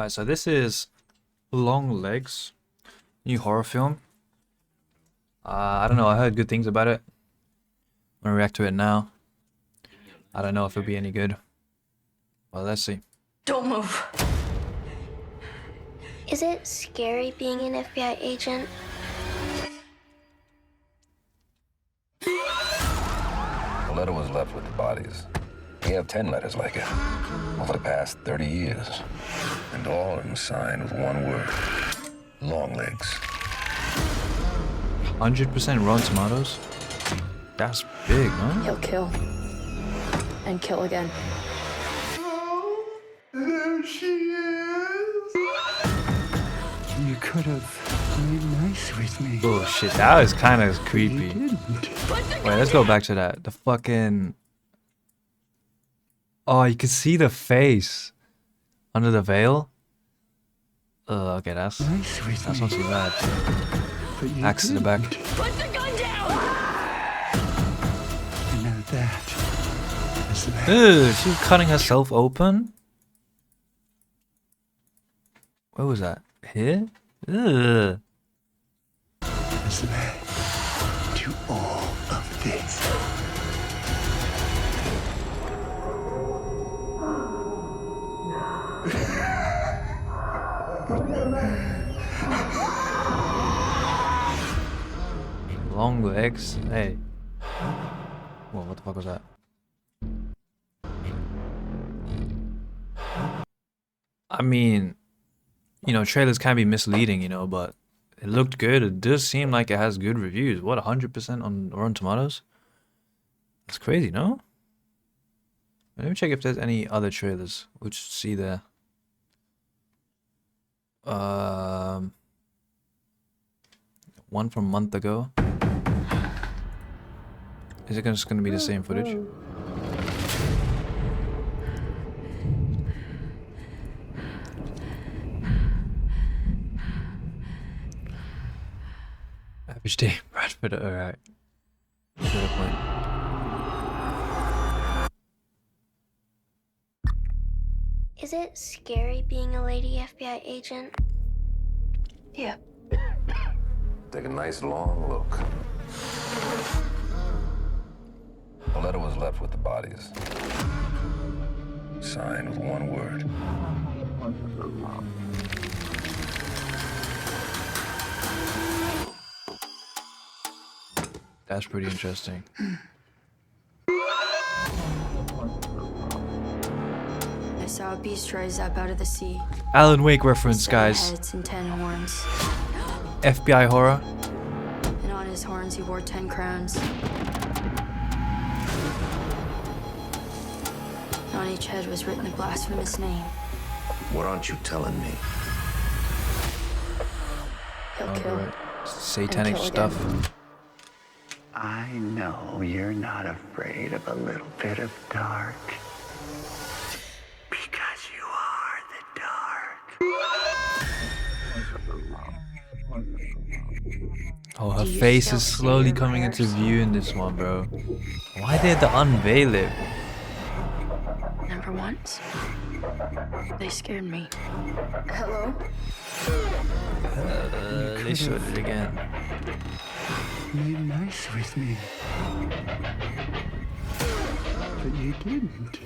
Alright, so this is Long Legs, new horror film. I don't know, I heard good things about it. I'm gonna react to it now. I don't know if it'll be any good. Well, let's see. Don't move. Is it scary being an FBI agent? The letter was left with the bodies. We have 10 letters like it over the past 30 years. And all of them signed with one word. Long legs. 100% Rotten Tomatoes? That's big, no? He'll kill. And kill again. There she is. You could have made nice with me. Oh shit, that was kind of creepy. You didn't. Wait, let's go back to that. The fucking... Oh, you can see the face under the veil. Okay, that's Nice with not me. too bad. But you Axe to the back. didn't. Put the gun down! And now that is that. Ugh, she's cutting herself open. Where was that? Here? Ugh. Has led to all of this. Long legs. Hey. Whoa, what the fuck was that? I mean, you know, trailers can be misleading, you know, but it looked good. It does seem like it has good reviews. What, 100% on Rotten Tomatoes? That's crazy, no? Let me check if there's any other trailers. We'll just see there. One from a month ago. Is it just gonna be the same footage? Average day, Bradford. Alright. Good point. Is it scary being a lady FBI agent? Yeah. Take a nice long look. The letter was left with the bodies. Signed with one word. That's pretty interesting. I saw a beast rise up out of the sea. Alan Wake reference, 7 guys. heads and 10 horns. FBI horror. And on his horns he wore 10 crowns. On each head was written a blasphemous name. What aren't you telling me? He'll kill. Alright. Satanic kill stuff. again. I know you're not afraid of a little bit of dark. Because you are the dark. Oh, her Do you face still is say slowly your coming into prayers? view in this one, bro. Why did they unveil it? Never once. They scared me. Hello? They showed it again. Made nice with me. But you didn't.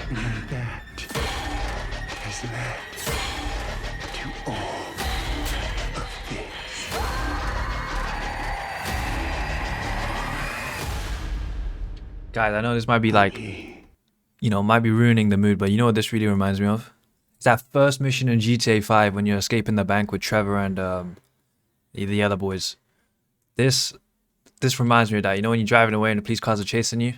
And now that has led to all of this. Guys, I know this might be like, you know, might be ruining the mood, but you know what this really reminds me of? It's that first mission in GTA 5 when you're escaping the bank with Trevor and the other boys. This reminds me of that. You know when you're driving away and the police cars are chasing you?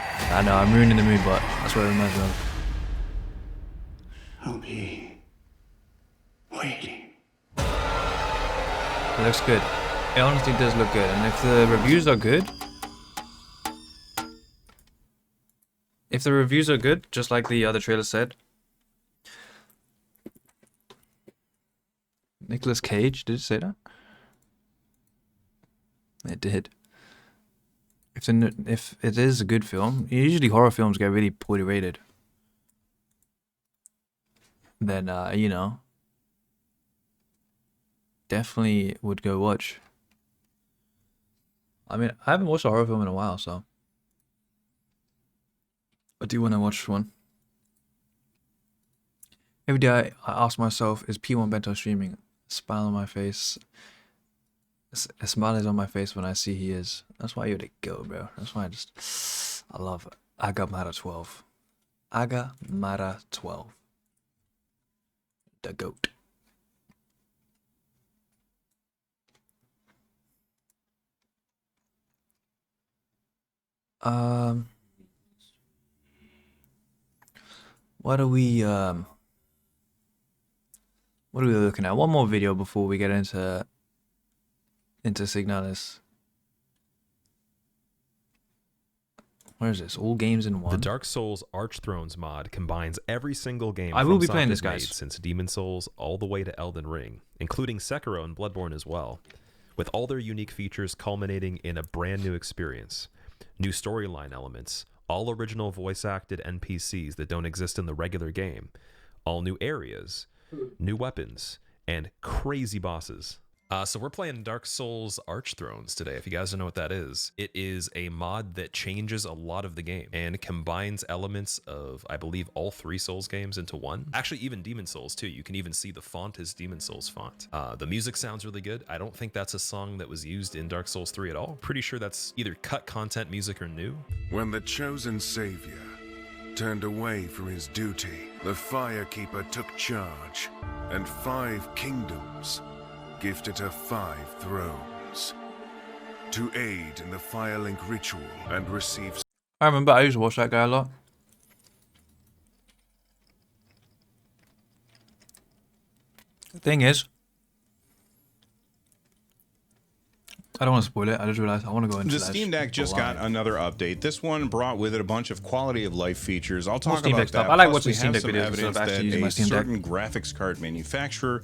I know, I'm ruining the mood, but that's what it reminds me of. I'll be waiting. It looks good. It honestly does look good. And if the reviews are good, just like the other trailer said. Nicolas Cage, did it say that? It did. If it is a good film, usually horror films get really poorly rated. then you know, definitely would go watch. I mean, I haven't watched a horror film in a while, so I do want to watch one. Every day I ask myself, is p1bento streaming? A smile on my face. A smile is on my face when I see he is. That's why you're the go, bro. That's why I love Agamara 12. Agamara 12. The goat. What are we looking at? One more video before we get into Signalis. Where is this? All games in one. The Dark Souls Archthrones mod combines every single game I will be playing this, guys, since Demon Souls all the way to Elden Ring, including Sekiro and Bloodborne as well, with all their unique features culminating in a brand new experience. New storyline elements, all original voice-acted NPCs that don't exist in the regular game, all new areas, new weapons, and crazy bosses. So we're playing Dark Souls Archthrones today. If you guys don't know what that is, it is a mod that changes a lot of the game and combines elements of, I believe, all 3 Souls games into one. Actually, even Demon Souls too. You can even see the font is Demon Souls font. The music sounds really good. I don't think that's a song that was used in Dark Souls 3 at all. Pretty sure that's either cut content music or new. When the chosen savior turned away from his duty, the Firekeeper took charge, and 5 kingdoms gifted her 5 thrones to aid in the Firelink ritual and receive. I remember I used to watch that guy a lot. The thing is, I don't want to spoil it. I just realized I want to go into the Steam Deck just got another update. This one brought with it a bunch of quality of life features. I'll talk about that. Stuff. I like Plus, watching Steam Deck videos evidence of actually using my that a Steam Deck. certain graphics card manufacturer,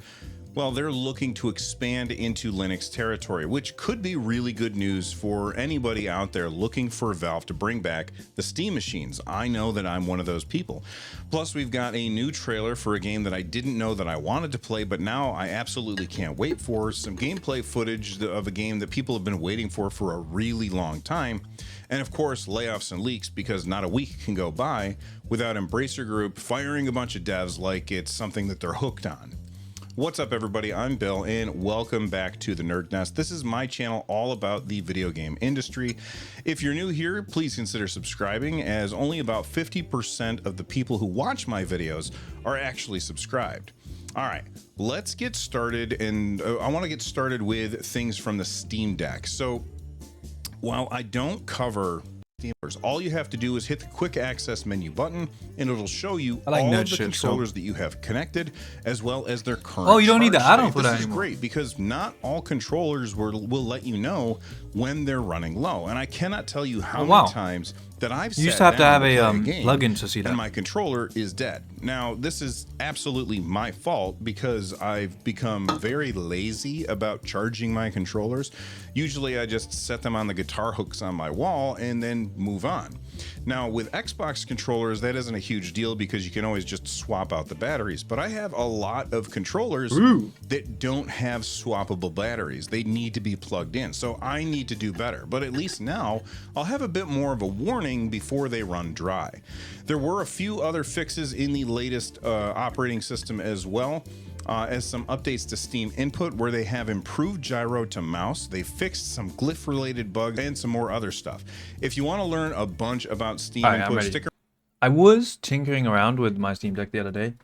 well, they're looking to expand into Linux territory, which could be really good news for anybody out there looking for Valve to bring back the Steam machines. I know that I'm one of those people. Plus, we've got a new trailer for a game that I didn't know that I wanted to play, but now I absolutely can't wait for. Some gameplay footage of a game that people have been waiting for a really long time. And of course, layoffs and leaks, because not a week can go by without Embracer Group firing a bunch of devs like it's something that they're hooked on. What's up, everybody? I'm Bill, and welcome back to the Nerd Nest. This is my channel all about the video game industry. If you're new here, please consider subscribing, as only about 50% of the people who watch my videos are actually subscribed. All right, let's get started, and I want to get started with things from the Steam Deck. So while I don't cover Steamers, all you have to do is hit the quick access menu button, and it'll show you all of the controllers that you have connected, as well as their current. Oh, you don't need the add-on for that This is anymore. great, because not all controllers will let you know when they're running low, and I cannot tell you how many times that I've You used to have to have a plugin to see that. and my controller is dead. Now, this is absolutely my fault, because I've become very lazy about charging my controllers. Usually I just set them on the guitar hooks on my wall and then move on. Now, with Xbox controllers, that isn't a huge deal, because you can always just swap out the batteries. But I have a lot of controllers that don't have swappable batteries. They need to be plugged in. So I need to do better. But at least now I'll have a bit more of a warning before they run dry. There were a few other fixes in the latest operating system as well. As some updates to Steam Input, where they have improved gyro to mouse, they fixed some glyph related bugs, and some more other stuff. If you want to learn a bunch about Steam Input, stick around. I was tinkering around with my Steam Deck the other day.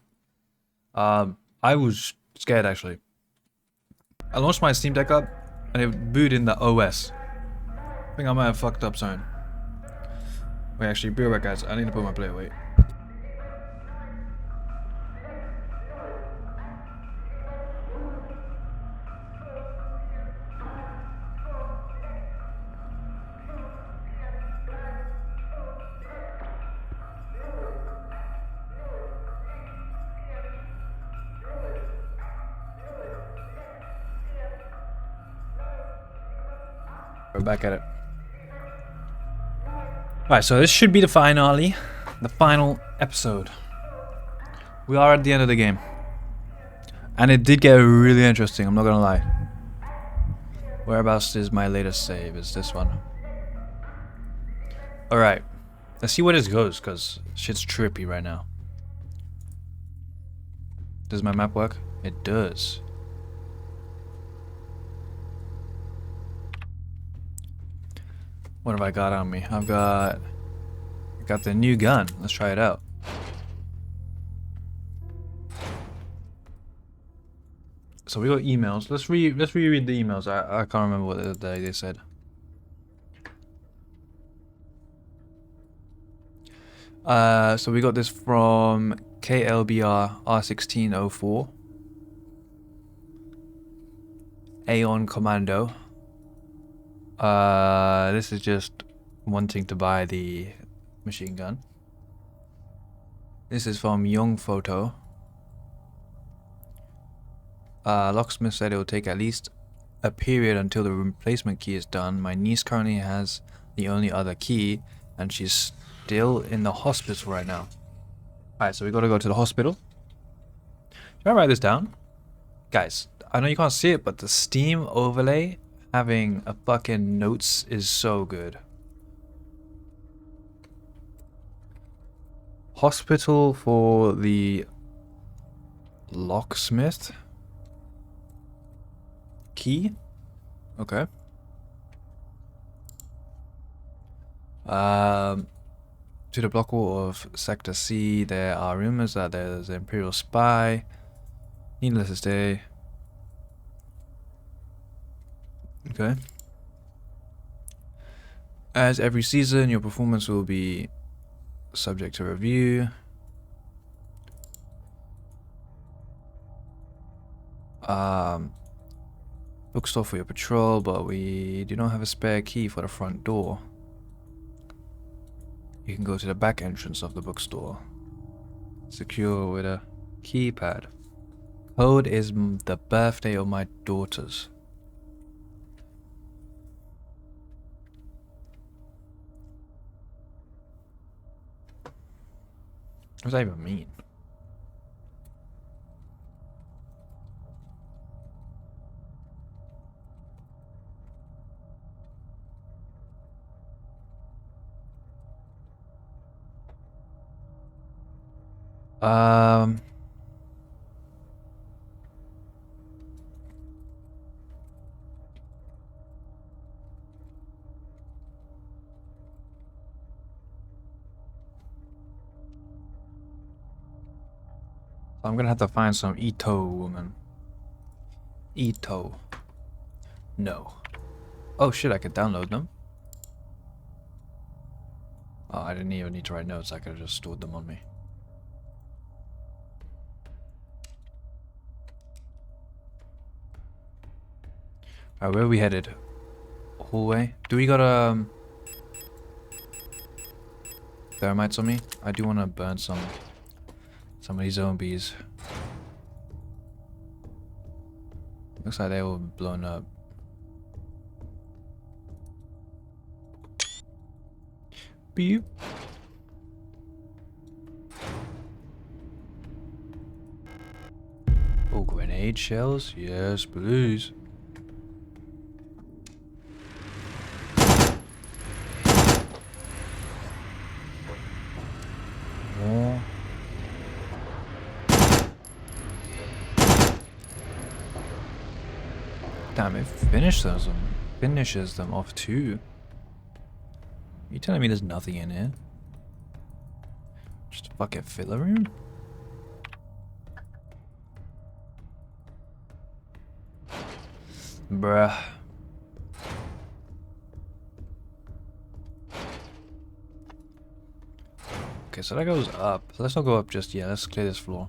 I was scared, actually. I launched my Steam Deck up and it booted in the OS. I think I might have fucked up something. Wait, actually, be right back, guys. I need to put my play away. We're back at it. Alright, so this should be the finale. The final episode. We are at the end of the game. And it did get really interesting, I'm not gonna lie. Whereabouts is my latest save? Is this one. Alright. Let's see where this goes, because shit's trippy right now. Does my map work? It does. What have I got on me? I got the new gun. Let's try it out. So we got emails. Let's reread the emails. I can't remember what they said. So we got this from KLBR R1604. Aeon Commando. This is just wanting to buy the machine gun. This is from Young Photo. Locksmith said it will take at least a period until the replacement key is done. My niece currently has the only other key, and she's still in the hospital right now. Alright, so we gotta go to the hospital. Should I write this down? Guys, I know you can't see it, but the Steam overlay having a fucking notes is so good. Hospital for the locksmith. Key? Okay. To the block wall of Sector C, there are rumors that there's an Imperial spy. Needless to say. Okay. As every season, your performance will be subject to review. Bookstore for your patrol, but we do not have a spare key for the front door. You can go to the back entrance of the bookstore. Secure with a keypad. Code is the birthday of my daughters. What does that even mean? I'm gonna have to find some Ito woman. Ito. No. Oh shit, I could download them. Oh, I didn't even need to write notes, I could have just stored them on me. Alright, where are we headed? Hallway? Do we got thermites on me? I do want to burn some of these zombies. Looks like they were blown up. Beep. Oh, grenade shells? Yes, please. More. Damn, it finishes them off too. Are you telling me there's nothing in here? Just a fucking filler room? Bruh. Okay, so that goes up. Let's not go up just yet. Let's clear this floor.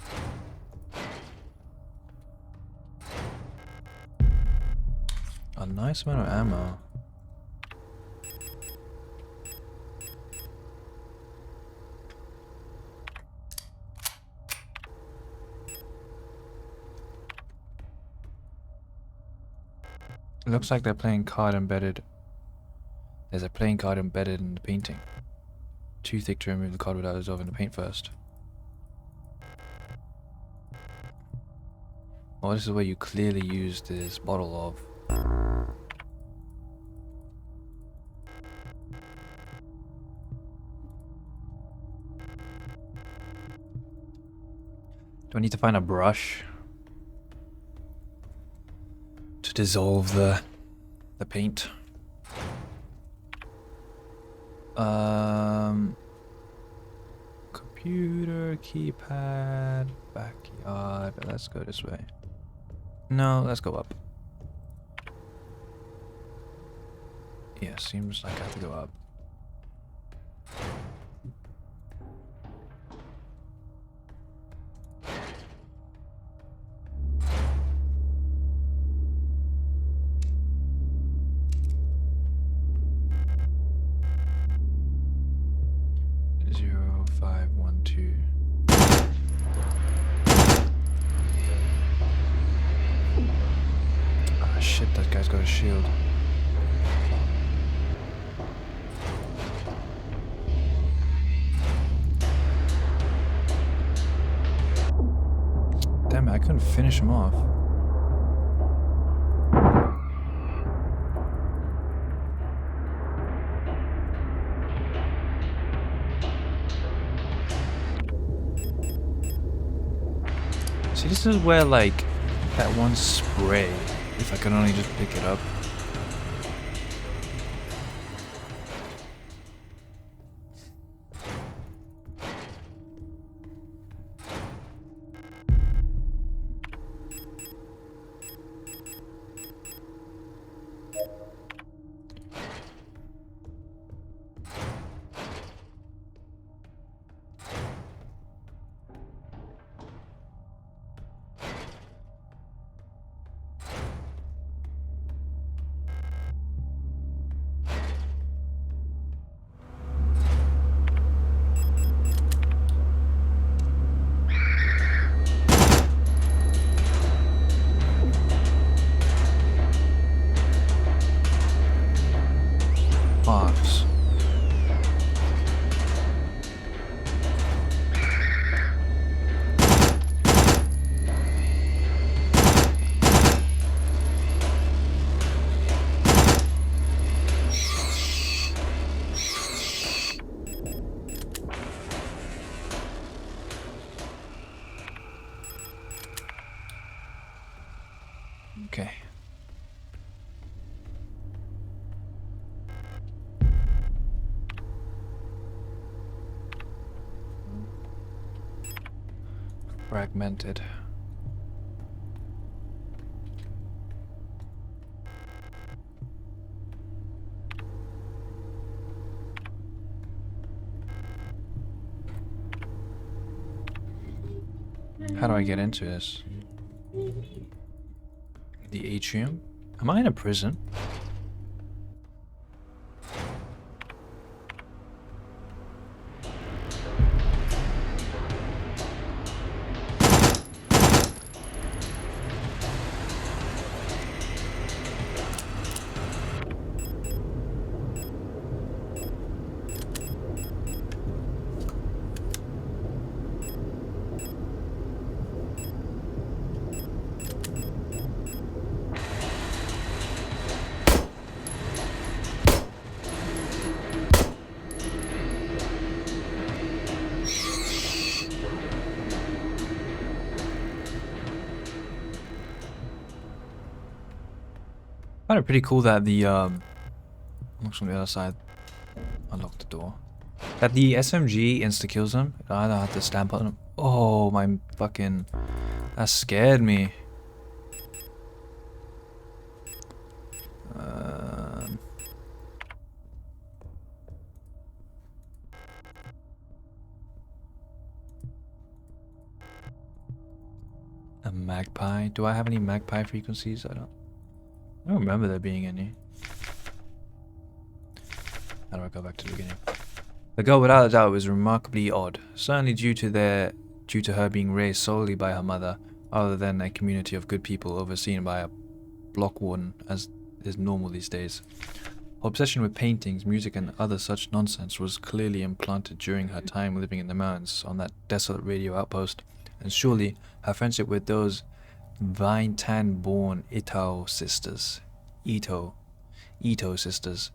A nice amount of ammo. It looks like they're playing card embedded. There's a playing card embedded in the painting. Too thick to remove the card without dissolving the paint first. Oh, this is where you clearly used this bottle of. Do I need to find a brush to dissolve the paint? Computer, keypad, backyard. Let's go this way. No, let's go up. Yeah, seems like I have to go up. Shit, that guy's got a shield. Damn it, I couldn't finish him off. See, this is where, like, that one spray, if I could only just pick it up. Fox. Okay. Fragmented. How do I get into this? The atrium? Am I in a prison? I find it pretty cool that the looks from the other side. Unlock the door. That the SMG insta kills them. I don't have to stamp on them. Oh my fucking, that scared me. A magpie. Do I have any magpie frequencies? I don't remember there being any. How do I go back to the beginning? The girl, without a doubt, was remarkably odd. Certainly due to her being raised solely by her mother, other than a community of good people overseen by a block warden, as is normal these days. Her obsession with paintings, music, and other such nonsense was clearly implanted during her time living in the mountains on that desolate radio outpost, and surely her friendship with those Vintan-born Ito sisters. Ito sisters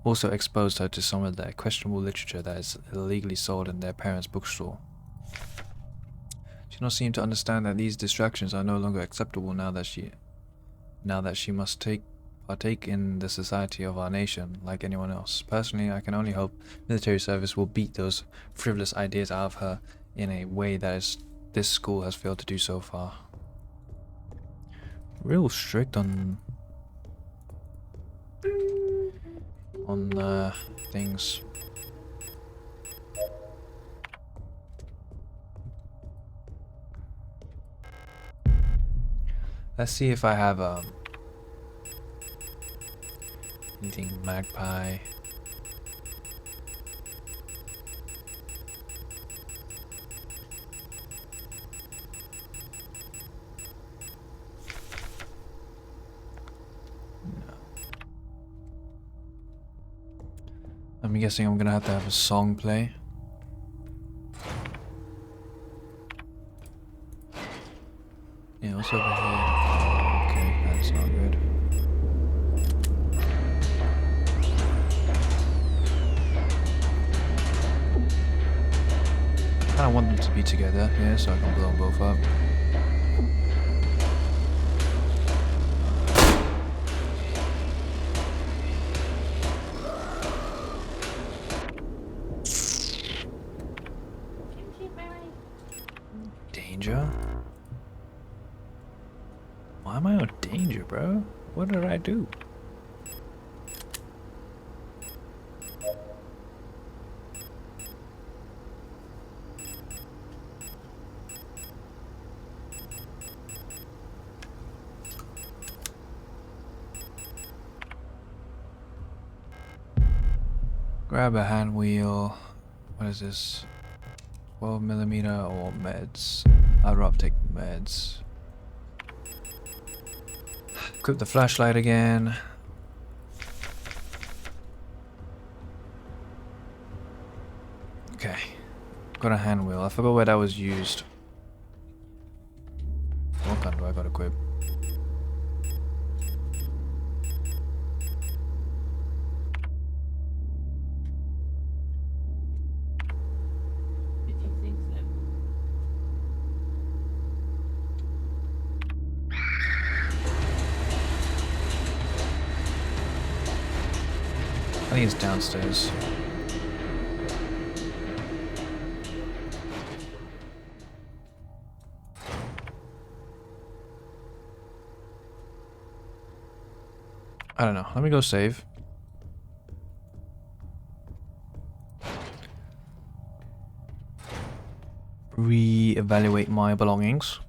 also exposed her to some of the questionable literature that is illegally sold in their parents' bookstore. She does not seem to understand that these distractions are no longer acceptable now that she must partake in the society of our nation like anyone else. Personally, I can only hope military service will beat those frivolous ideas out of her in a way that this school has failed to do so far. Real strict on things. Let's see if I have anything magpie. I'm guessing I'm gonna have to have a song play. Yeah, what's over here? Okay, that's not good. I don't want them to be together here, so I can blow them both up. Danger? Why am I on danger, bro? What did I do? Grab a hand wheel. What is this? 12mm or meds? I'd rather take meds. Equip the flashlight again. Okay. Got a hand wheel. I forgot where that was used. What gun do I got equipped? I think it's downstairs. I don't know. Let me go save. Re-evaluate my belongings.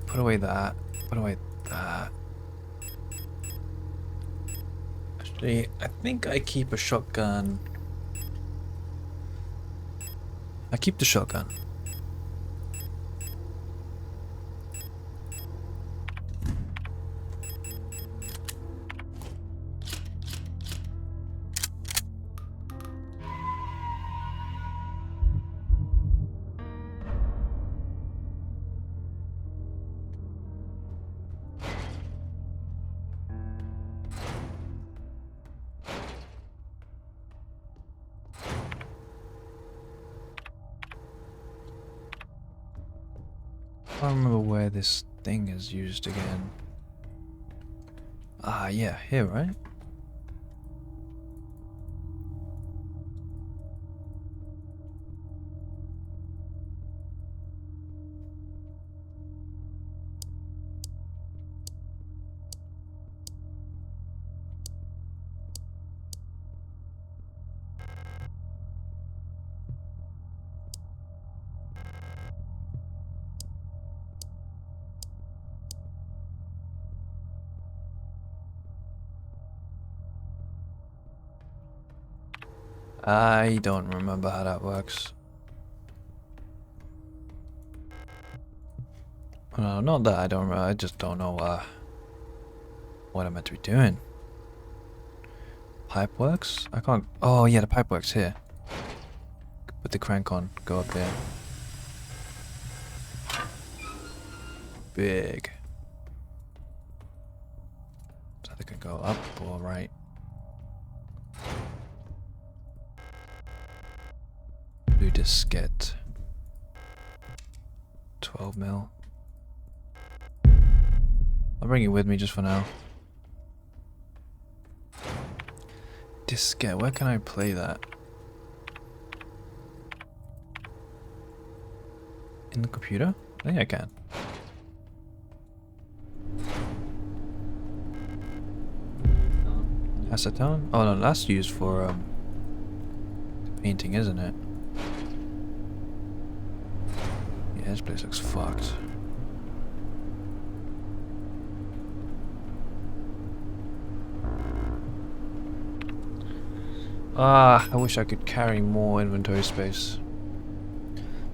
Put away that. Put away that. Actually, I think I keep a shotgun. I keep the shotgun. I don't remember where this thing is used again. Ah, yeah, here, right? I don't remember how that works. Well, not that I don't remember, I just don't know what I'm meant to be doing. Pipe works? I can't. Oh, yeah, the pipe works here. with the crank on. Go up there. Big. So they can go up or right. Blue diskette. 12 mil. I'll bring it with me just for now. Diskette, where can I play that? In the computer? I think I can. Acetone? Oh no, that's used for painting, isn't it? Yeah, this place looks fucked. Ah, I wish I could carry more inventory space.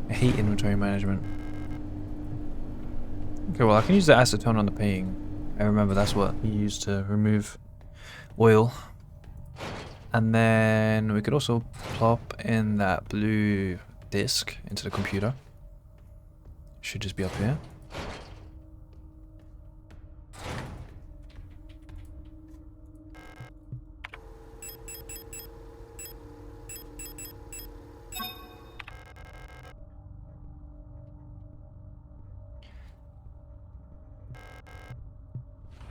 I hate inventory management. Okay, well I can use the acetone on the painting. I remember that's what you used to remove oil. And then we could also plop in that blue disc into the computer. Should just be up here.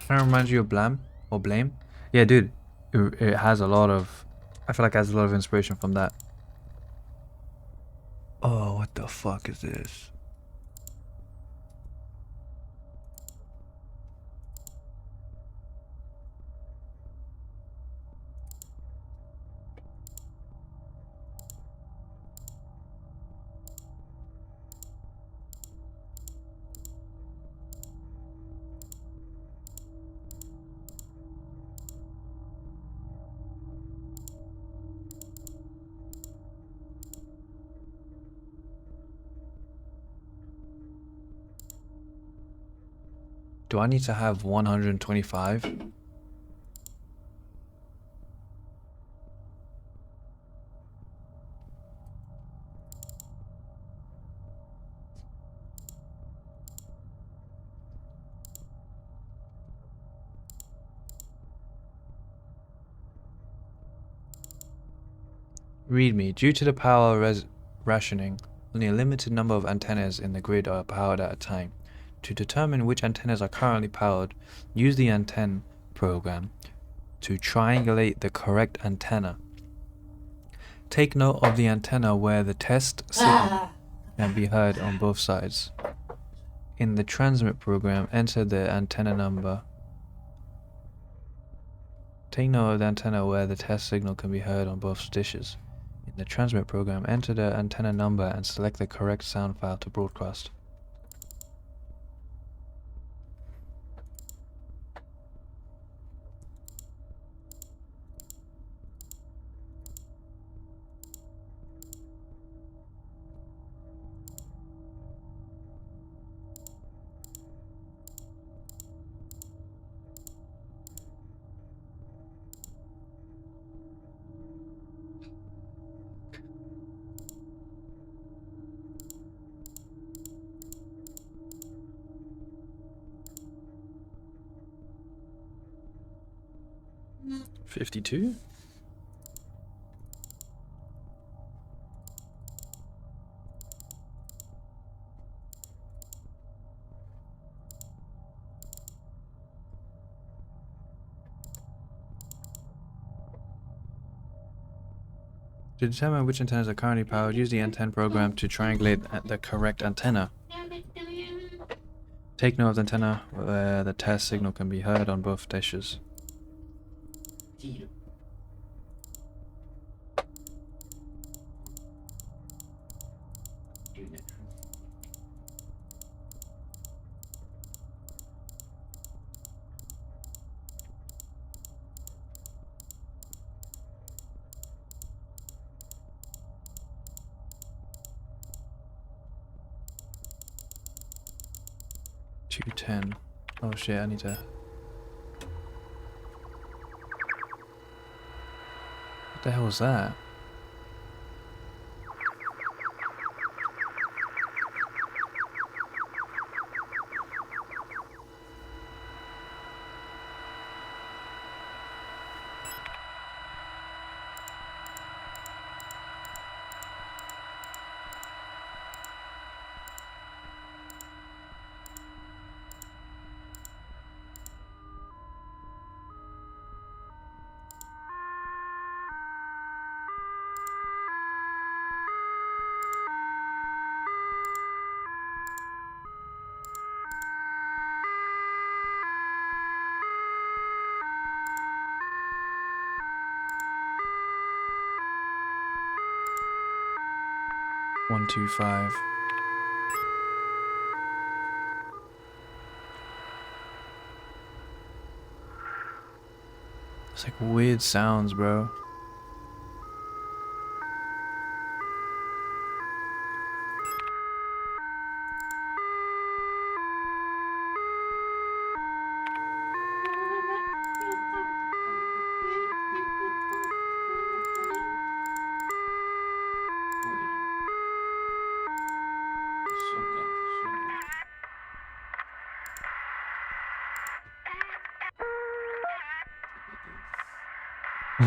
Kind of reminds you of Blam or Blame. Yeah, dude, it has a lot of. I feel like it has a lot of inspiration from that. Oh, what the fuck is this? Do I need to have 125? Readme. Due to the power rationing, only a limited number of antennas in the grid are powered at a time. To determine which antennas are currently powered, use the antenna program to triangulate the correct antenna. Take note of the antenna where the test signal can be heard on both sides. In the transmit program, enter the antenna number. Take note of the antenna where the test signal can be heard on both dishes. In the transmit program, enter the antenna number and select the correct sound file to broadcast. $52? To determine which antennas are currently powered, use the antenna program to triangulate the correct antenna. Take note of the antenna where the test signal can be heard on both dishes. $210. Oh shit, I need to... What the hell was that? 125. It's like weird sounds, bro.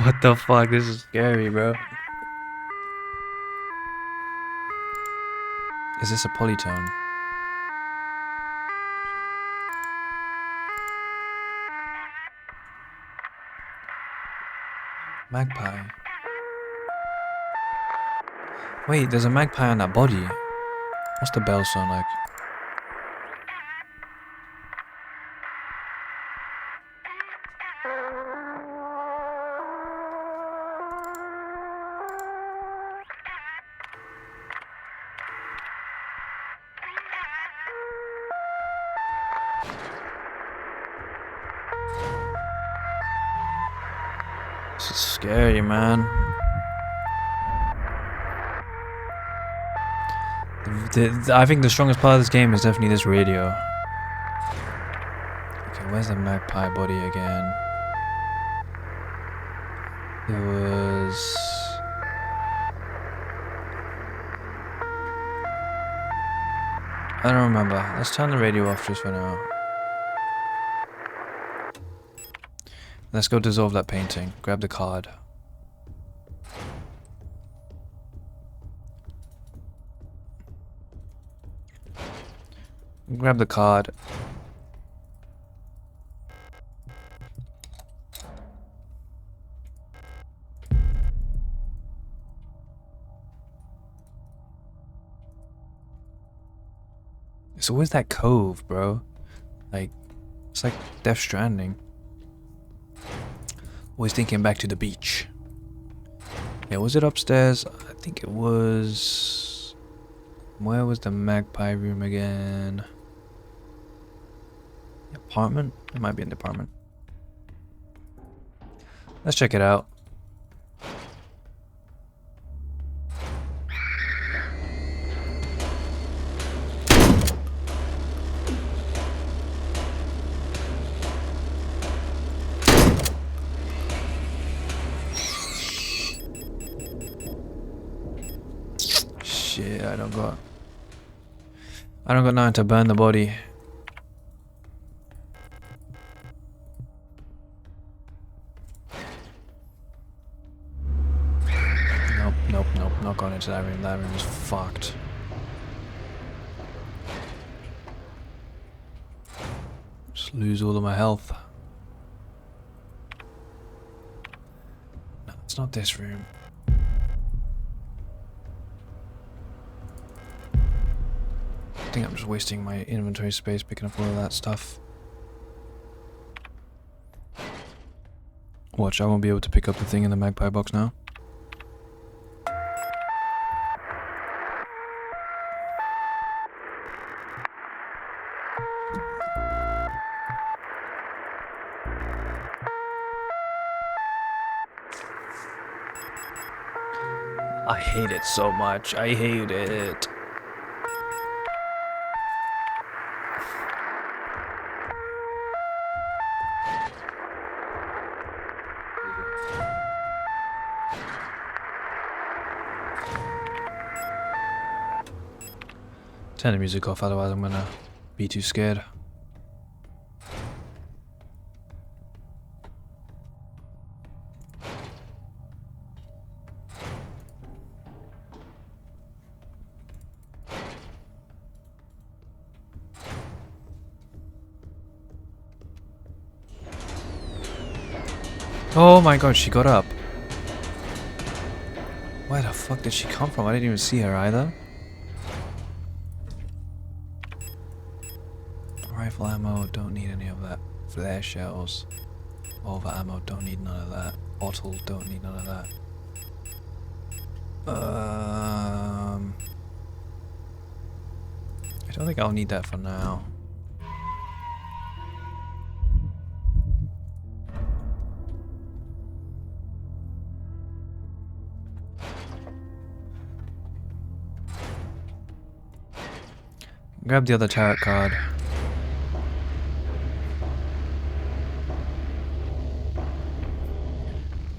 What the fuck? This is scary, bro. Is this a polytone? Magpie. Wait, there's a magpie on that body. What's the bell sound like? This is scary, man. I think the strongest part of this game is definitely this radio. Okay, where's the magpie body again? There was... I don't remember. Let's turn the radio off just for now. Let's go dissolve that painting. Grab the card. Grab the card. It's always that cove, bro. Like, it's like Death Stranding. Always thinking back to the beach. Yeah, was it upstairs? I think it was... Where was the magpie room again? Apartment? It might be in the apartment. Let's check it out. Shit, I don't got nothing to burn the body. Nope, not going into that room. That room is fucked. Just lose all of my health. No, it's not this room. I think I'm just wasting my inventory space picking up all of that stuff. Watch, I won't be able to pick up the thing in the magpie box now. I hate it so much. I hate it. Turn the music off, otherwise I'm gonna be too scared. Oh my god, she got up. Where the fuck did she come from? I didn't even see her either. Rifle ammo, don't need any of that. Flare shells. Revolver ammo, don't need none of that. Bottles, don't need none of that. I don't think I'll need that for now. Grab the other tarot card.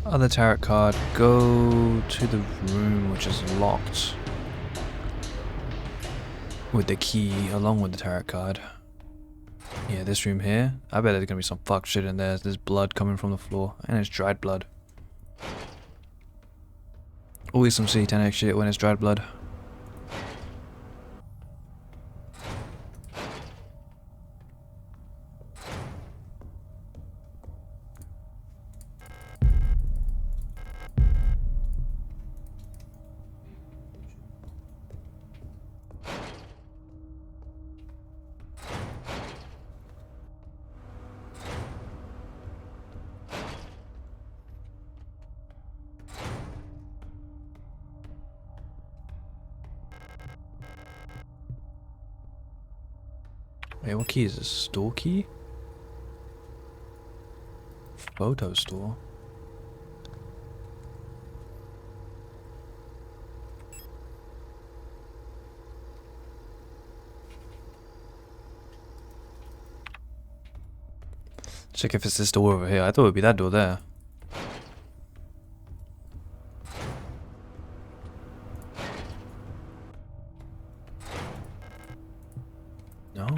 Other tarot card. Go to the room which is locked. With the key along with the tarot card. Yeah, this room here. I bet there's gonna be some fuck shit in there. There's blood coming from the floor. And it's dried blood. Always some satanic shit when it's dried blood. Wait, what key is this? Store key? Photo store? Check if it's this door over here. I thought it would be that door there. No?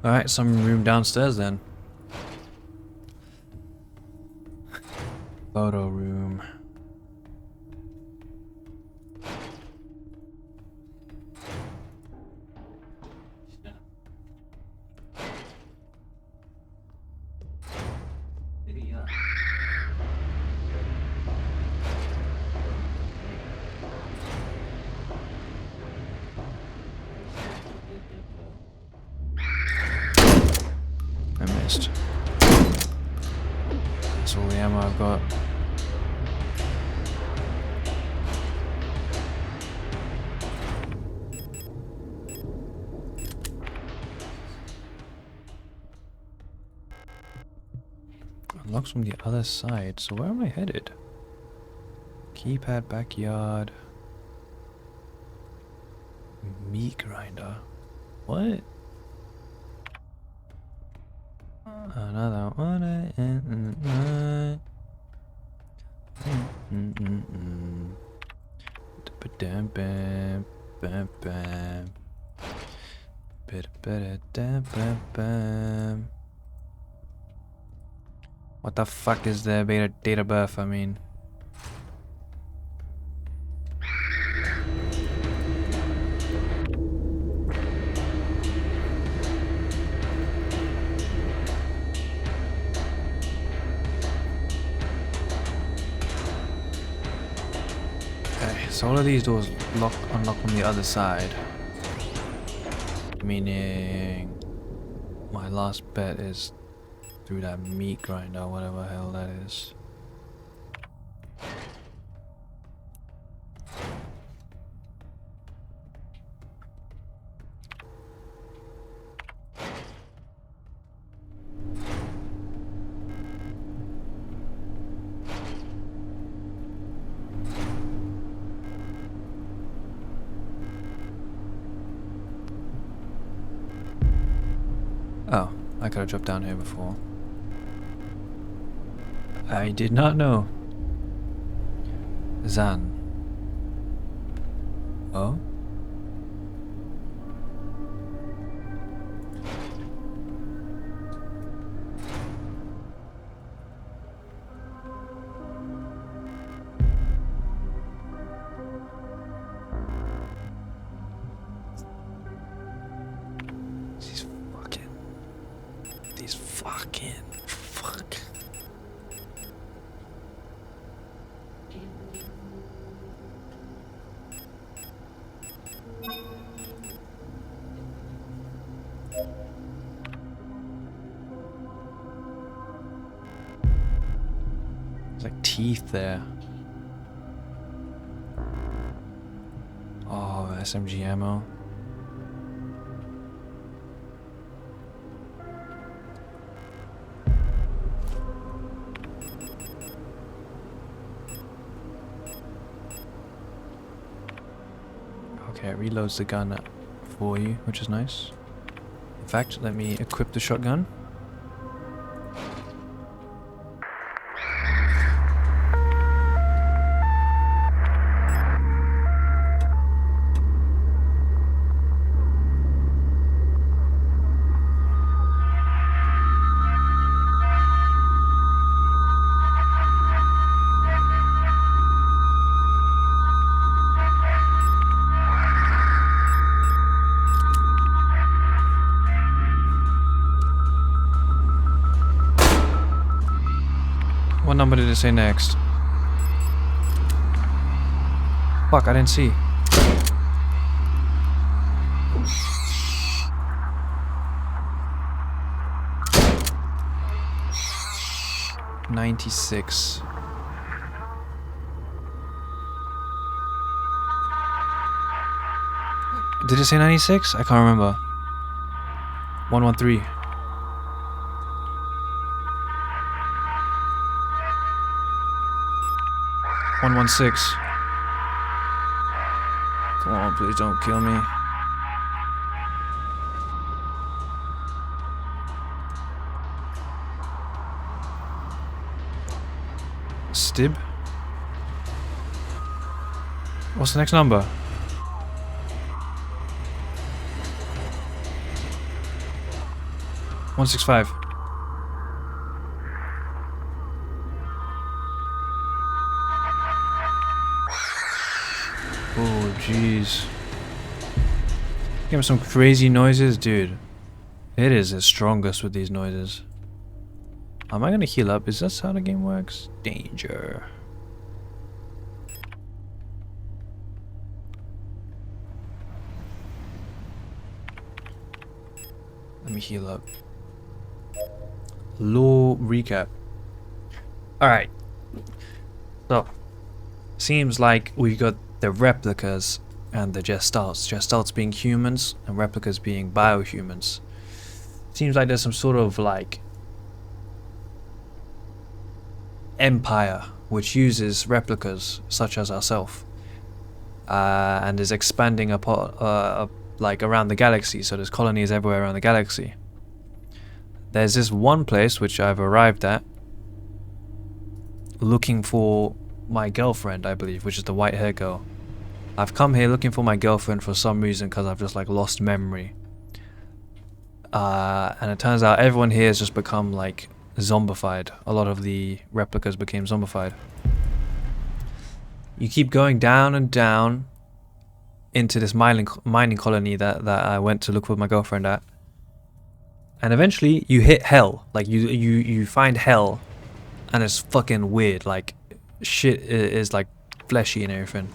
Alright, some room downstairs then. Photo room. I missed. That's all the ammo I've got. Unlocks from the other side, so where am I headed? Keypad, backyard. Meat grinder. What? Another one. What the fuck is the date of birth? I mean. So all of these doors unlock from the other side. Meaning my last bet is through that meat grinder, whatever the hell that is. Oh, I could have dropped down here before. I did not know. Zan. Oh? These fucking fuck. There's like teeth there. SMG ammo. Okay, it reloads the gun for you, which is nice. In fact, let me equip the shotgun. What number did it say next? Fuck, I didn't see. $96. Did it say 96? I can't remember. 113. $116. Come on, please don't kill me. Stib? What's the next number? $165. Oh, jeez. Give him some crazy noises, dude. It is the strongest with these noises. Am I gonna heal up? Is that how the game works? Danger. Let me heal up. Lore recap. Alright. So, seems like we got the replicas and the Gestalts. Gestalts being humans and replicas being biohumans. Seems like there's some sort of like empire which uses replicas such as ourselves and is expanding like around the galaxy. So there's colonies everywhere around the galaxy. There's this one place which I've arrived at looking for my girlfriend, I believe, which is the white hair girl. I've come here looking for my girlfriend for some reason because I've just like lost memory. And it turns out everyone here has just become like zombified. A lot of the replicas became zombified. You keep going down and down into this mining colony that I went to look for my girlfriend at. And eventually you hit hell. Like you find hell and it's fucking weird. Like shit is like fleshy and everything.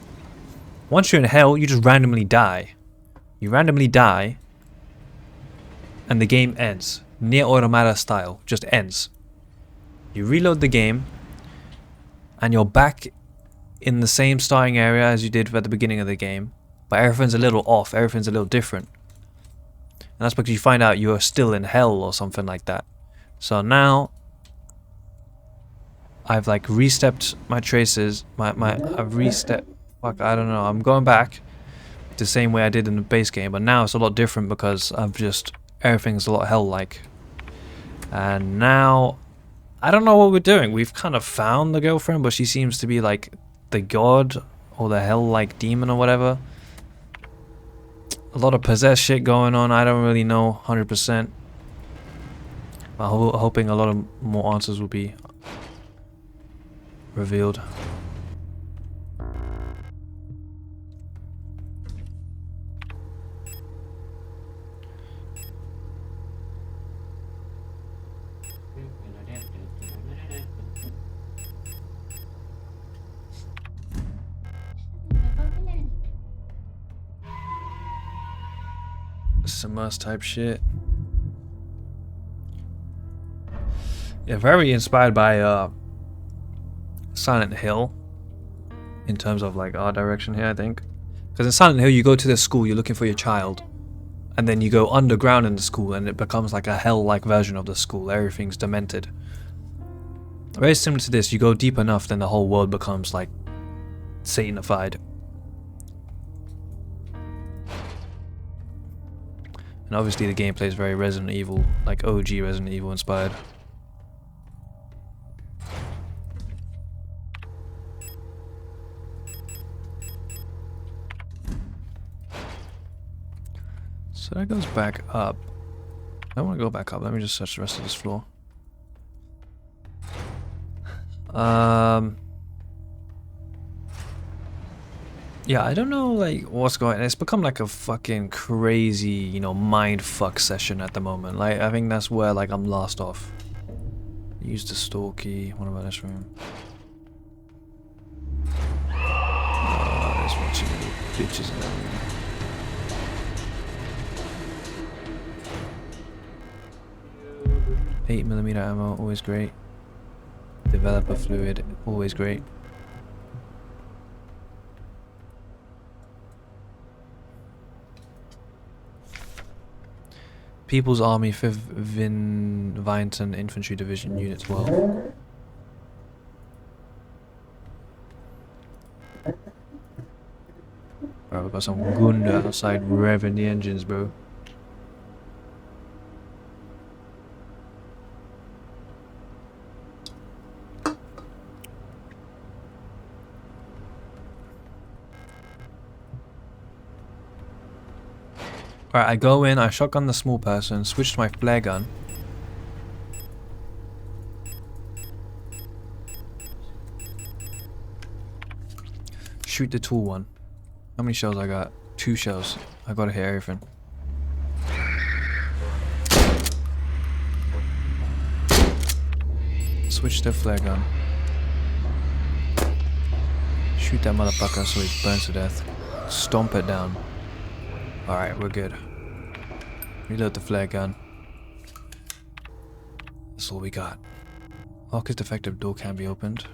Once you're in hell, you just randomly die. You randomly die and the game ends. Near Automata style, just ends. You reload the game and you're back in the same starting area as you did at the beginning of the game, but everything's a little off, everything's a little different. And that's because you find out you're still in hell or something like that. So now I've like restepped my traces, I've restepped, fuck, I don't know, I'm going back the same way I did in the base game, but now it's a lot different because I've just, everything's a lot hell-like. And now, I don't know what we're doing. We've kind of found the girlfriend, but she seems to be like the god or the hell-like demon or whatever. A lot of possessed shit going on. I don't really know 100%. I'm hoping a lot of more answers will be revealed. Some must type shit. Yeah, very inspired by Silent Hill in terms of like art direction here, I think. Because in Silent Hill, you go to the school, you're looking for your child, and then you go underground in the school, and it becomes like a hell-like version of the school. Everything's demented. Very similar to this. You go deep enough, then the whole world becomes like Satanified. And obviously the gameplay is very Resident Evil, like OG Resident Evil inspired. So that goes back up. I don't want to go back up. Let me just search the rest of this floor. Yeah, I don't know like what's going on. It's become like a fucking crazy, you know, mind fuck session at the moment. Like I think that's where like I'm lost off. Use the store key. What about this room? Oh, there's one too many bitches in that room. .8mm ammo, always great. Developer fluid, always great. People's Army 5th Vinton Infantry Division Unit 12. Bro, we've got some Gunda outside revving the engines, bro. Alright, I go in, I shotgun the small person, switch to my flare gun. Shoot the tall one. How many shells I got? 2 shells. I gotta hit everything. Switch to flare gun. Shoot that motherfucker so he burns to death. Stomp it down. Alright, we're good. Reload the flare gun. That's all we got. Lock is defective, door can be opened.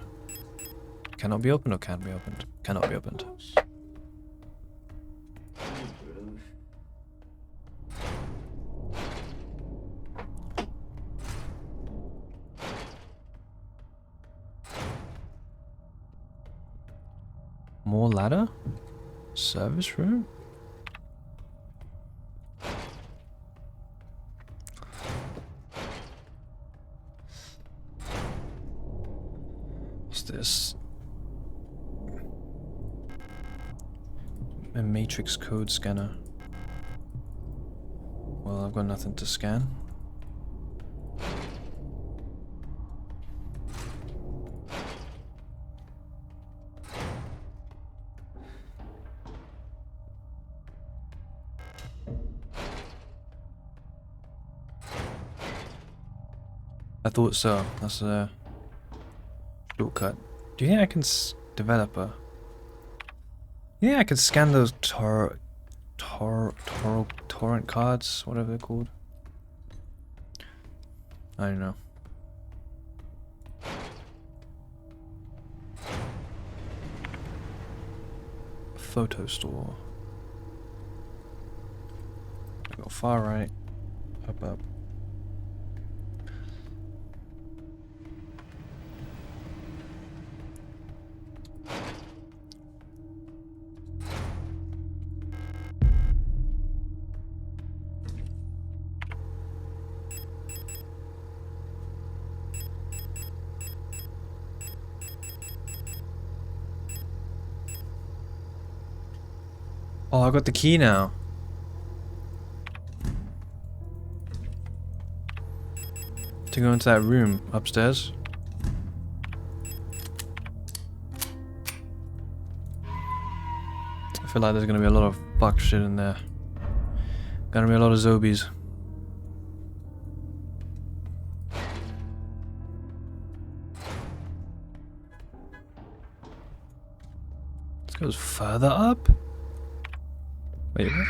Cannot be opened or can be opened? Cannot be opened. More ladder? Service room? What's this? A matrix code scanner. Well, I've got nothing to scan. I thought so. That's a shortcut. Do you think I can developer? Yeah, I could scan those torrent cards, whatever they're called. I don't know. Photo store. I go far right, up. Oh, I got the key now. To go into that room upstairs. I feel like there's gonna be a lot of fuck shit in there. Gonna be a lot of zombies. This goes further up? Wait, what?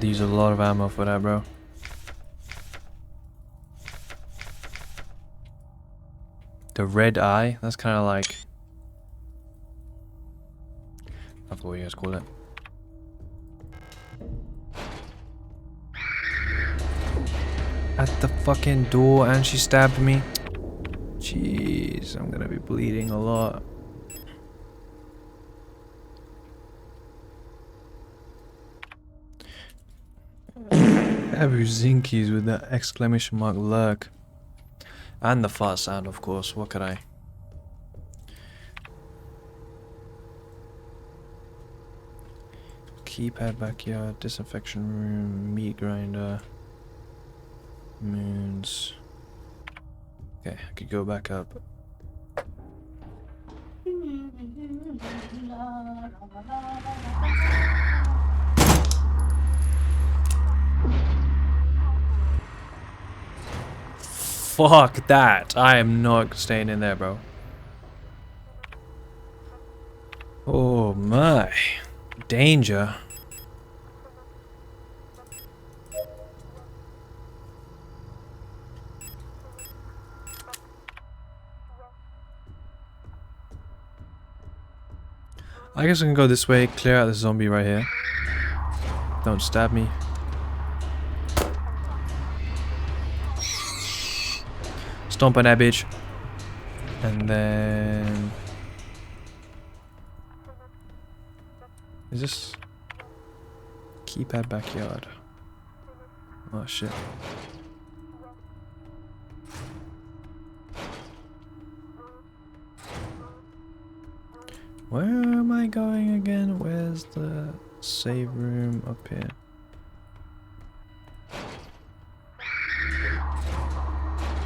use a lot of ammo for that, bro. The red eye? That's kind of like... I forgot what you guys call it. At the fucking door, and she stabbed me. Jeez, I'm gonna be bleeding a lot. Abu Zinkies with that exclamation mark lurk. And the fart sound, of course. What could I? Keypad, backyard, disinfection room, meat grinder, moons. Okay, I could go back up. Fuck that. I am not staying in there, bro. Oh my. Danger. I guess I can go this way, clear out the zombie right here. Don't stab me. Stomp on that bitch. And then... Is this... Keypad backyard? Oh shit. Where am I going again? Where's the save room up here?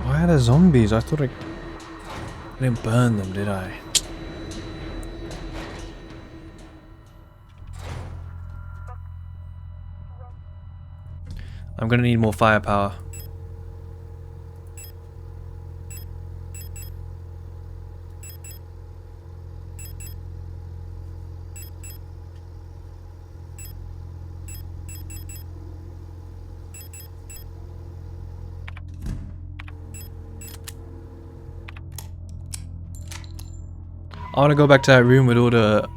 Why are there zombies? I thought I didn't burn them, did I? I'm gonna need more firepower. I want to go back to that room with all the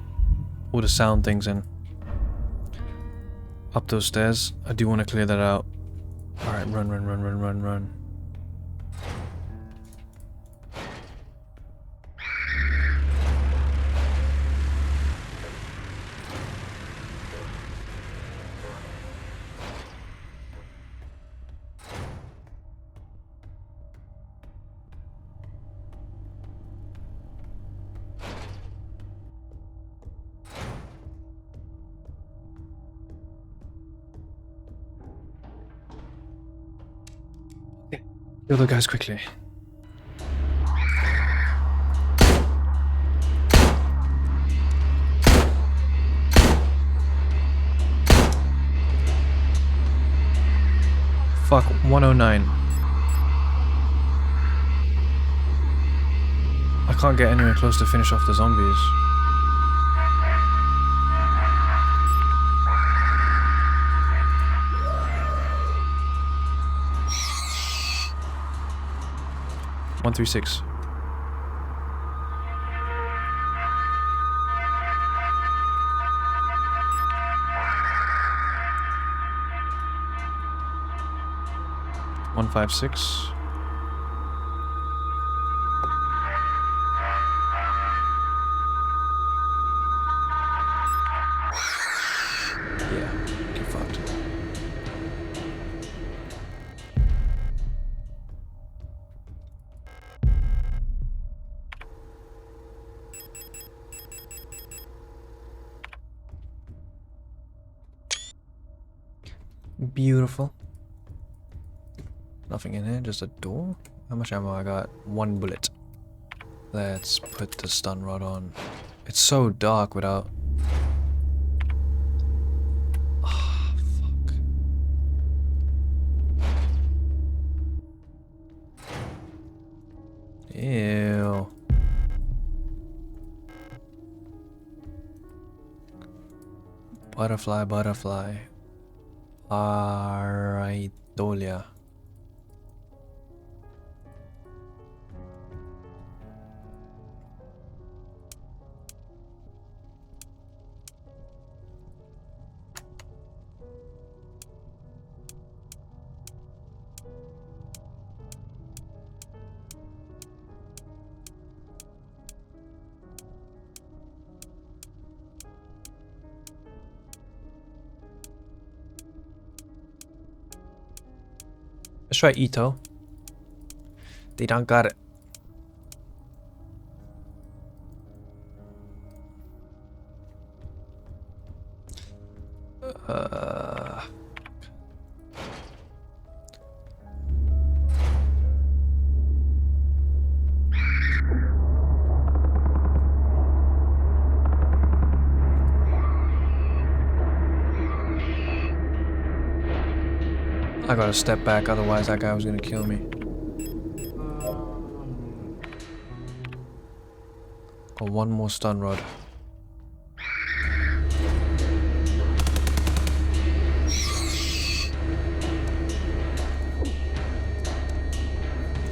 sound things in. Up those stairs. I do want to clear that out. Alright, run, run, run, run, run, run. Kill the guys quickly. Fuck, 109. I can't get anywhere close to finish off the zombies. One, 3, 6. One, 5, 6. Yeah, get fucked. Beautiful. Nothing in here, just a door. How much ammo I got? 1 bullet. Let's put the stun rod on. It's so dark without... Ah, fuck. Ew. Butterfly, butterfly. Araitolia. Let's try Ito. They don't got it. I gotta step back, otherwise that guy was gonna kill me. Got one more stun rod.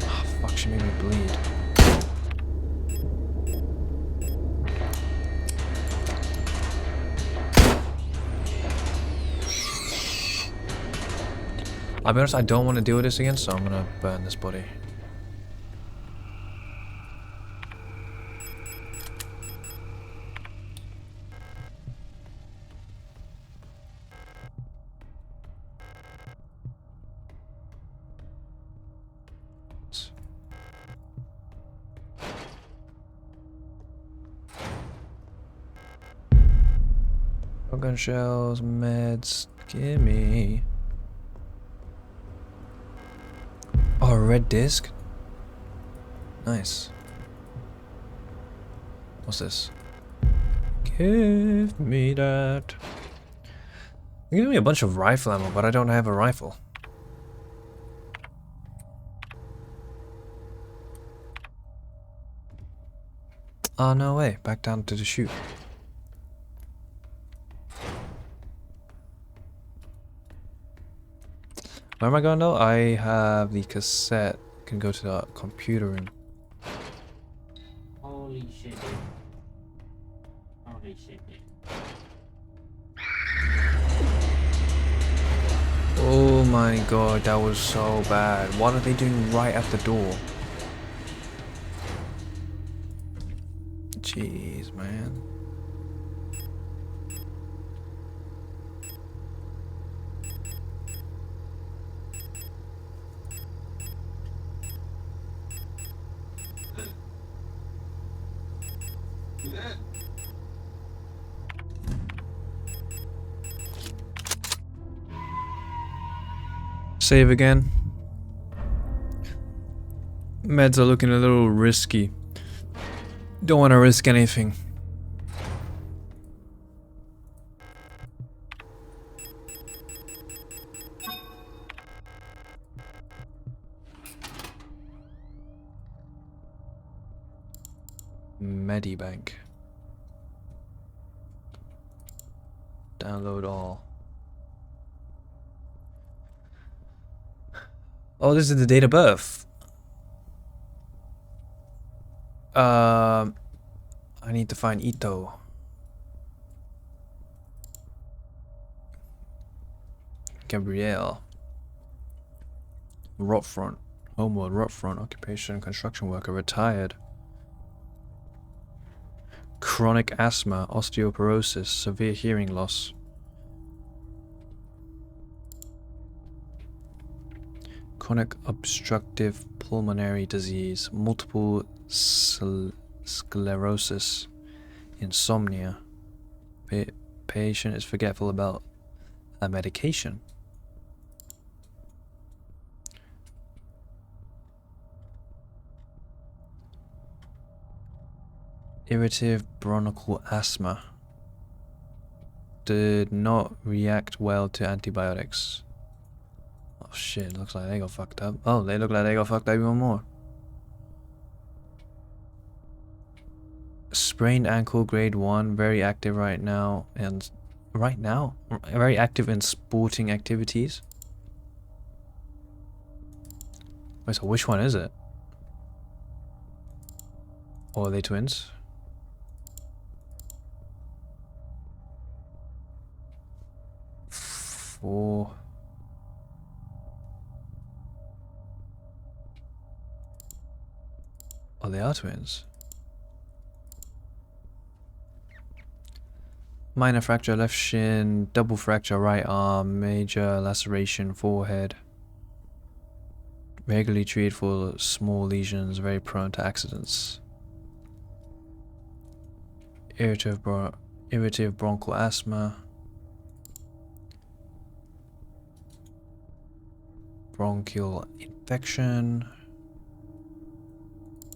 Oh, fuck, she made me bleed. I'll be honest, I don't want to deal with this again, so I'm gonna burn this body. Shotgun shells, meds, gimme. Oh, a red disc? Nice. What's this? Give me that. They give me a bunch of rifle ammo, but I don't have a rifle. Oh, no way. Back down to the chute. Where am I going though? I have the cassette. Can go to the computer room. Holy shit. Holy shit. Oh my god, that was so bad. What are they doing right at the door? Jeez, man. Save again. Meds are looking a little risky. Don't want to risk anything. Medibank. Download all. Oh, this is the date of birth. I need to find Ito. Gabrielle. Rotfront. Homeworld, Rotfront. Occupation, construction worker, retired. Chronic asthma, osteoporosis, severe hearing loss. Chronic obstructive pulmonary disease, multiple sclerosis, insomnia. Patient is forgetful about a medication. Irritative bronchial asthma. Did not react well to antibiotics. Oh shit, looks like they got fucked up. Oh, they look like they got fucked up even more. Sprained ankle, grade 1, very active right now, and Right now, very active in sporting activities. Wait, so which one is it? Or are they twins? Four. Oh, they are twins. Minor fracture left shin, double fracture right arm, major laceration forehead. Regularly treated for small lesions, very prone to accidents. Irritative bronchial asthma. Bronchial infection.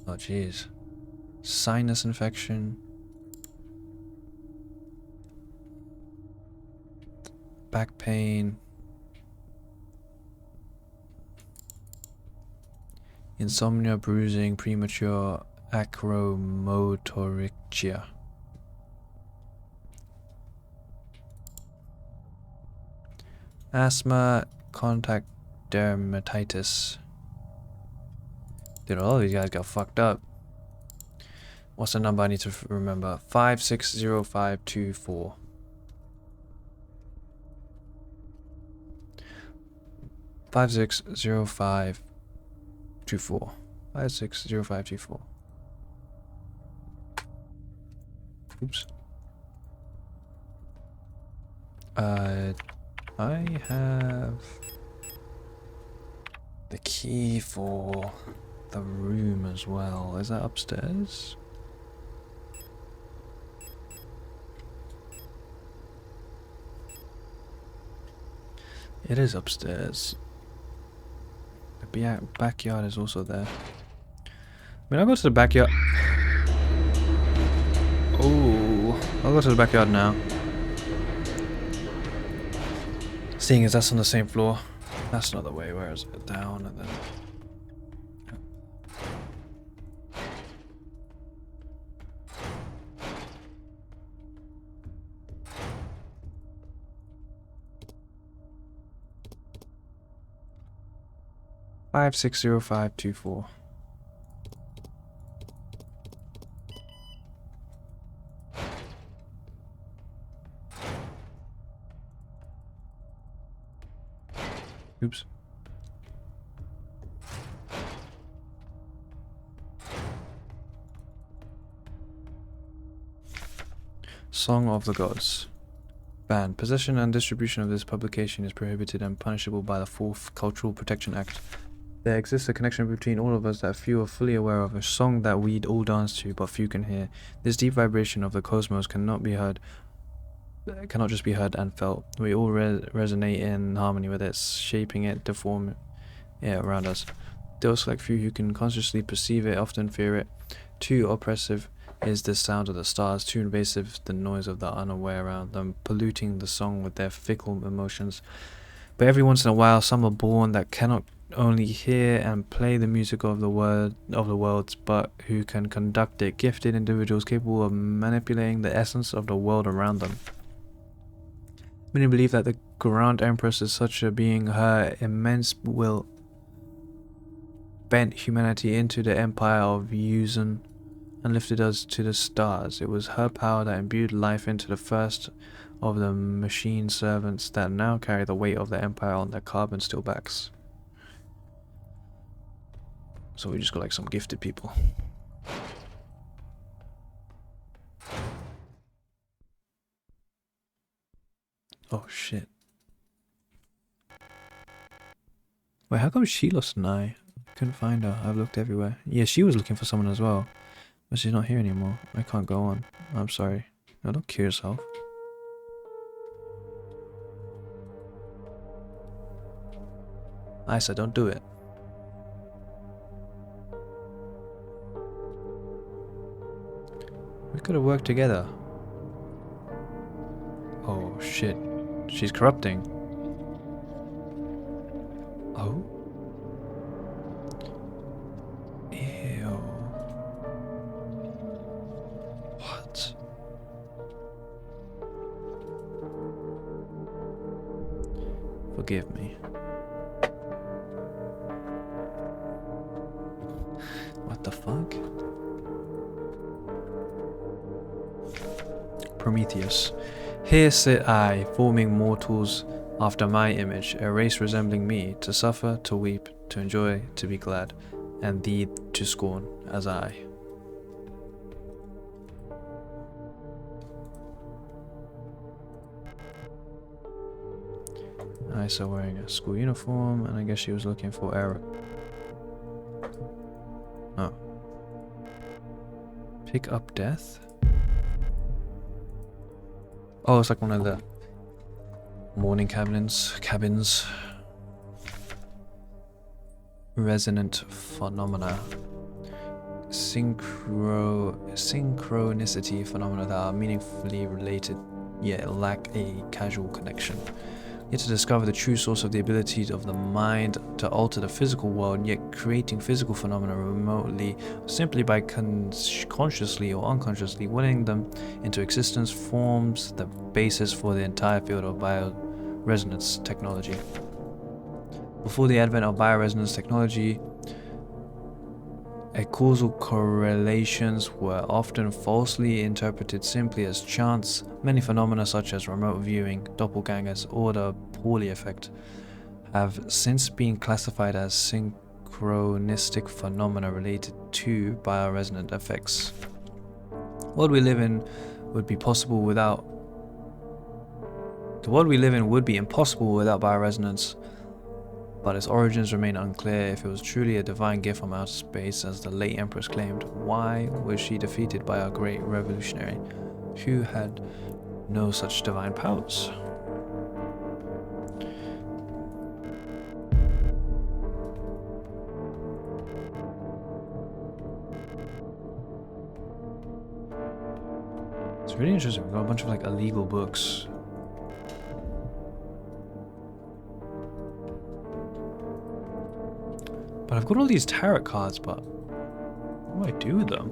Oh jeez. Sinus infection. Back pain. Insomnia, bruising, premature acromotorrhgia. Asthma, contact dermatitis. Dude, all of these guys got fucked up. What's the number I need to remember? 560524. 560524. 560524. Oops. I have the key for the room as well. Is that upstairs? It is upstairs. The backyard is also there. I mean, I'll go to the backyard. Oh, I'll go to the backyard now. Seeing as that's on the same floor. That's not the way. Where is it? Down and then. 560524. Oops. Song of the Gods. Ban. Possession and distribution of this publication is prohibited and punishable by the 4th Cultural Protection Act. There exists a connection between all of us that few are fully aware of, a song that we'd all dance to, but few can hear. This deep vibration of the cosmos cannot just be heard and felt. We all resonate in harmony with it, shaping it, deform it around us. Those select few who can consciously perceive it often fear it. Too oppressive is the sound of the stars, too invasive the noise of the unaware around them, polluting the song with their fickle emotions. But every once in a while, some are born that cannot only hear and play the music of the worlds, but who can conduct it. Gifted individuals capable of manipulating the essence of the world around them. Many believe that the Grand Empress is such a being. Her immense will bent humanity into the empire of Yuzan and lifted us to the stars. It was her power that imbued life into the first of the machine servants that now carry the weight of the empire on their carbon steel backs. So we just got like some gifted people. Oh shit. Wait, how come she lost an eye? Couldn't find her. I've looked everywhere. Yeah, she was looking for someone as well. But she's not here anymore. I can't go on. I'm sorry. No, don't kill yourself. I said don't do it. We could have worked together. Oh shit. She's corrupting. Oh? Ew. What? forgive me. What the fuck? Prometheus. Here sit I, forming mortals after my image, a race resembling me, to suffer, to weep, to enjoy, to be glad, and thee to scorn, as I. Isa wearing a school uniform, and I guess she was looking for Eric. Oh. Pick up death? Oh, it's like one of the morning cabins. Resonant phenomena. Synchronicity phenomena that are meaningfully related yet lack a causal connection. Yet to discover the true source of the ability of the mind to alter the physical world, yet creating physical phenomena remotely, simply by consciously or unconsciously willing them into existence, forms the basis for the entire field of bioresonance technology. Before the advent of bioresonance technology, causal correlations were often falsely interpreted simply as chance. Many phenomena such as remote viewing, doppelgangers, or the Pauli effect have since been classified as synchronistic phenomena related to bioresonant effects. The world we live in would be impossible without bioresonance, but its origins remain unclear. If it was truly a divine gift from outer space, as the late Empress claimed, why was she defeated by our great revolutionary, who had no such divine powers? It's really interesting. We've got a bunch of like illegal books. But I've got all these tarot cards, but what do I do with them?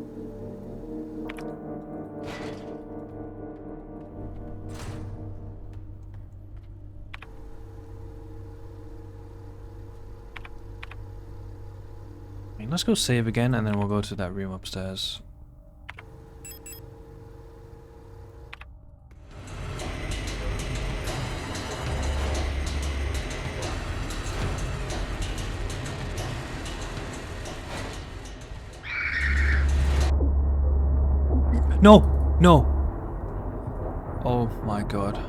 I mean, let's go save again, and then we'll go to that room upstairs. No! No! Oh my god.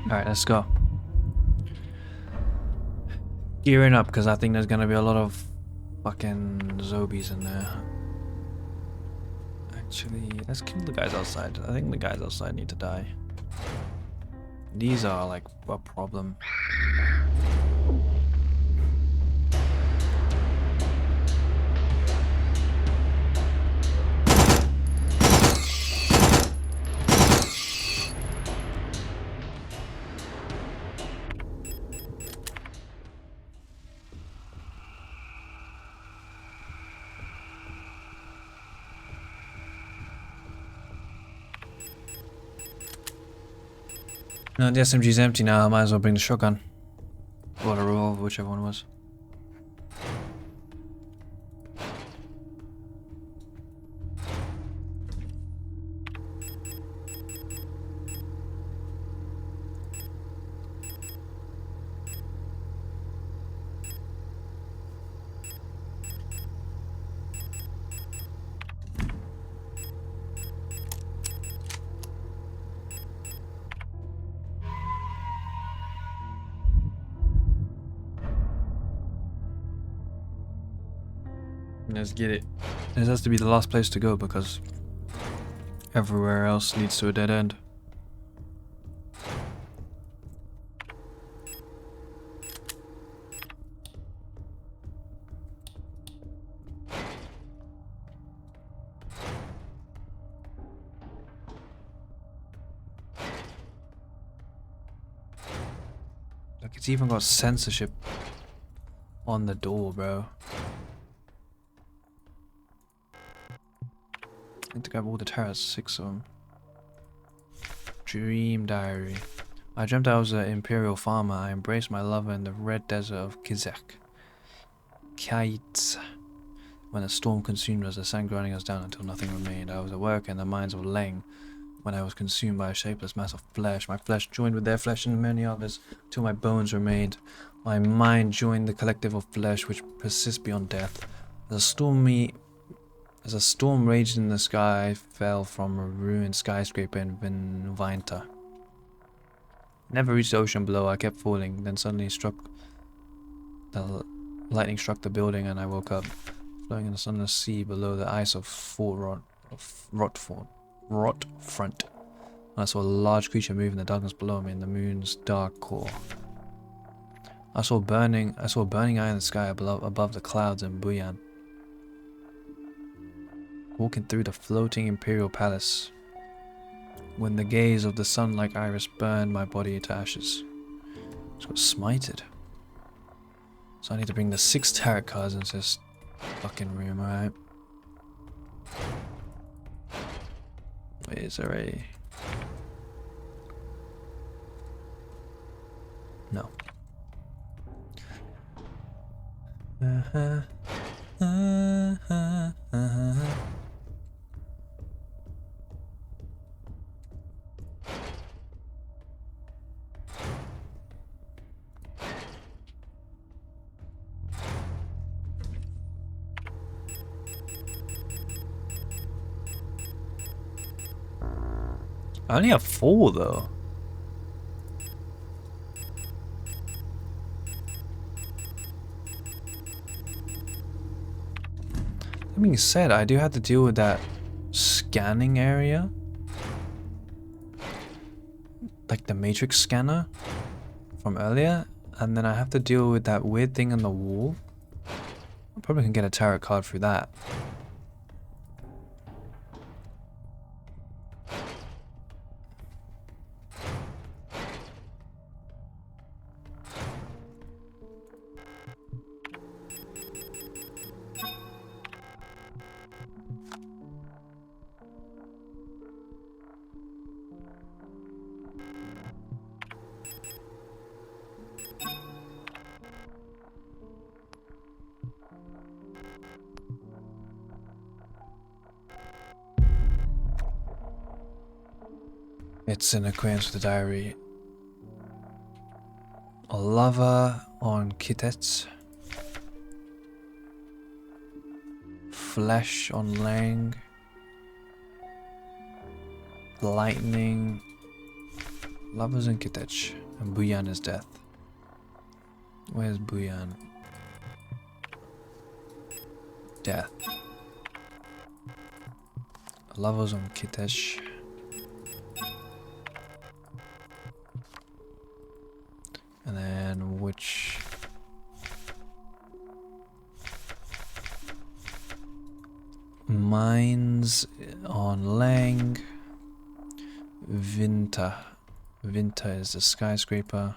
Alright, let's go. Gearing up, because I think there's gonna be a lot of fucking zombies in there. Actually, let's kill the guys outside. I think the guys outside need to die. These are like a problem. No, the SMG's empty now. I might as well bring the shotgun. Or the revolver, whichever one was. Let's get it. This has to be the last place to go because everywhere else leads to a dead end. Look, it's even got censorship on the door, bro. I need to grab all the tarots, 6 of them. Dream diary. I dreamt I was an imperial farmer. I embraced my lover in the red desert of Kizek. Kites. When a storm consumed us, the sand grinding us down until nothing remained. I was at work in the mines of Leng when I was consumed by a shapeless mass of flesh. My flesh joined with their flesh and many others till my bones remained. My mind joined the collective of flesh which persists beyond death. As a storm raged in the sky, I fell from a ruined skyscraper in Vinta. Never reached the ocean below. I kept falling. Then suddenly the lightning struck the building, and I woke up, floating in the sunless sea below the ice of Fort Rotfront. I saw a large creature move in the darkness below me in the moon's dark core. I saw a burning eye in the sky above the clouds in Buyan. Walking through the floating imperial palace, when the gaze of the sun-like iris burned my body to ashes. So I got smited. So I need to bring the 6 tarot cards into this fucking room, alright? Wait, is there a... No. I only have 4 though. That being said, I do have to deal with that scanning area. Like the matrix scanner from earlier. And then I have to deal with that weird thing on the wall. I probably can get a tarot card through that. It's in accordance with the diary. A lover on Kitets. Flesh on Lang. Lightning. Lovers in Kitech. And Buyan is death. Where's Buyan? Death. Lovers on Kitech. And then which... Mines on Lang. Vinta. Vinta is the skyscraper.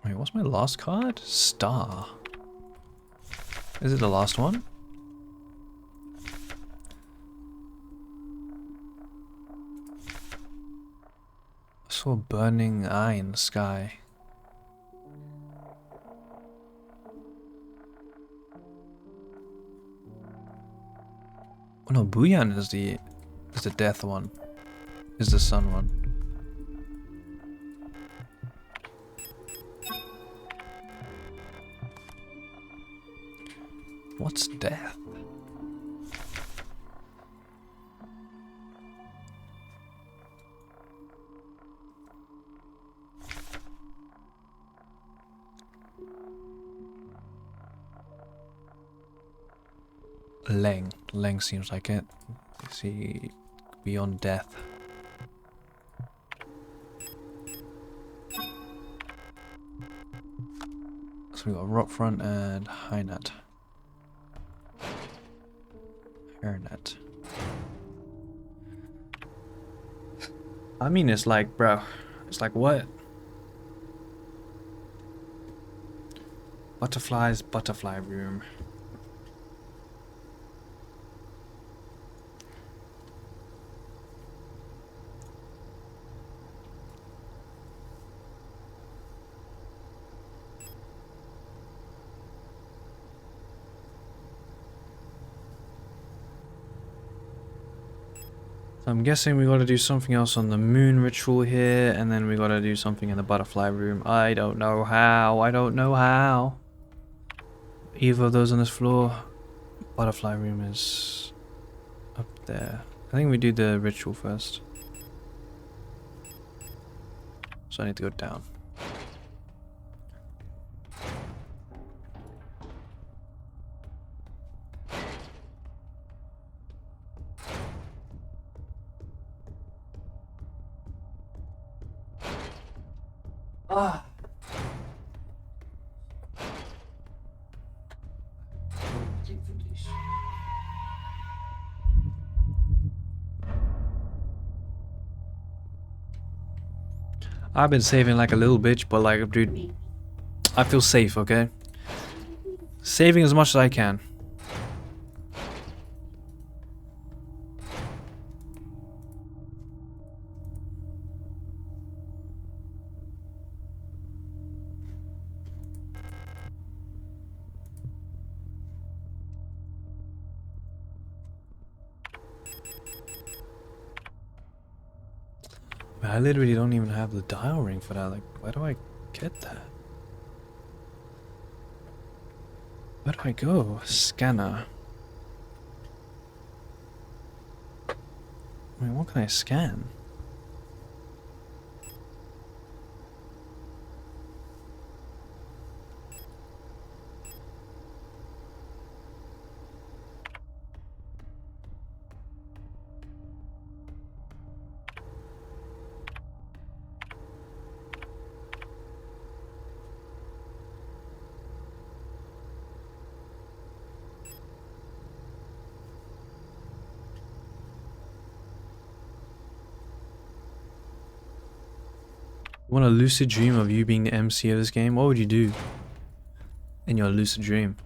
Wait, what's my last card? Star. Is it the last one? I saw a burning eye in the sky. Oh no, Buyan is the death one. Is the sun one. What's death? Leng. Leng seems like it. Let's see, beyond death. So we got Rockfront and Highnet. Hairnet. I mean, it's like, bro, it's like what? Butterflies, butterfly room. So I'm guessing we gotta do something else on the moon ritual here, and then we gotta do something in the butterfly room. I don't know how. I don't know how. Either of those on this floor. Butterfly room is up there. I think we do the ritual first. So I need to go down. Ah. I've been saving like a little bitch, but like, dude, I feel safe, okay? Saving as much as I can. I literally don't even have the dial ring for that. Like, where do I get that? Where do I go? Scanner. I mean, what can I scan? You want a lucid dream of you being the MC of this game? What would you do in your lucid dream?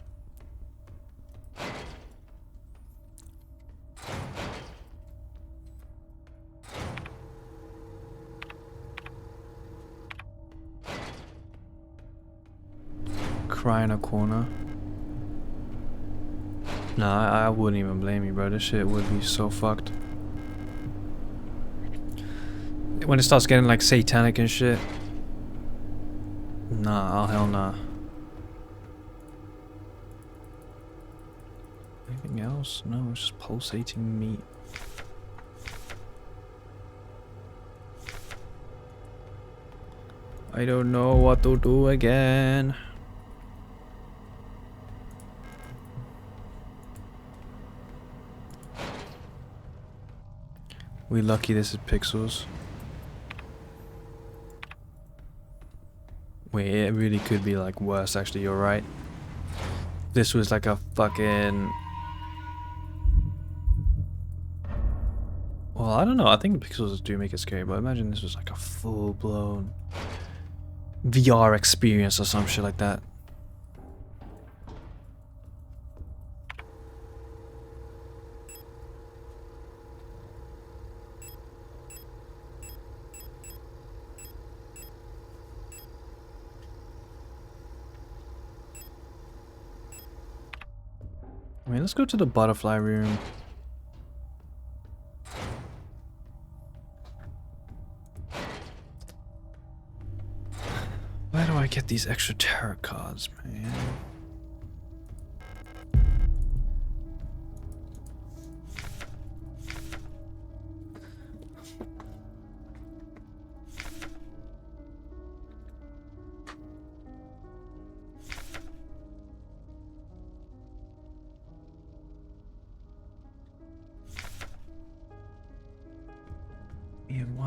Cry in a corner. Nah, I wouldn't even blame you, bro. This shit would be so fucked. When it starts getting like satanic and shit. Nah, oh hell nah. Anything else? No, it's just pulsating meat. I don't know what to do again. We lucky this is pixels. Wait, it really could be like worse actually, you're right. This was like a fucking... Well, I don't know, I think the pixels do make it scary, but imagine this was like a full-blown VR experience or some shit like that. I mean, let's go to the butterfly room. Where do I get these extra tarot cards, man?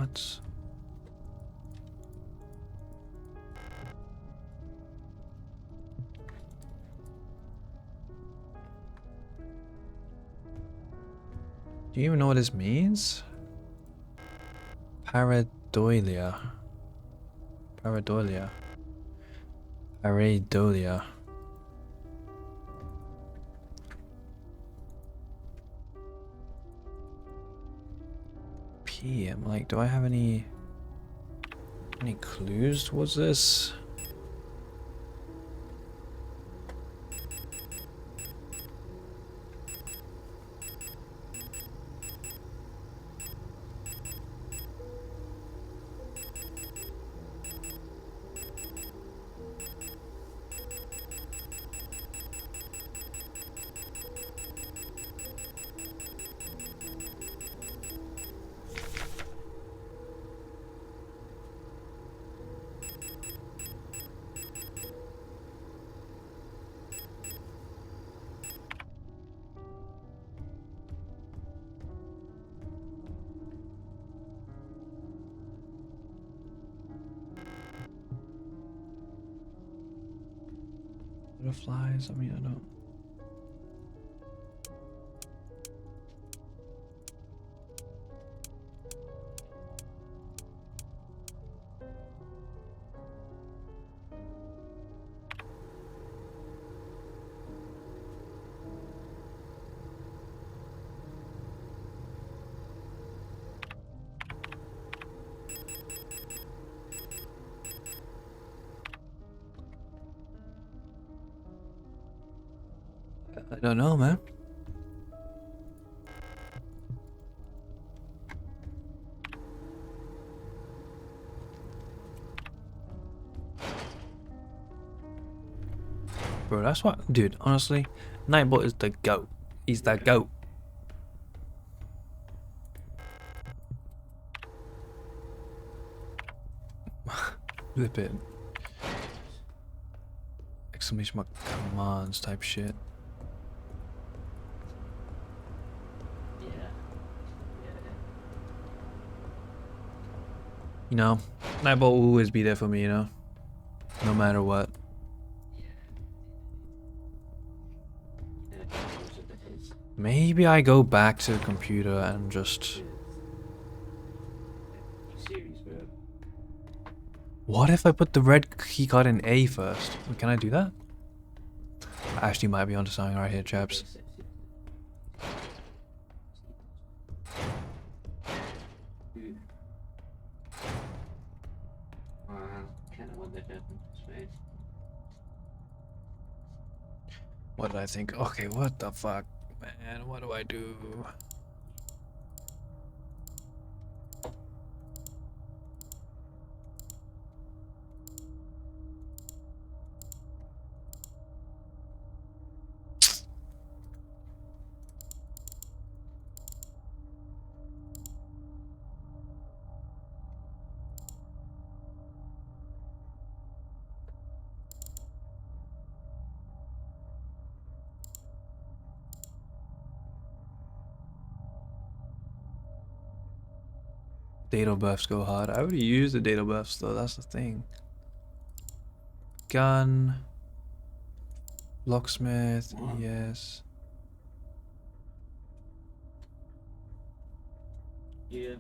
What? Do you even know what this means? Pareidolia. Pareidolia. Pareidolia. P. I'm like, do I have any clues towards this? Butterflies? I mean, I don't. I don't know, man. Bro, that's what, dude, honestly, Nightbot is the GOAT. He's the GOAT. Flip it. Exclamation mark commands type shit. You know, Nightbot will always be there for me, you know, no matter what. Maybe I go back to the computer and just... What if I put the red keycard in A first? Can I do that? I actually might be onto something right here, chaps. What did I think? Okay, what the fuck, man? What do I do? Date of births go hard. I already used the date of births though, that's the thing. Gun. Locksmith, yes. Yeah.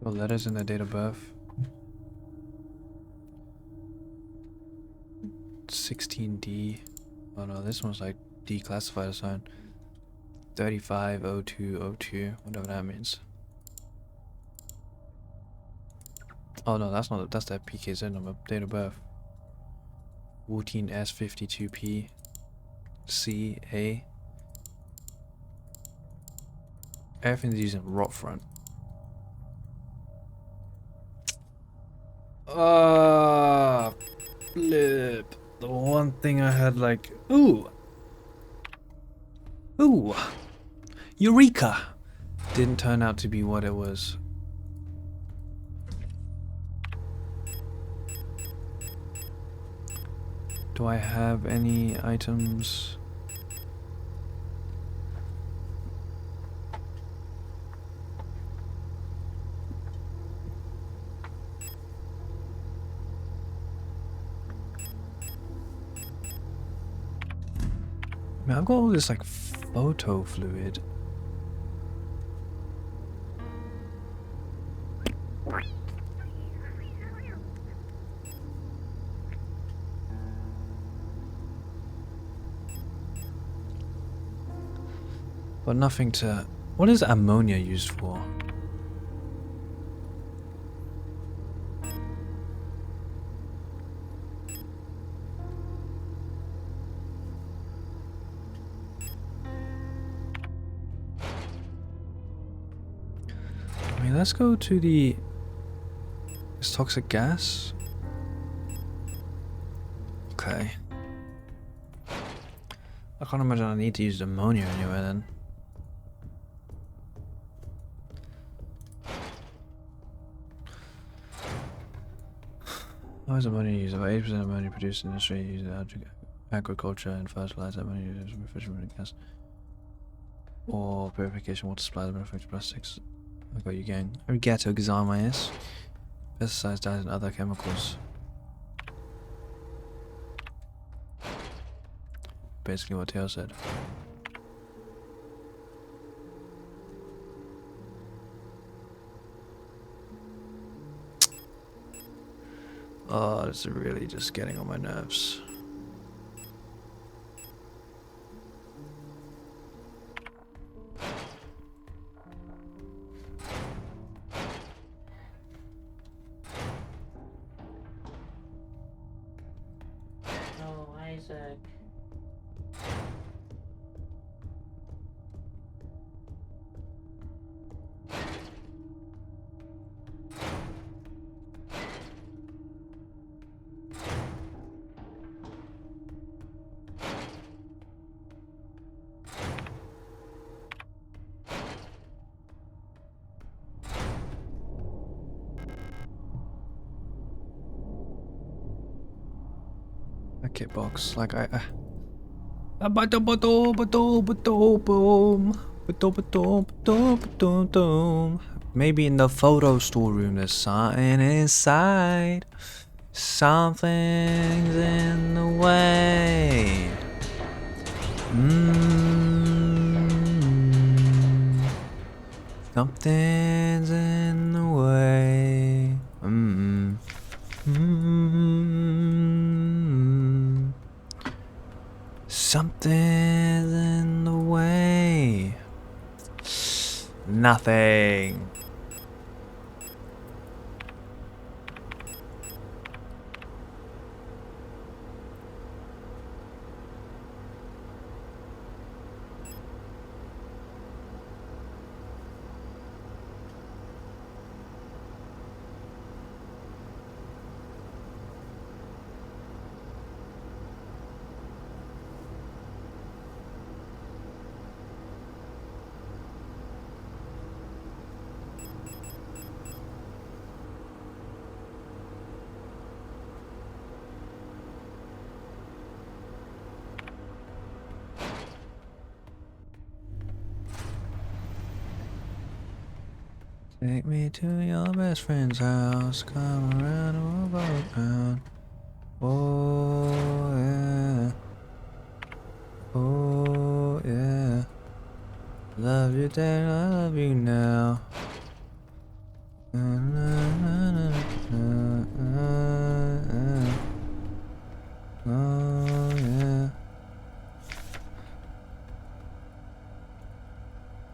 What letters in the date of birth? 16D. Oh no, this one's like declassified or something. 350202, whatever that means. Oh no, that's not, that's that PKZ number. Date of birth. 14S52P CA. Everything's using rot front. Flip. The one thing I had like, ooh, Eureka, didn't turn out to be what it was Do I have any items? Man, I've got all this like photo fluid. But nothing to... What is ammonia used for? I mean, let's go to the... Is toxic gas? Okay. I can't imagine I need to use ammonia anyway then. How is ammonia used? About 80% of ammonia produced in the industry used in agriculture and fertilizer. Ammonia is used for refrigerant gas or purification water supplies and manufactured plastics. I got you gang. Arigato gozaimasu. Pesticides, dyes, and other chemicals. Basically what Tail said. Oh, this is really just getting on my nerves. No, Isaac. A kit box, like maybe in the photo storeroom there's something inside. Something's in the way. Something's in the way. Something's in the way. Nothing. Take me to your best friend's house. Come around and we'll go around. Oh yeah. Oh yeah. Love you then, I love you now. Oh yeah.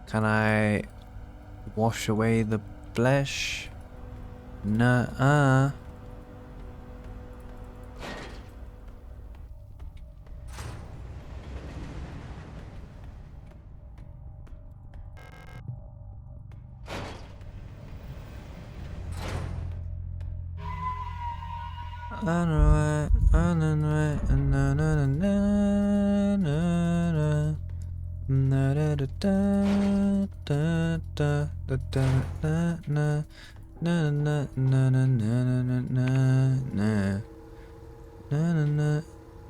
Can I wash away the flesh? Nuh-uh. I know it, I know it, na na na na na na. Na da da da da da da da na na na na na na na na na na na na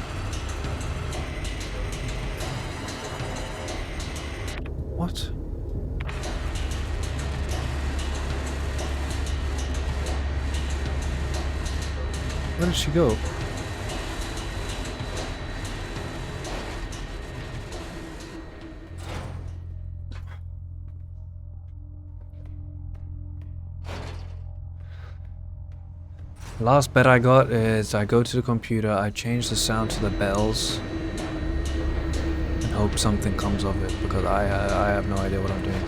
Where did she go? Last bet I got is I go to the computer, I change the sound to the bells, and hope something comes of it, because I have no idea what I'm doing.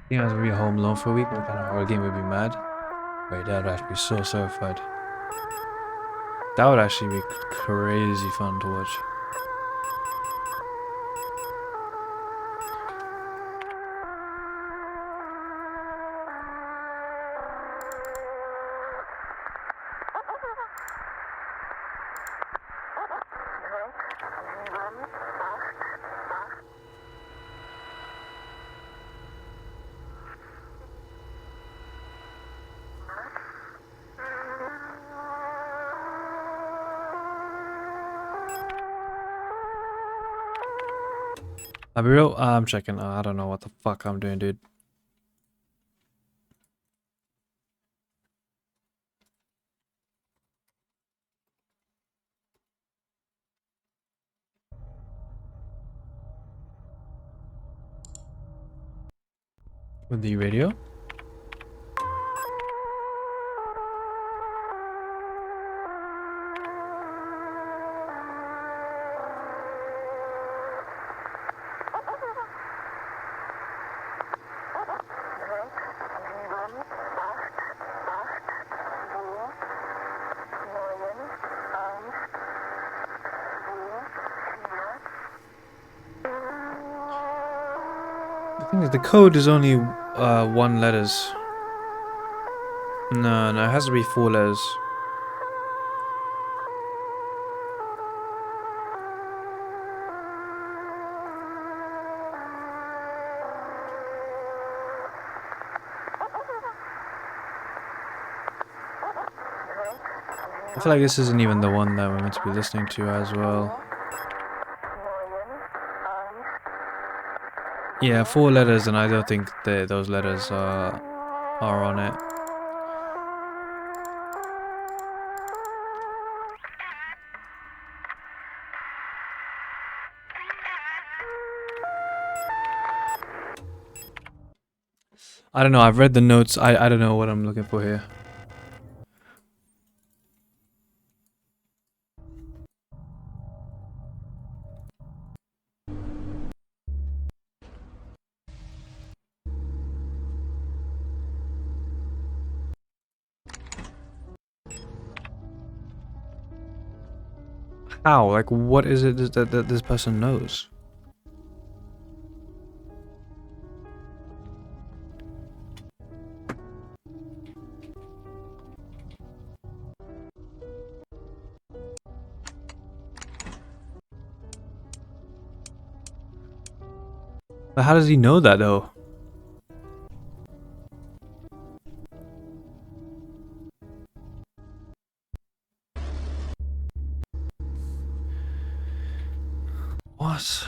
I think I was gonna be home alone for a week, what kind of horror game would be mad? Wait, that would actually be so certified. That would actually be crazy fun to watch. I'll be real, I'm checking. I don't know what the fuck I'm doing, dude. With the radio? The thing is, the code is only 1 letters. No, it has to be 4 letters. I feel like this isn't even the one that we're meant to be listening to as well. Yeah, 4 letters, and I don't think those letters are on it. I don't know. I've read the notes. I don't know what I'm looking for here. How? Like, what is it that this person knows? But how does he know that though? What?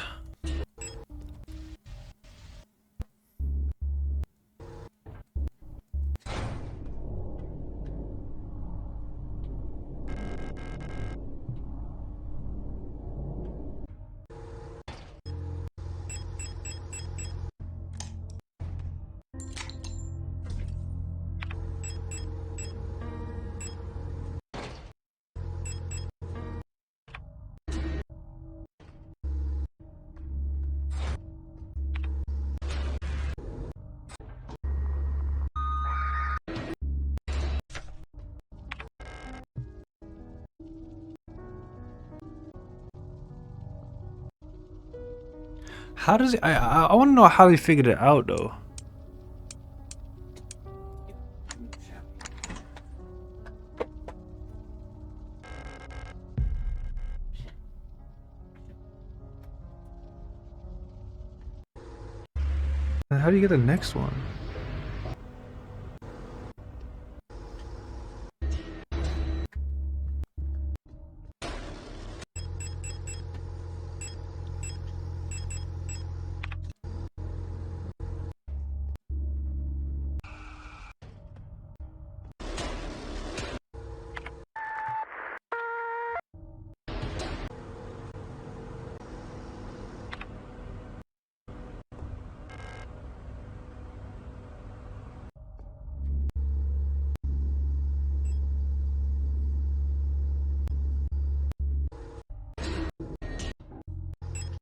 How does it, I want to know how they figured it out though. And how do you get the next one?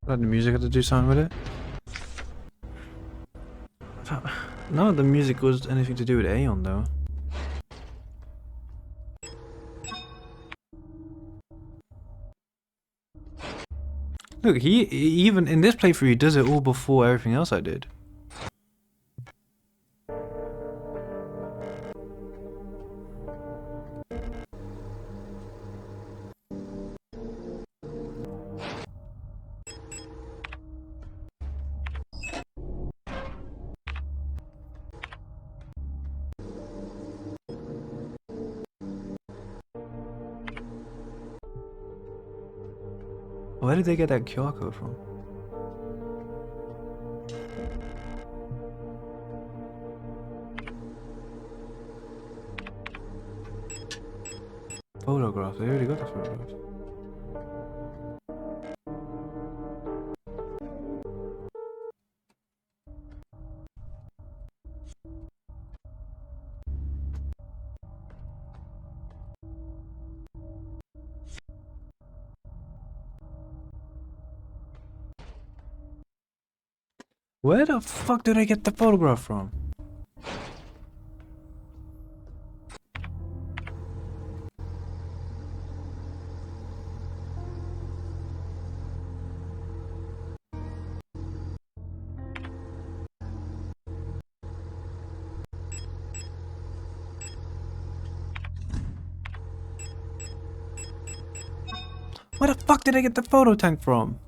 Like the music had to do something with it? None of the music was anything to do with Aeon though. Look, he even in this playthrough he does it all before everything else I did. Where did they get that QR code from? Photograph, they already got the photograph. Where the fuck did I get the photograph from? Where the fuck did I get the photo tank from?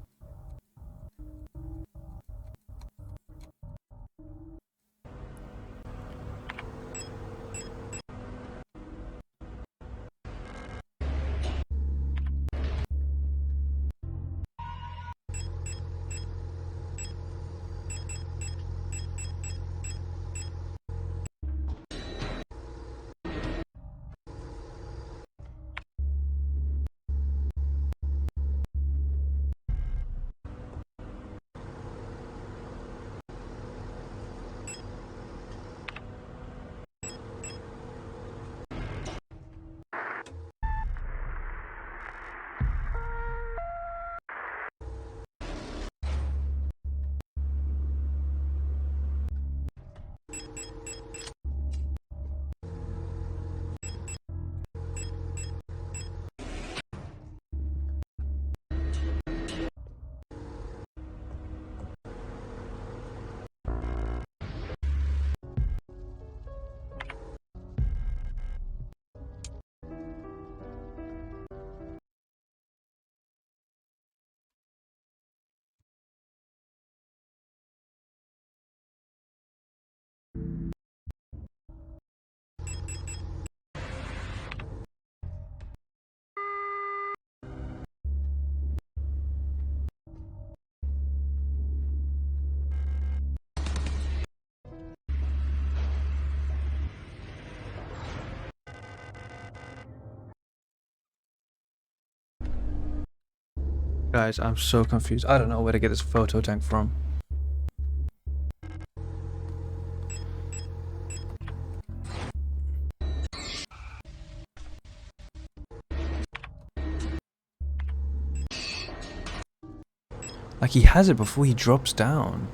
Guys, I'm so confused. I don't know where to get this photo tank from. Like, he has it before he drops down.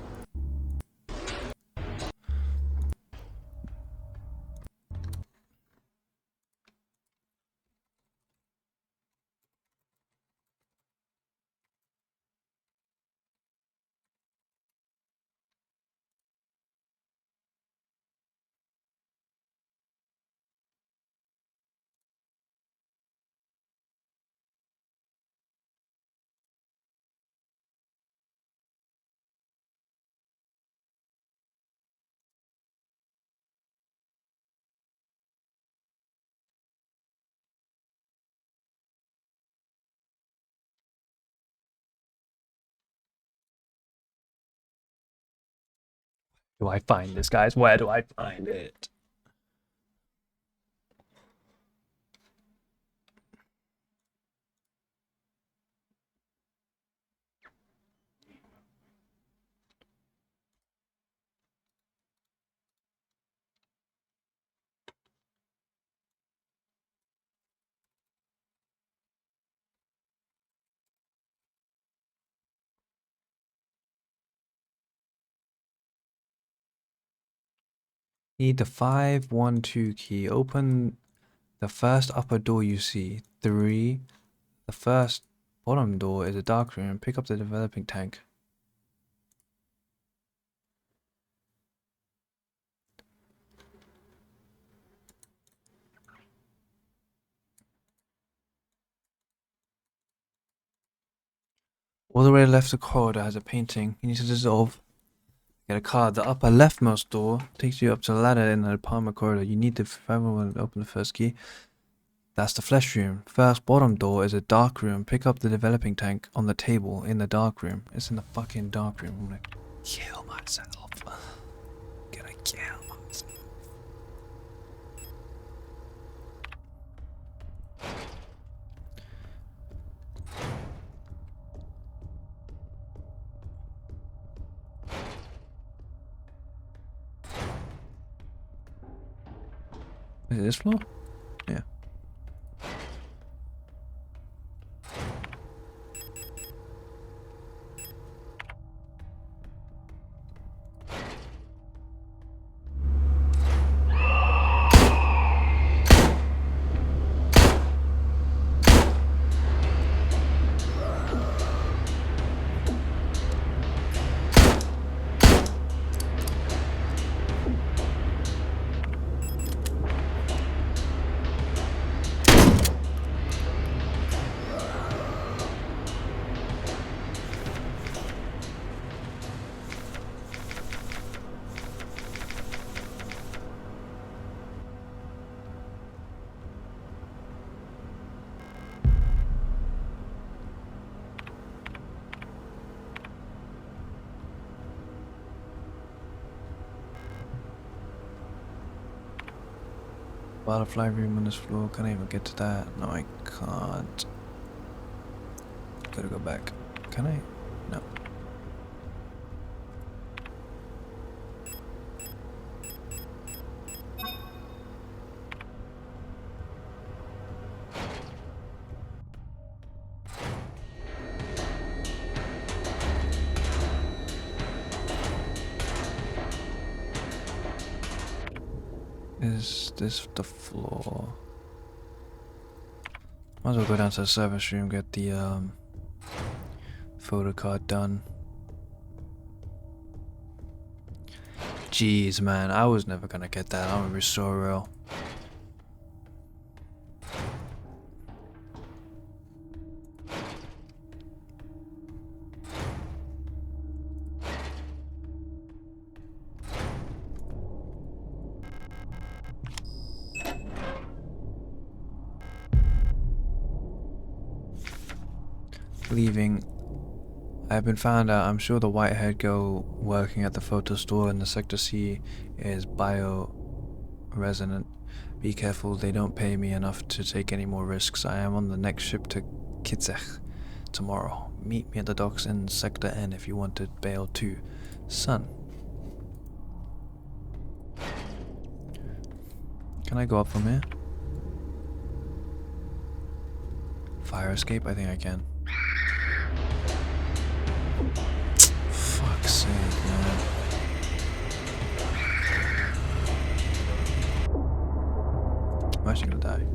Do I find this, guys? Where do I find it? Need the 512 key. Open the first upper door you see. 3. The first bottom door is a dark room. Pick up the developing tank. All the way left the corridor has a painting. You need to dissolve. Get a card. The upper leftmost door takes you up to the ladder in the apartment corridor. You need the 511 to open the first key. That's the flesh room. First bottom door is a dark room. Pick up the developing tank on the table in the dark room. It's in the fucking dark room. I'm gonna kill myself. Gonna kill myself. Is it this floor? Yeah. Butterfly room on this floor. Can I even get to that? No, I can't. Gotta go back. Can I? No. Is this the floor? Might as well go down to the service room, get the photo card done. Jeez, man, I was never gonna get that. I'm gonna be so real. Leaving. I've been found out. I'm sure the white-haired girl working at the photo store in the Sector C is bio-resonant. Be careful, they don't pay me enough to take any more risks. I am on the next ship to Kitzech. tomorrow. Meet me at the docks in Sector N if you want to bail too. Son. Can I go up from here? Fire escape? I think I can. Fuck's sake, man. I'm actually gonna die.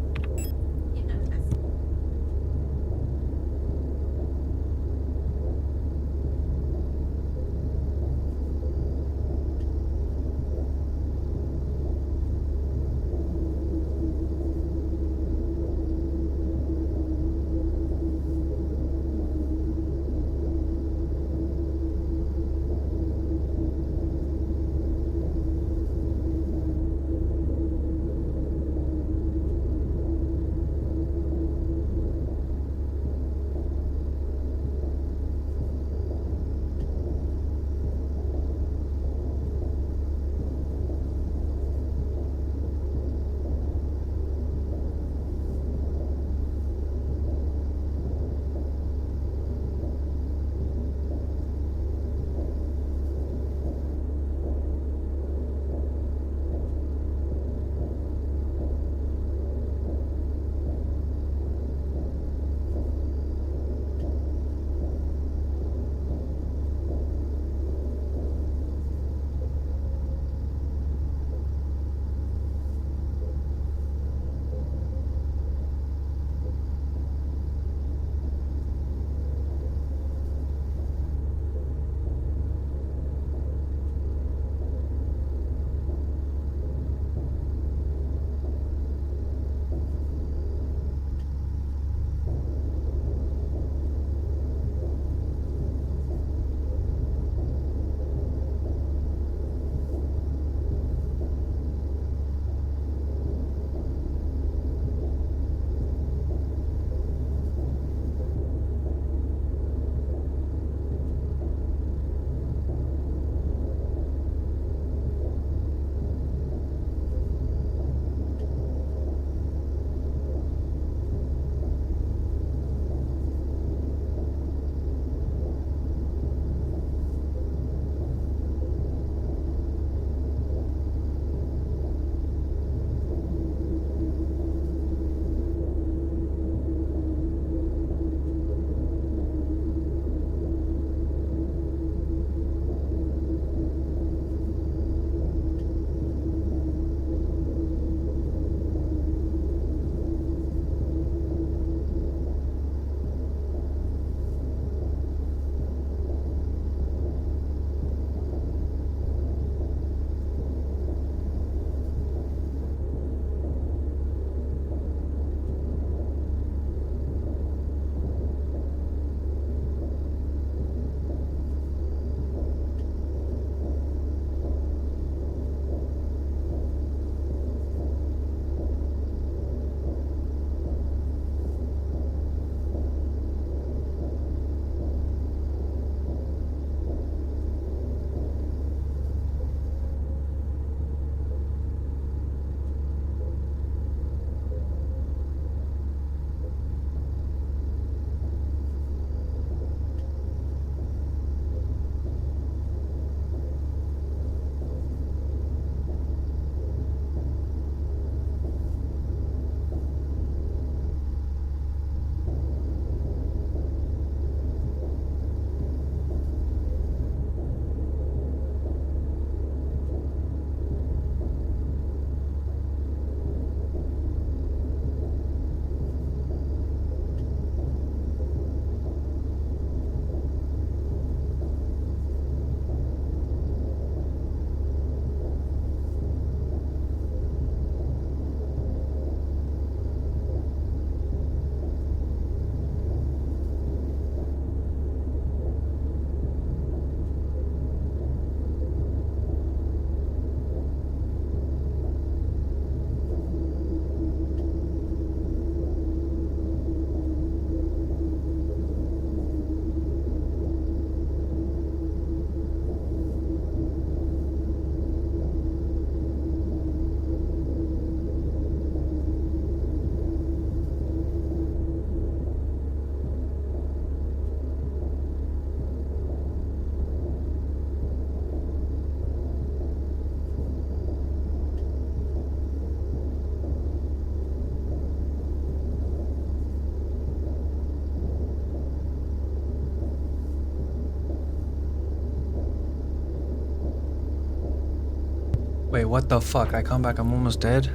Wait, what the fuck? I come back, I'm almost dead?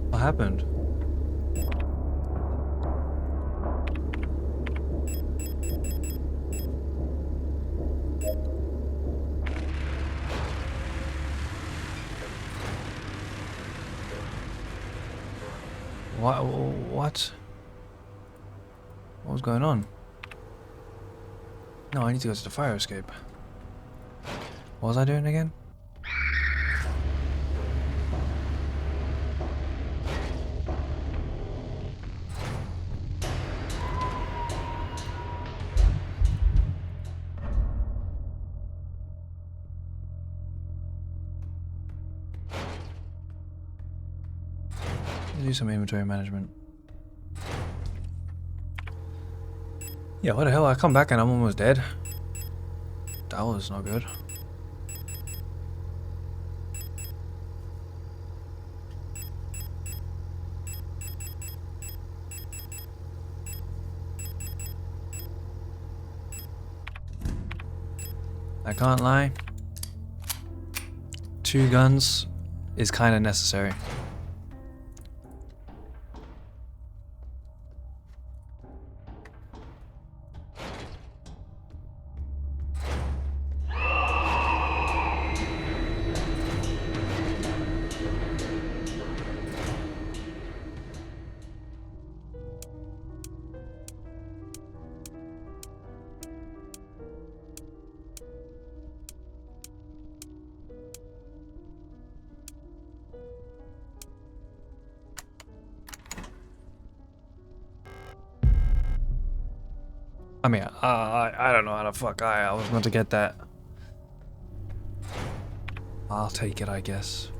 What happened? What? What was going on? No, I need to go to the fire escape. What was I doing again? Do some inventory management. Yeah, what the hell? I come back and I'm almost dead. That was not good. I can't lie. 2 guns is kind of necessary. I mean, I don't know how the fuck I was meant to get that. I'll take it, I guess.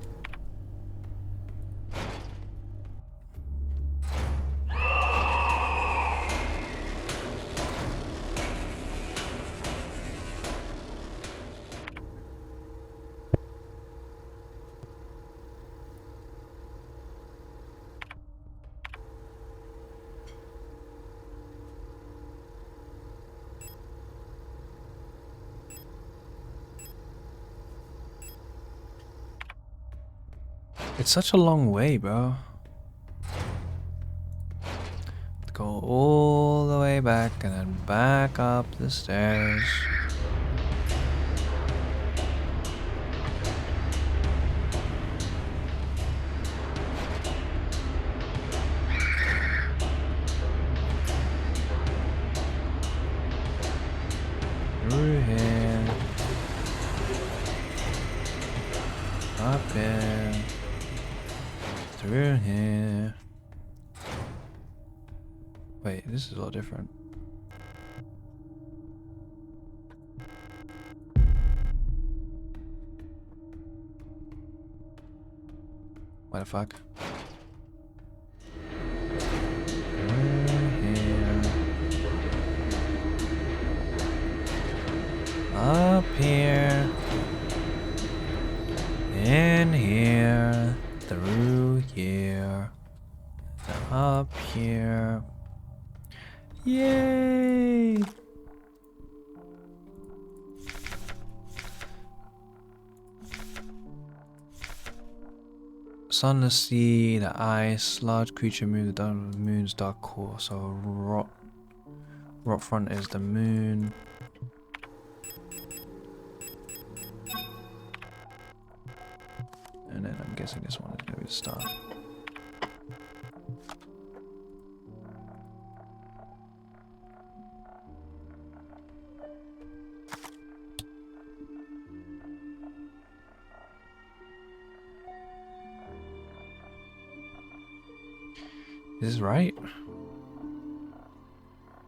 It's such a long way, bro. Go all the way back and then back up the stairs. Through here. Up here. Through here. Wait, this is a lot different. What the fuck? Through here. Up here. In here. Through here. Up here. Yay! Sunless sea, the ice, large creature move the moon's dark core. So rock front is the moon. And then I'm guessing this one is gonna be the star. Is this right?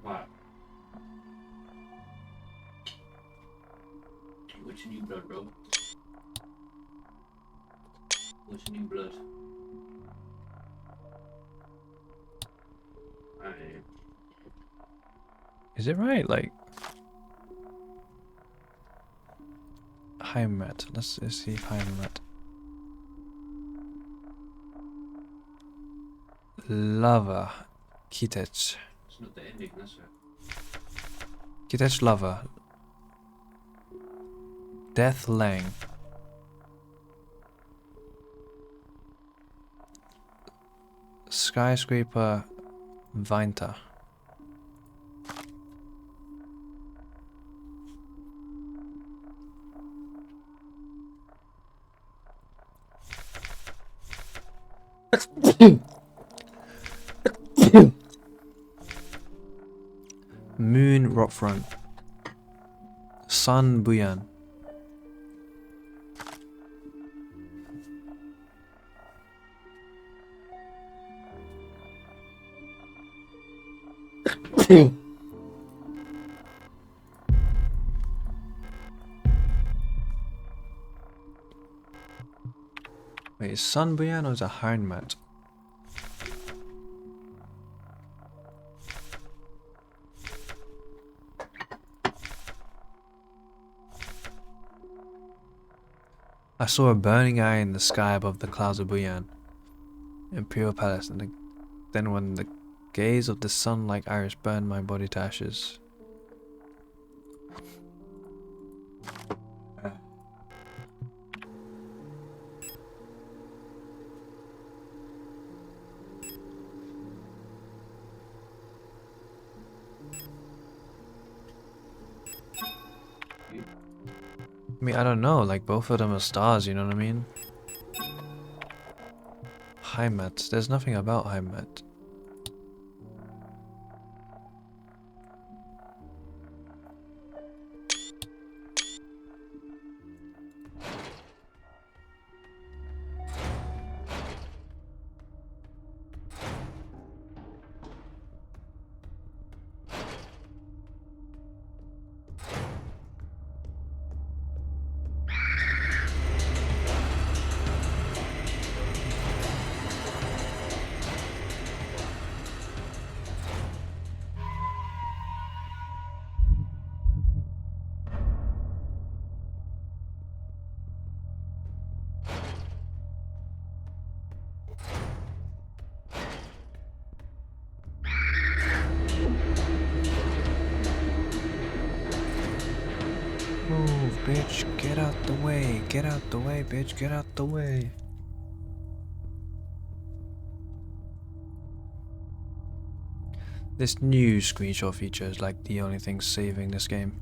What? What's your new blood, bro? What's your new blood? Is it right? Like Heimat. Let's see Heimat. Lava. Kitech. It's not the ending, that's it. Kitech Lava. Death Lang. Skyscraper Vinta. Moon Rockfront. Sun Buyan. Wait, is Sun Buyan or is it Heimat? I saw a burning eye in the sky above the clouds of Buyan, Imperial Palace, and then when the gaze of the sun like iris burned my body to ashes. I mean, I don't know, like both of them are stars, you know what I mean? Heimat, there's nothing about Heimat. Move, bitch, get out the way, bitch, get out the way. This new screenshot feature is like the only thing saving this game.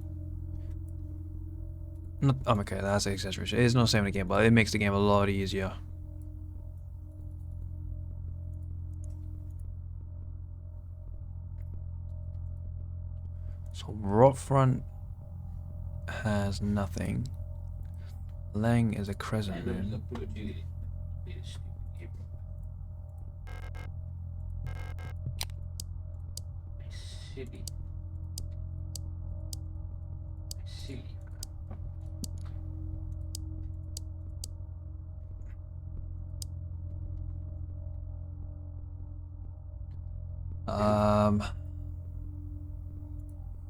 Not, okay, that's an exaggeration. It is not saving the game, but it makes the game a lot easier. So Rockfront has nothing. Lang is a crescent moon.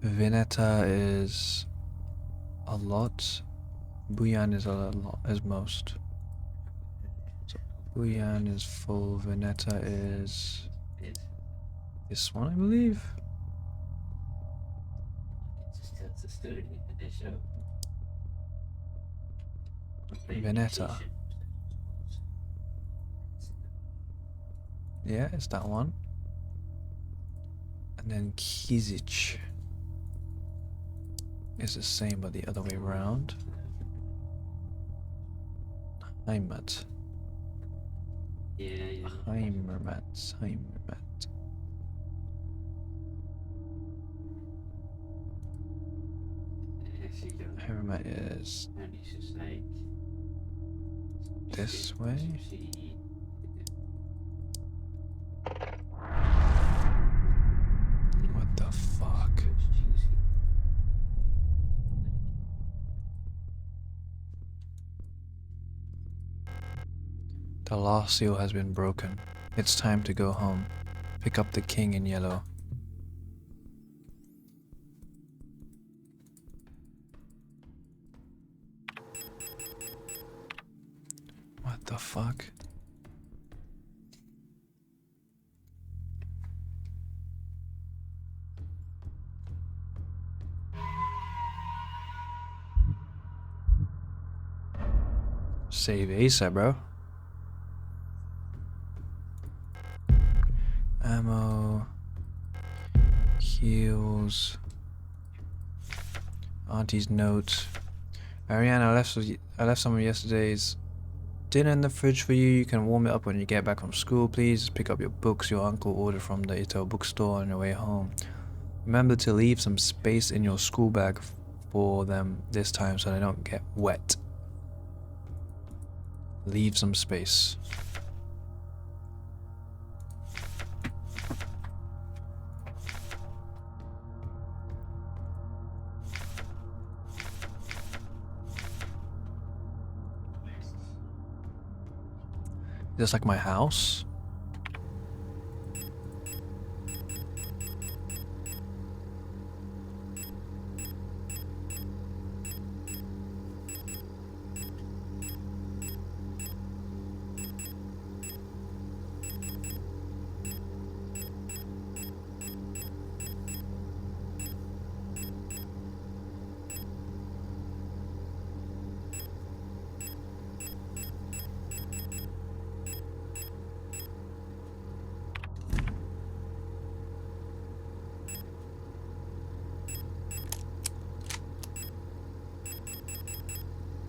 Vineta is a lot. Buyan is a lot, is most. So Buyan is full. Vineta is this one, I believe. Vineta. Yeah, it's that one. And then Kizic is the same but the other way around. Heimat. Heimermat. Heimermat is this way. What the fuck? The last seal has been broken. It's time to go home. Pick up the king in yellow. What the fuck? Save ASAP, bro. Heels. Auntie's note. Ariane, I left some of yesterday's dinner in the fridge for you. You can warm it up when you get back from school. Please pick up your books your uncle ordered from the Ito bookstore on your way home. Remember to leave some space in your school bag for them this time so they don't get wet. Leave some space. Just like my house.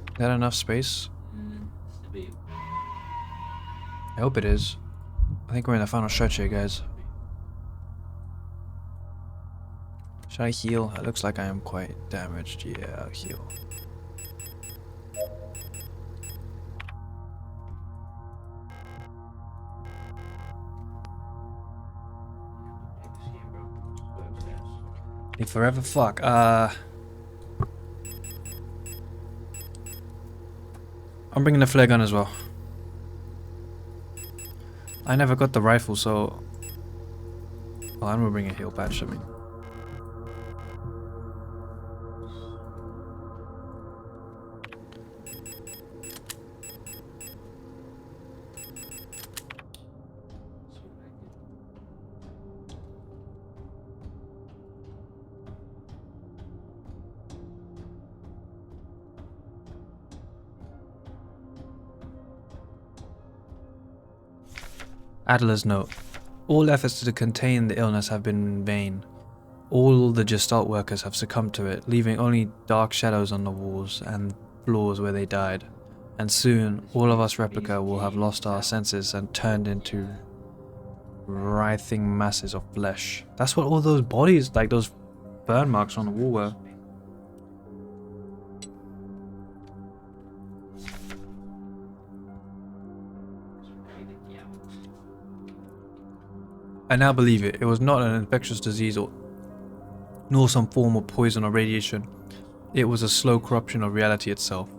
Is that enough space? I hope it is. I think we're in the final stretch here, guys. Should I heal? It looks like I am quite damaged. Yeah, I'll heal. Live forever? Fuck. I'm bringing the flare gun as well. I never got the rifle, so... Well, I'm gonna bring a heal patch, I mean. Adler's note. All efforts to contain the illness have been in vain. All the Gestalt workers have succumbed to it, leaving only dark shadows on the walls and floors where they died. And soon, all of us replica will have lost our senses and turned into writhing masses of flesh. That's what all those bodies, like those burn marks on the wall were. I now believe it. It was not an infectious disease nor some form of poison or radiation. It was a slow corruption of reality itself.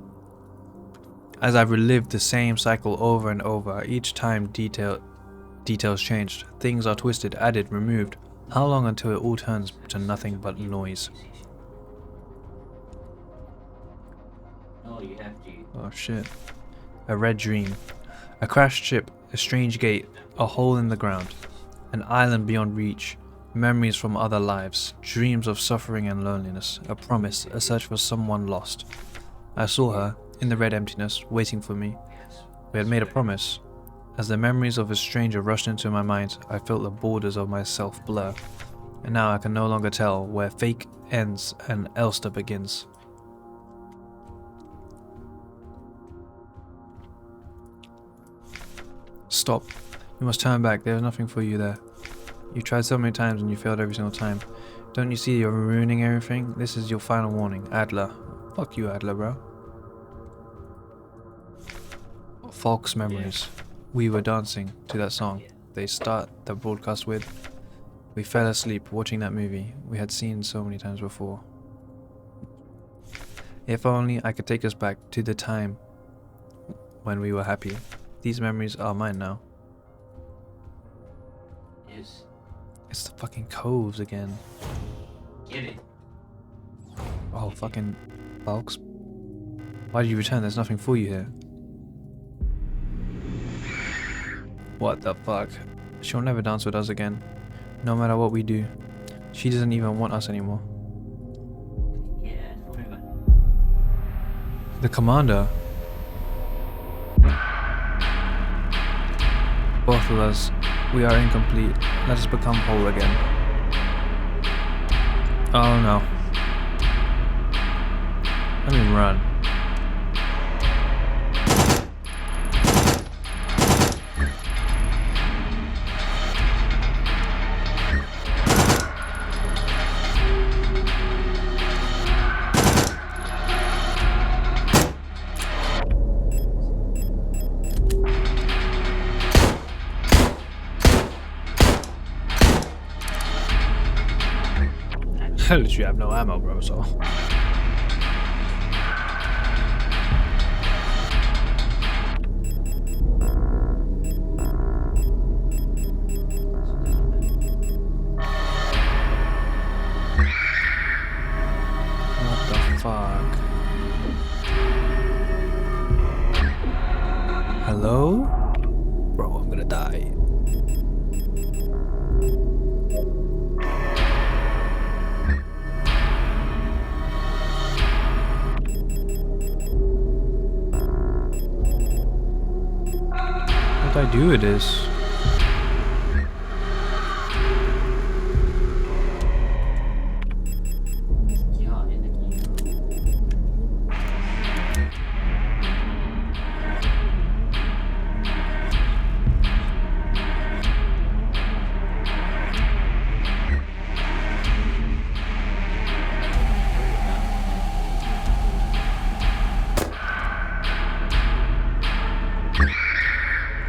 As I've relived the same cycle over and over, each time details changed. Things are twisted, added, removed. How long until it all turns to nothing but noise? Oh shit. A red dream. A crashed ship, a strange gate, a hole in the ground. An island beyond reach, memories from other lives, dreams of suffering and loneliness, a promise, a search for someone lost. I saw her, in the red emptiness, waiting for me. We had made a promise. As the memories of a stranger rushed into my mind, I felt the borders of myself blur. And now I can no longer tell where fake ends and Elster begins. Stop. You must turn back, there is nothing for you there. You tried so many times and you failed every single time. Don't you see you're ruining everything? This is your final warning, Adler. Fuck you, Adler, bro. Falk's memories. We were dancing to that song they start the broadcast with. We fell asleep watching that movie we had seen so many times before. If only I could take us back to the time when we were happy. These memories are mine now. Yes. It's the fucking coves again. Get it. Oh, fucking Falks. Why did you return? There's nothing for you here. What the fuck? She'll never dance with us again. No matter what we do. She doesn't even want us anymore. Yeah, whatever. The commander. Both of us. We are incomplete. Let us become whole again. Oh no. Let me run. I literally have no ammo, bro, so. What the fuck? Hello? Bro, I'm gonna die. What do I do with this? Ja, Energie.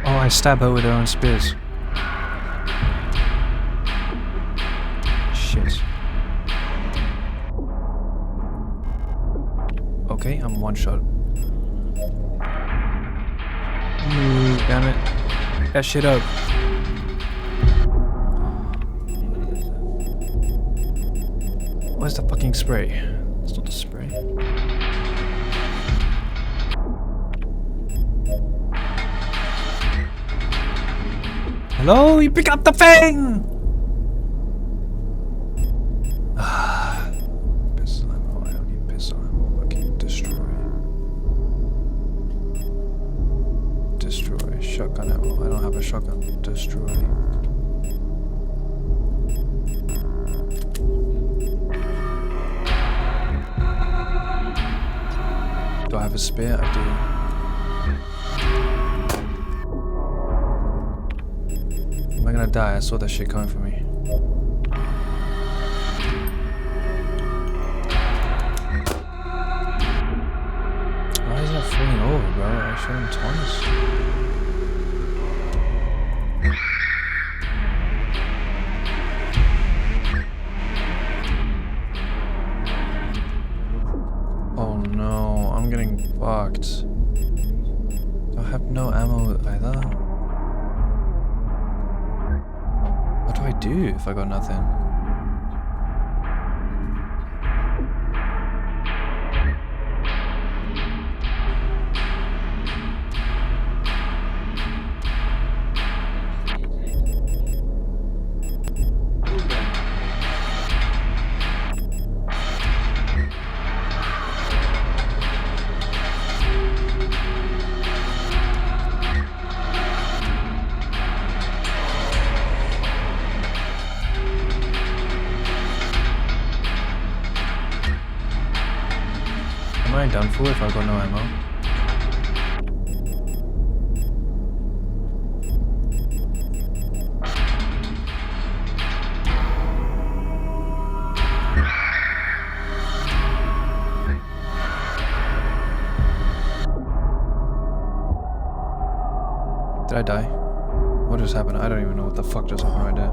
Oh, I stab her with her own spears. Shit. Okay, I'm one shot. Ooh, damn it. That shit up. Where's the fucking spray? It's not the spray. Hello, you pick up the thing! Pistol ammo, I don't need pistol ammo. Okay, destroy. Destroy. Shotgun ammo. I don't have a shotgun. Destroy. Do I have a spear? I do. Am I gonna die? I saw that shit coming for me. Why is that falling over, bro? I shot him twice. Oh no, I'm getting fucked. I have no ammo either. What do I do if I got nothing? Am I done for if I got no ammo? Did I die? What just happened? I don't even know what the fuck just happened right there.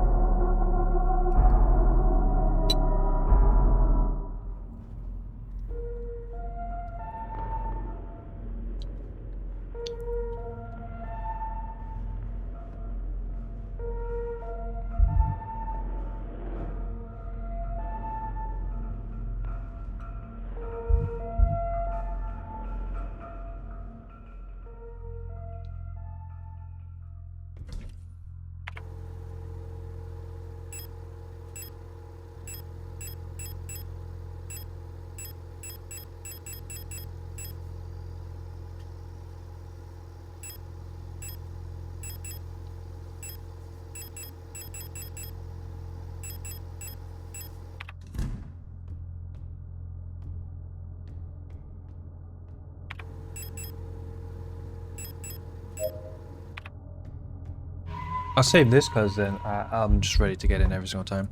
I'll save this because then I'm just ready to get in every single time.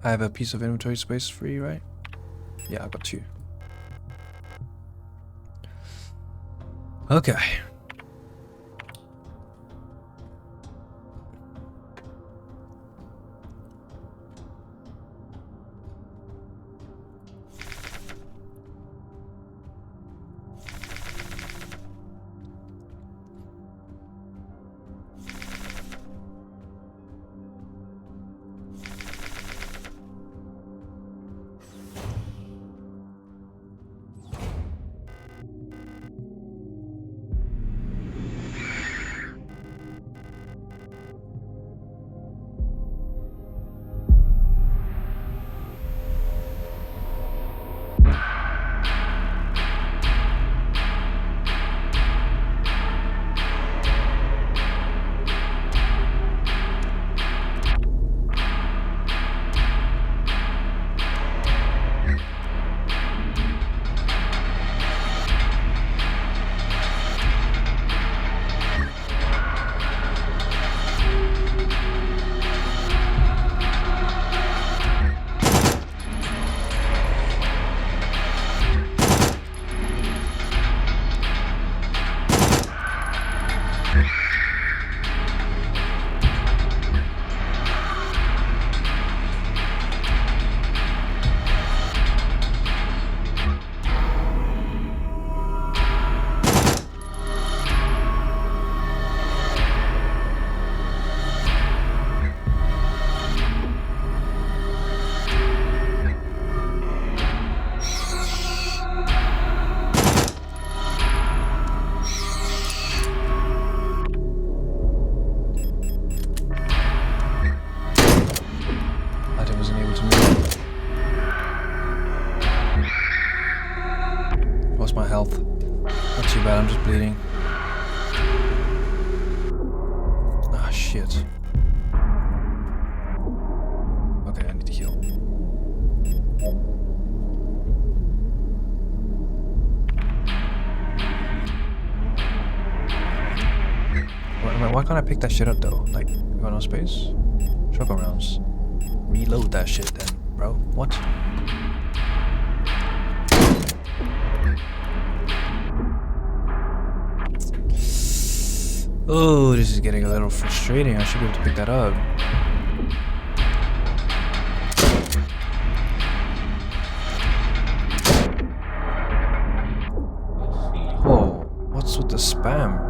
I have a piece of inventory space free, right? Yeah, I've got 2. Okay. Health. Not too bad, I'm just bleeding. Ah, shit. Okay, I need to heal. Why can't I pick that shit up though? Like, you got no space? Shotgun rounds. Reload that shit then, bro. What? Oh, this is getting a little frustrating. I should be able to pick that up. Whoa, what's with the spam?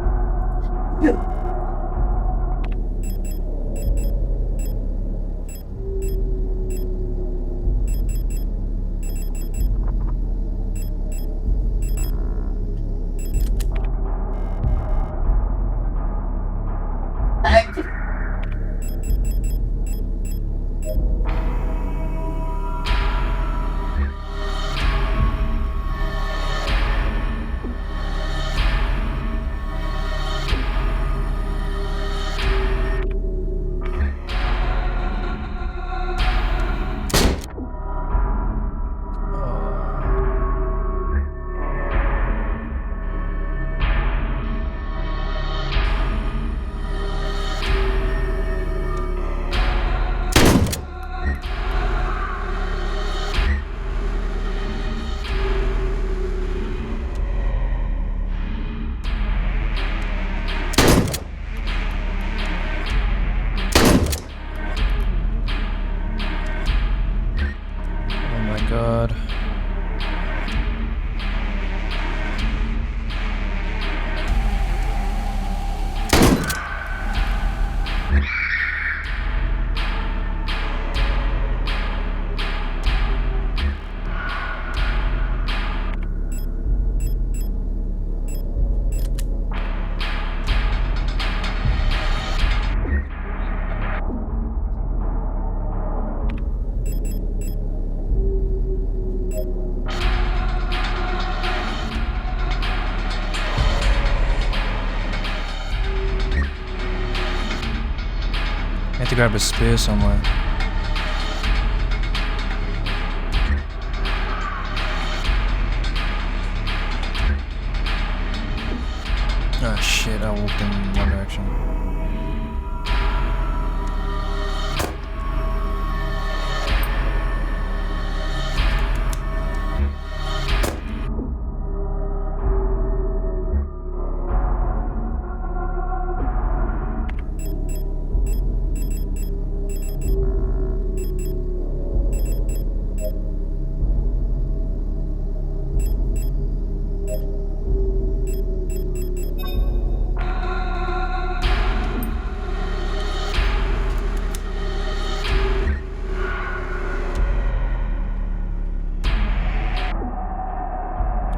God. I have to grab a spear somewhere. Ah shit, I walked in one direction. section.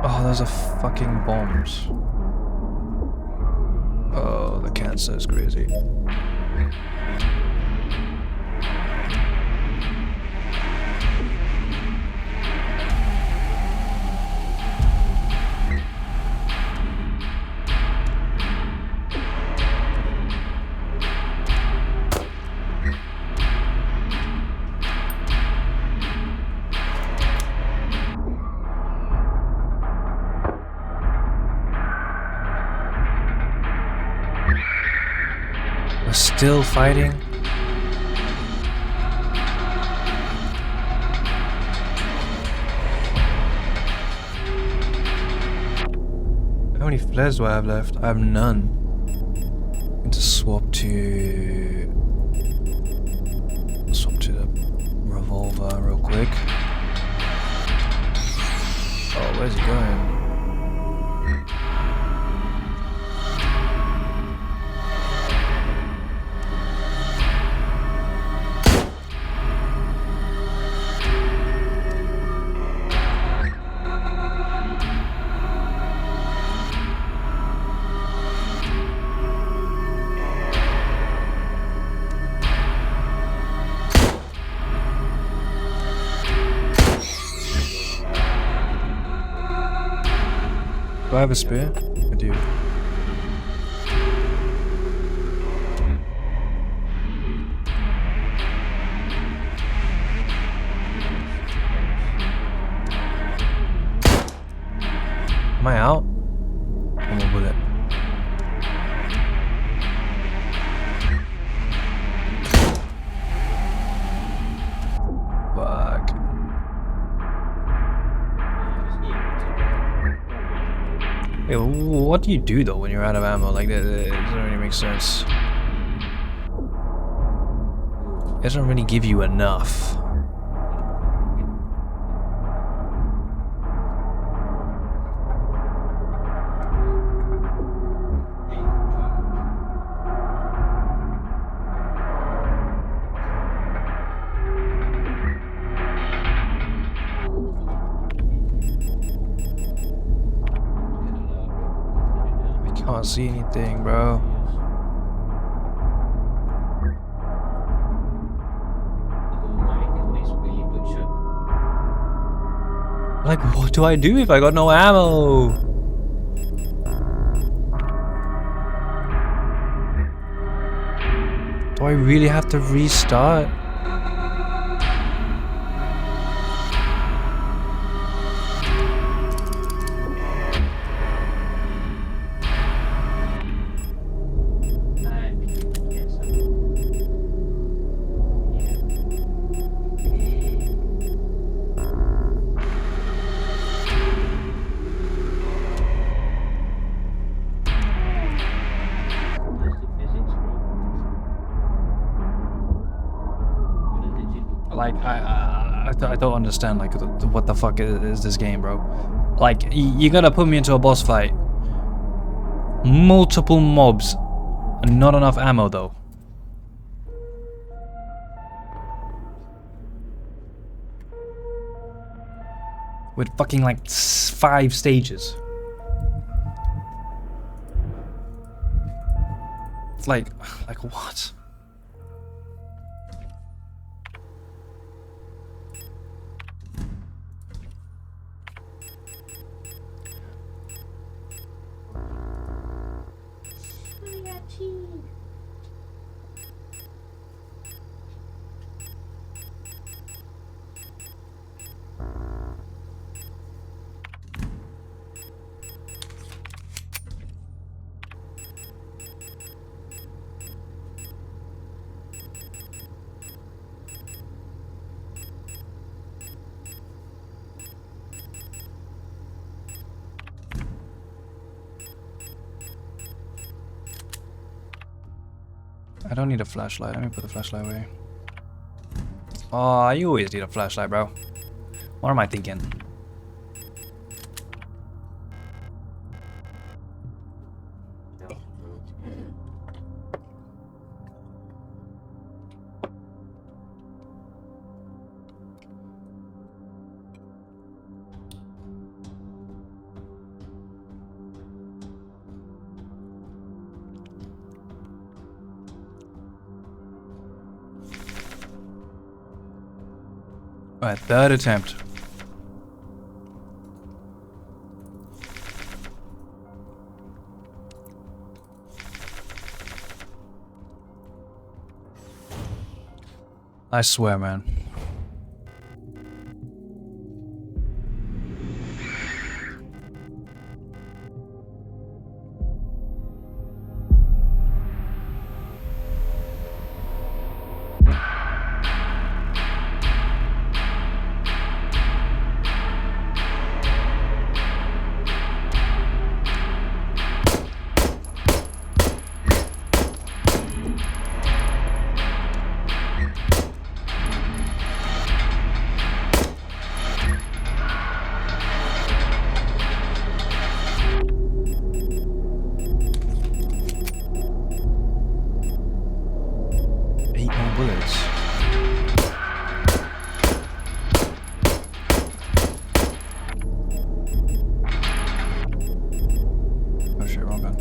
Oh, those are fucking bombs. Oh, the cancer is crazy. We're still fighting? How many flares do I have left? I have none. I need to swap to the revolver real quick. Oh, where's he going? Do I have a spear? I do. Am I out? One more bullet. Fuck. Hey, what do you do though when you're out of ammo? Like, it doesn't really make sense. It doesn't really give you enough. I can't see anything, bro. Like, what do I do if I got no ammo? Do I really have to restart? Like, I don't understand, like, what the fuck is this game, bro? Like, you gotta put me into a boss fight. Multiple mobs. And not enough ammo, though. With fucking, like, 5 stages. It's like what? I don't need a flashlight. Let me put the flashlight away. Oh, you always need a flashlight, bro. What am I thinking? Alright, third attempt. I swear, man. Bullets. Oh shit, wrong gun.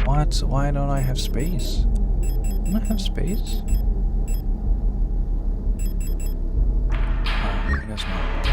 What? Why don't I have space? Don't I have space? I guess not.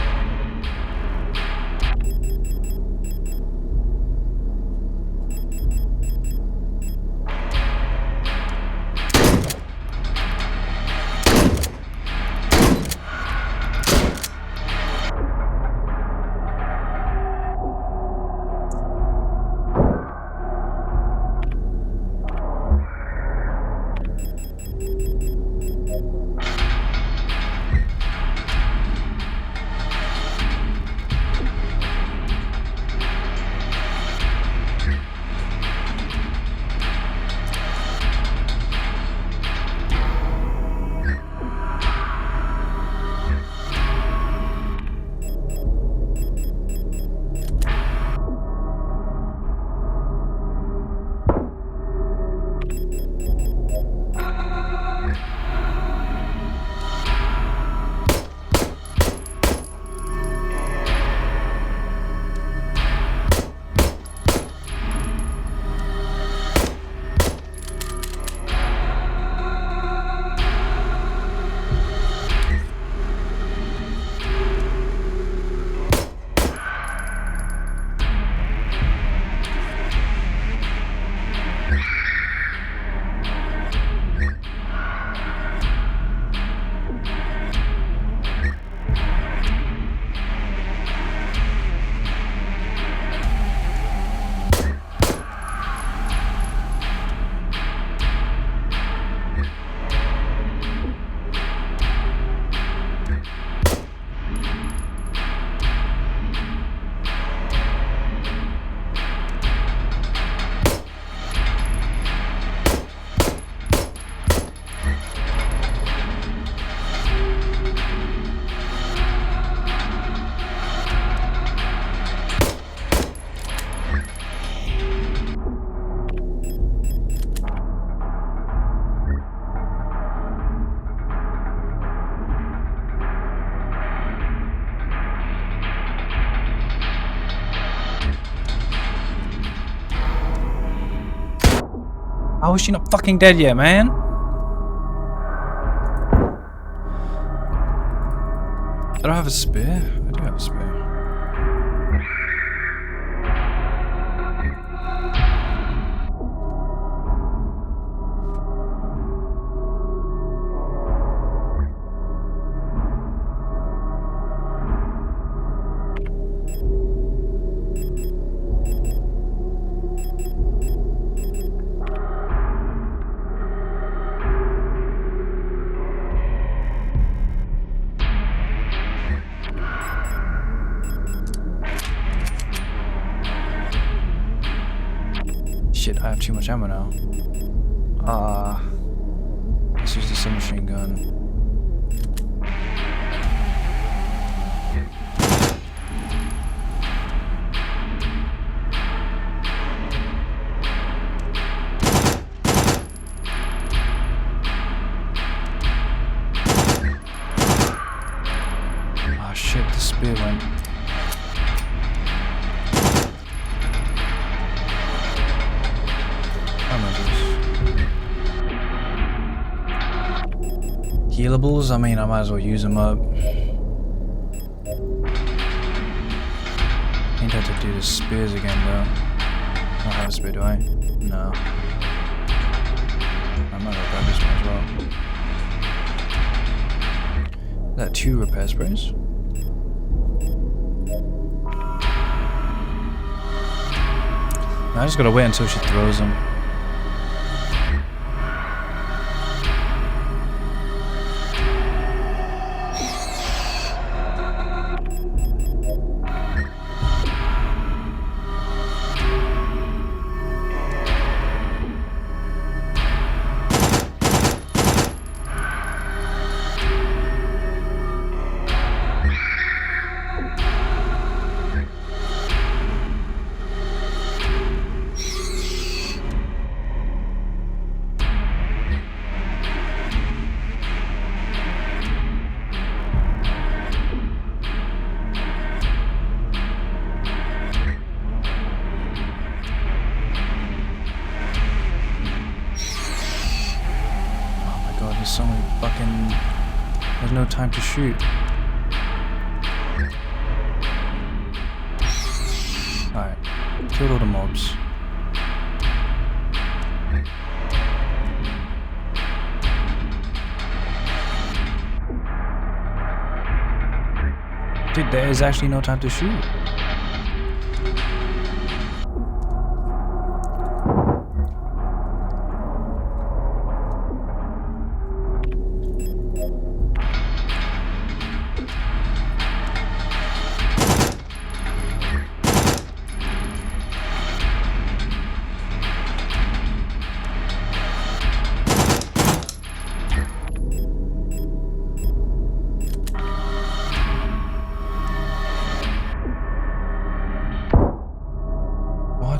How is she not fucking dead yet, man? I don't have a spear. I do have a spear. Shit, I have too much ammo now. Let's use the submachine gun. Ah, shit, the spear went. Healables? I mean, I might as well use them up. I think I have to do the spears again, though. I don't have a spear, do I? No. I might have grab this one as well. Is that 2 repair sprays? I just gotta wait until she throws them. There's so many fucking... There's no time to shoot. Alright. Killed all the mobs. Dude, there is actually no time to shoot.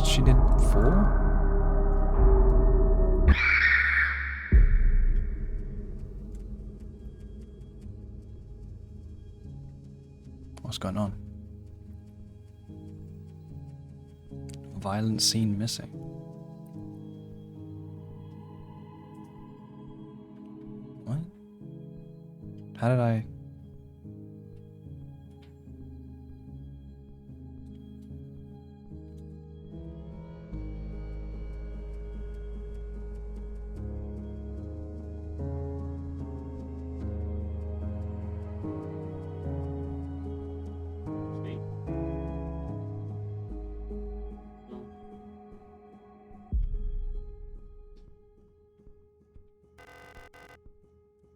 She did 4? What's going on? Violent scene missing. What? How did I...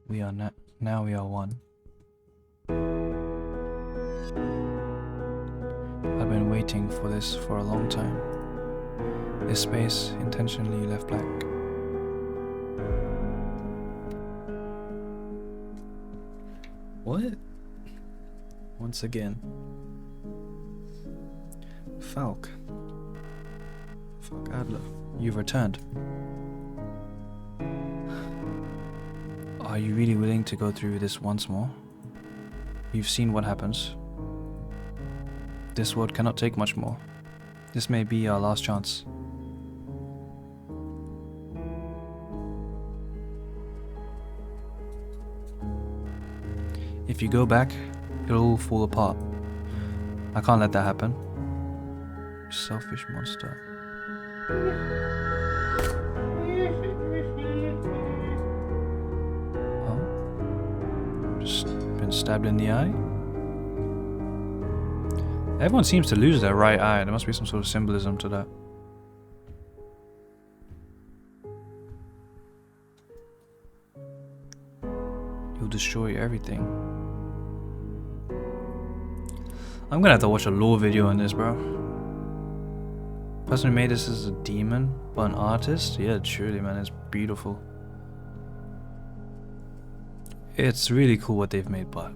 We are now we are one. I've been waiting for this for a long time. This space intentionally left black. What? Once again. Falk Adler, you've returned. Are you really willing to go through this once more? You've seen what happens. This world cannot take much more. This may be our last chance. if you go back, it'll all fall apart. I can't let that happen. Selfish monster. Oh. Just been stabbed in the eye? Everyone seems to lose their right eye. There must be some sort of symbolism to that. You'll destroy everything. I'm gonna have to watch a lore video on this, bro. Person who made this is a demon, but an artist? Yeah, truly, man, it's beautiful. It's really cool what they've made, but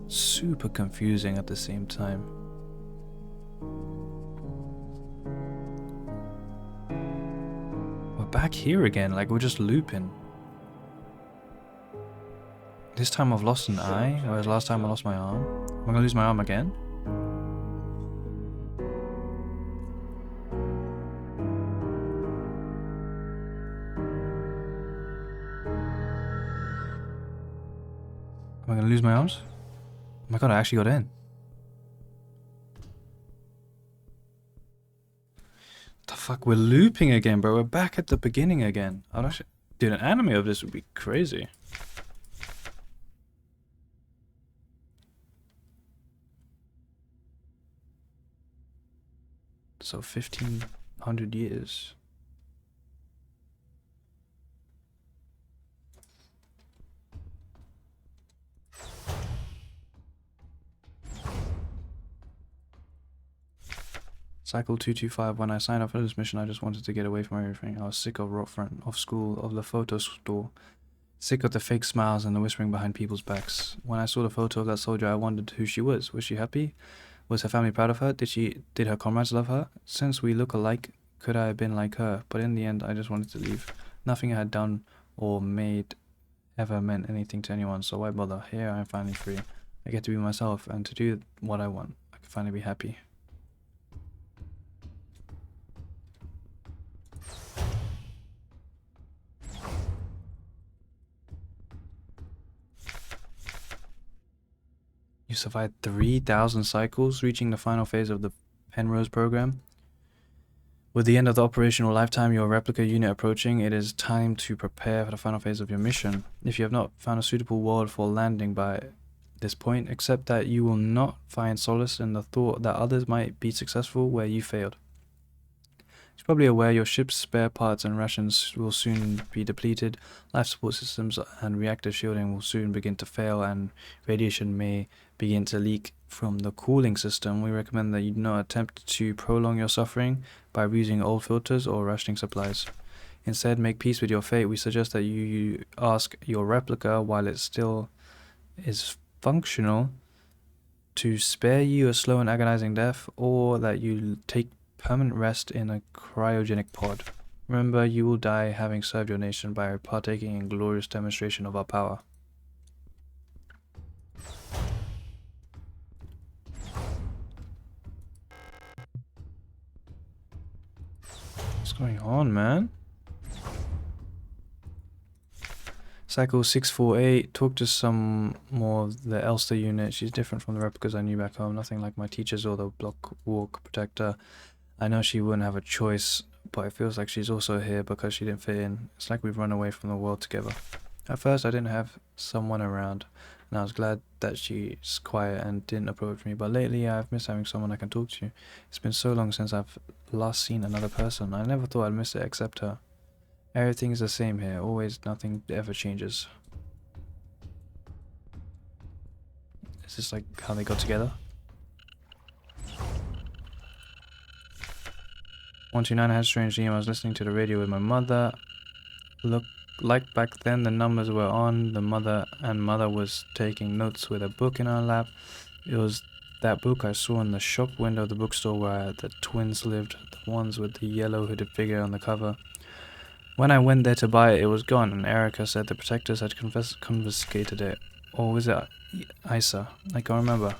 super confusing at the same time. We're back here again, like we're just looping. This time I've lost an eye, whereas last time I lost my arm. Am I gonna lose my arm again? Am I gonna lose my arms? Oh my god, I actually got in. The fuck, we're looping again, bro. We're back at the beginning again. I'd actually, dude, an anime of this would be crazy. So 1500 years. Cycle 225. When I signed up for this mission, I just wanted to get away from everything. I was sick of Rockfront, of school, of the photo store. Sick of the fake smiles and the whispering behind people's backs. When I saw the photo of that soldier, I wondered who she was. Was she happy? Was her family proud of her? Did her comrades love her? Since we look alike, could I have been like her? But in the end, I just wanted to leave. Nothing I had done or made ever meant anything to anyone, so why bother? Here I am finally free. I get to be myself and to do what I want. I can finally be happy. You survived 3,000 cycles, reaching the final phase of the Penrose program. With the end of the operational lifetime, your replica unit approaching, it is time to prepare for the final phase of your mission. If you have not found a suitable world for landing by this point, accept that you will not find solace in the thought that others might be successful where you failed. You're probably aware your ship's spare parts and rations will soon be depleted, life support systems and reactor shielding will soon begin to fail, and radiation may begin to leak from the cooling system. We recommend that you do not attempt to prolong your suffering by reusing old filters or rationing supplies. Instead, make peace with your fate. We suggest that you ask your replica, while it still is functional, to spare you a slow and agonizing death, or that you take permanent rest in a cryogenic pod. Remember, you will die having served your nation by partaking in glorious demonstration of our power. What's going on, man? Cycle 648. Talk to some more of the Elster unit. She's different from the replicas I knew back home. Nothing like my teachers or the block walk protector. I know she wouldn't have a choice, but it feels like she's also here because she didn't fit in. It's like we've run away from the world together. At first I didn't have someone around, and I was glad that she's quiet and didn't approach me, but lately I've missed having someone I can talk to. It's been so long since I've last seen another person. I never thought I'd miss it except her. Everything's the same here, always, nothing ever changes. Is this like how they got together? 129. I had a strange dream. I was listening to the radio with my mother. Look, like back then, the numbers were on. The mother was taking notes with a book in her lap. It was that book I saw in the shop window of the bookstore where the twins lived, the ones with the yellow hooded figure on the cover. When I went there to buy it, it was gone, and Erica said the protectors had confiscated it. Or was it Isa? I can't remember.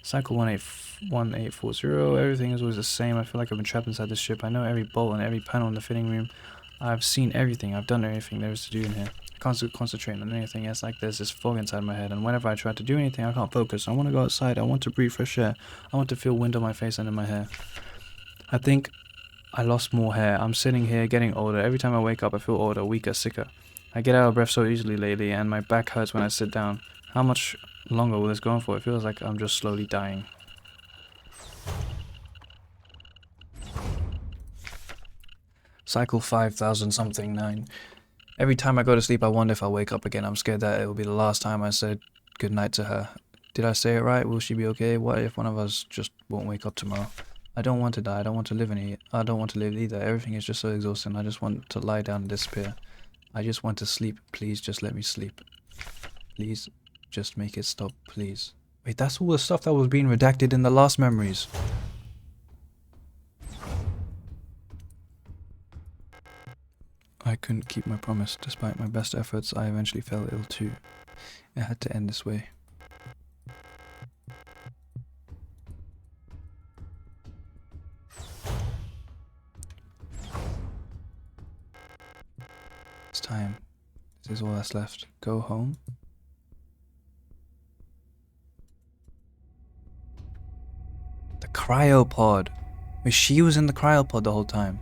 Cycle 1840, everything is always the same. I feel like I've been trapped inside this ship. I know every bolt and every panel in the fitting room. I've seen everything. I've done everything there is to do in here. I can't concentrate on anything. It's like there's this fog inside my head, and whenever I try to do anything, I can't focus. I want to go outside. I want to breathe fresh air. I want to feel wind on my face and in my hair. I think I lost more hair. I'm sitting here getting older. Every time I wake up, I feel older, weaker, sicker. I get out of breath so easily lately, and my back hurts when I sit down. How much longer will this go on for? It feels like I'm just slowly dying. Cycle 5000 something 9. Every time I go to sleep, I wonder if I'll wake up again. I'm scared that it will be the last time I said goodnight to her. Did I say it right? Will she be okay? What if one of us just won't wake up tomorrow? I don't want to die. I don't want to live I don't want to live either. Everything is just so exhausting. I just want to lie down and disappear. I just want to sleep. Please just let me sleep. Please just make it stop, please. Wait, that's all the stuff that was being redacted in the last memories. I couldn't keep my promise. Despite my best efforts, I eventually fell ill too. It had to end this way. It's time. This is all that's left. Go home. The cryopod. Wait, she was in the cryopod the whole time.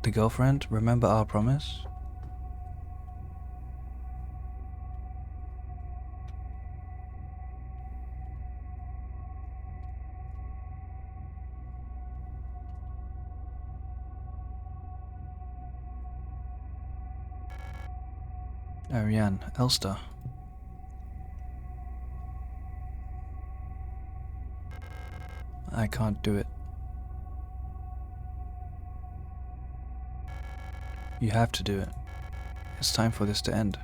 The girlfriend, remember our promise? Ariane, Elster. I can't do it. You have to do it. It's time for this to end.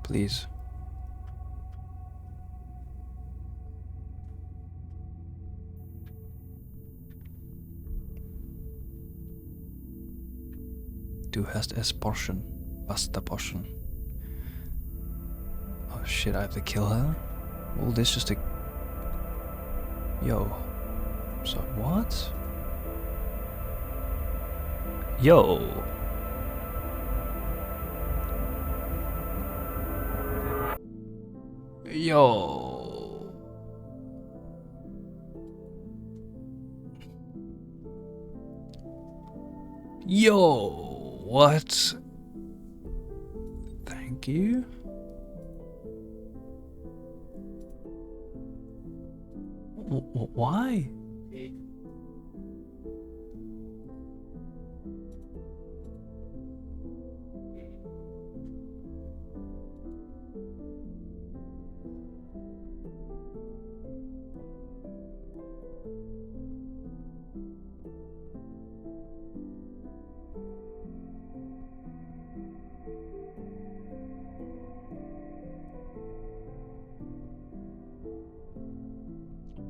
Please. Du hast es portion. Basta portion. Oh shit, I have to kill her? All this just to... Yo. So what? Yo. Yo. Yo. What? Thank you. Why?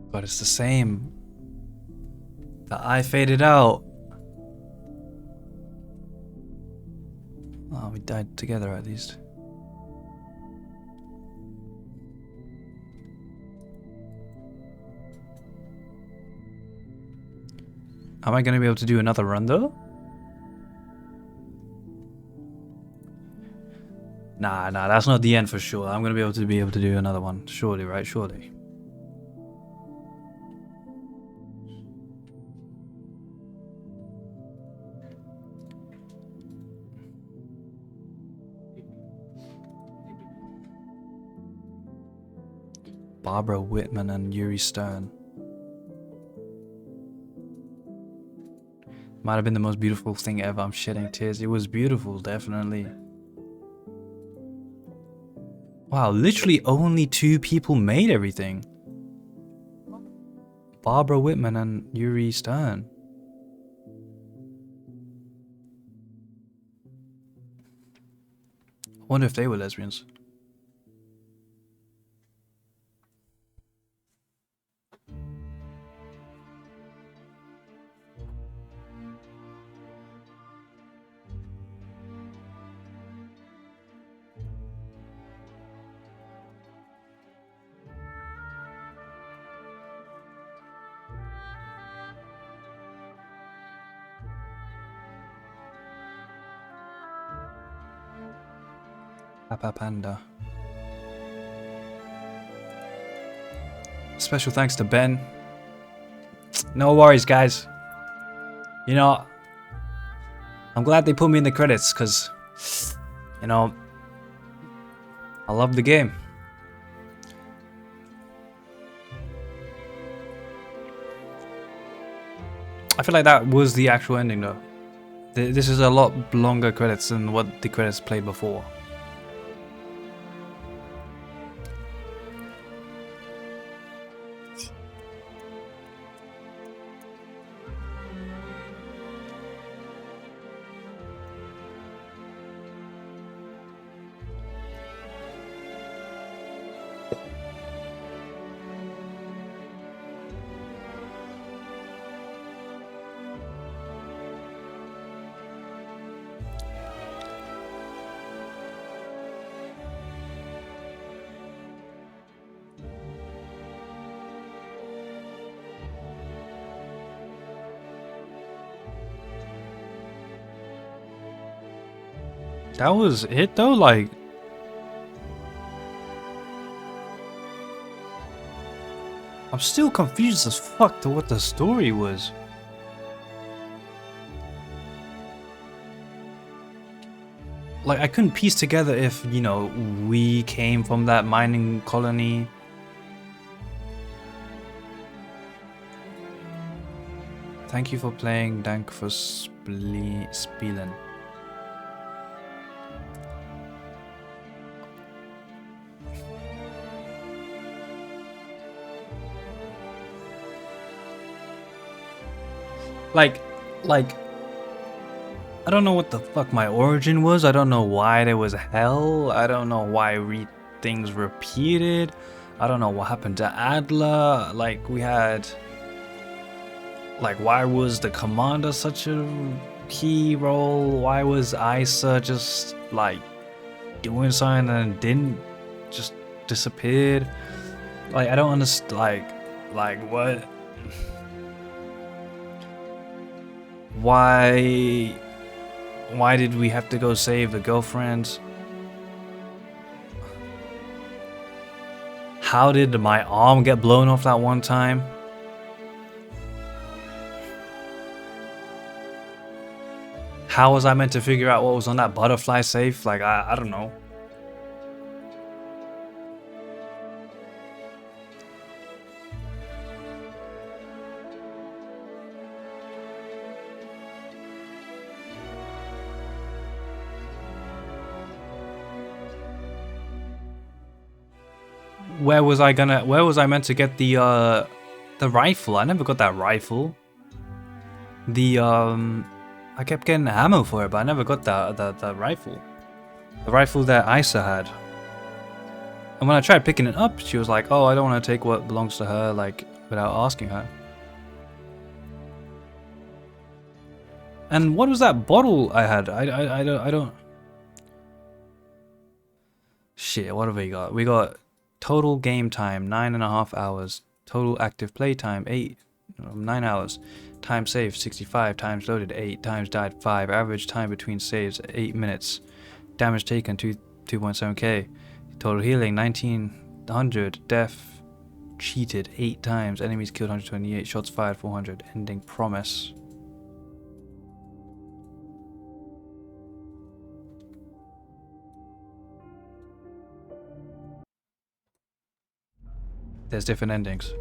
But it's the same. The eye faded out. Oh, we died together at least. Am I gonna be able to do another run though? Nah, that's not the end for sure. I'm gonna be able to do another one. Surely, right? Surely. Barbara Whitman and Yuri Stern. Might have been the most beautiful thing ever. I'm shedding tears. It was beautiful, definitely. Wow, literally only 2 people made everything. Barbara Whitman and Yuri Stern. I wonder if they were lesbians. Papa Panda. Special thanks to Ben. No worries, guys. You know, I'm glad they put me in the credits because, you know, I love the game. I feel like that was the actual ending though. This is a lot longer credits than what the credits played before. That was it though, like I'm still confused as fuck to what the story was. Like I couldn't piece together if, you know, we came from that mining colony. Thank you for playing. Dank for spielen. Like, I don't know what the fuck my origin was. I don't know why there was hell. I don't know why things repeated. I don't know what happened to Adler. Like, we had... Like, why was the commander such a key role? Why was Isa just, like, doing something and didn't just disappeared? Like, I don't understand. Like, what? Why did we have to go save the girlfriends? How did my arm get blown off that one time? How was I meant to figure out what was on that butterfly safe? Like, I don't know. Where was I meant to get the rifle? I never got that rifle. I kept getting ammo for it, but I never got the rifle. The rifle that Isa had. And when I tried picking it up, she was like, "Oh, I don't want to take what belongs to her," like, without asking her. And what was that bottle I had? I don't... Shit, what have we got? We got total game time, 9.5 hours. Total active play time, 9 hours. Time saved, 65. Times loaded, 8. Times died, 5. Average time between saves, 8 minutes. Damage taken, 2.7k. Total healing, 1900. Death, cheated, 8 times. Enemies killed, 128. Shots fired, 400. Ending promise. There's different endings.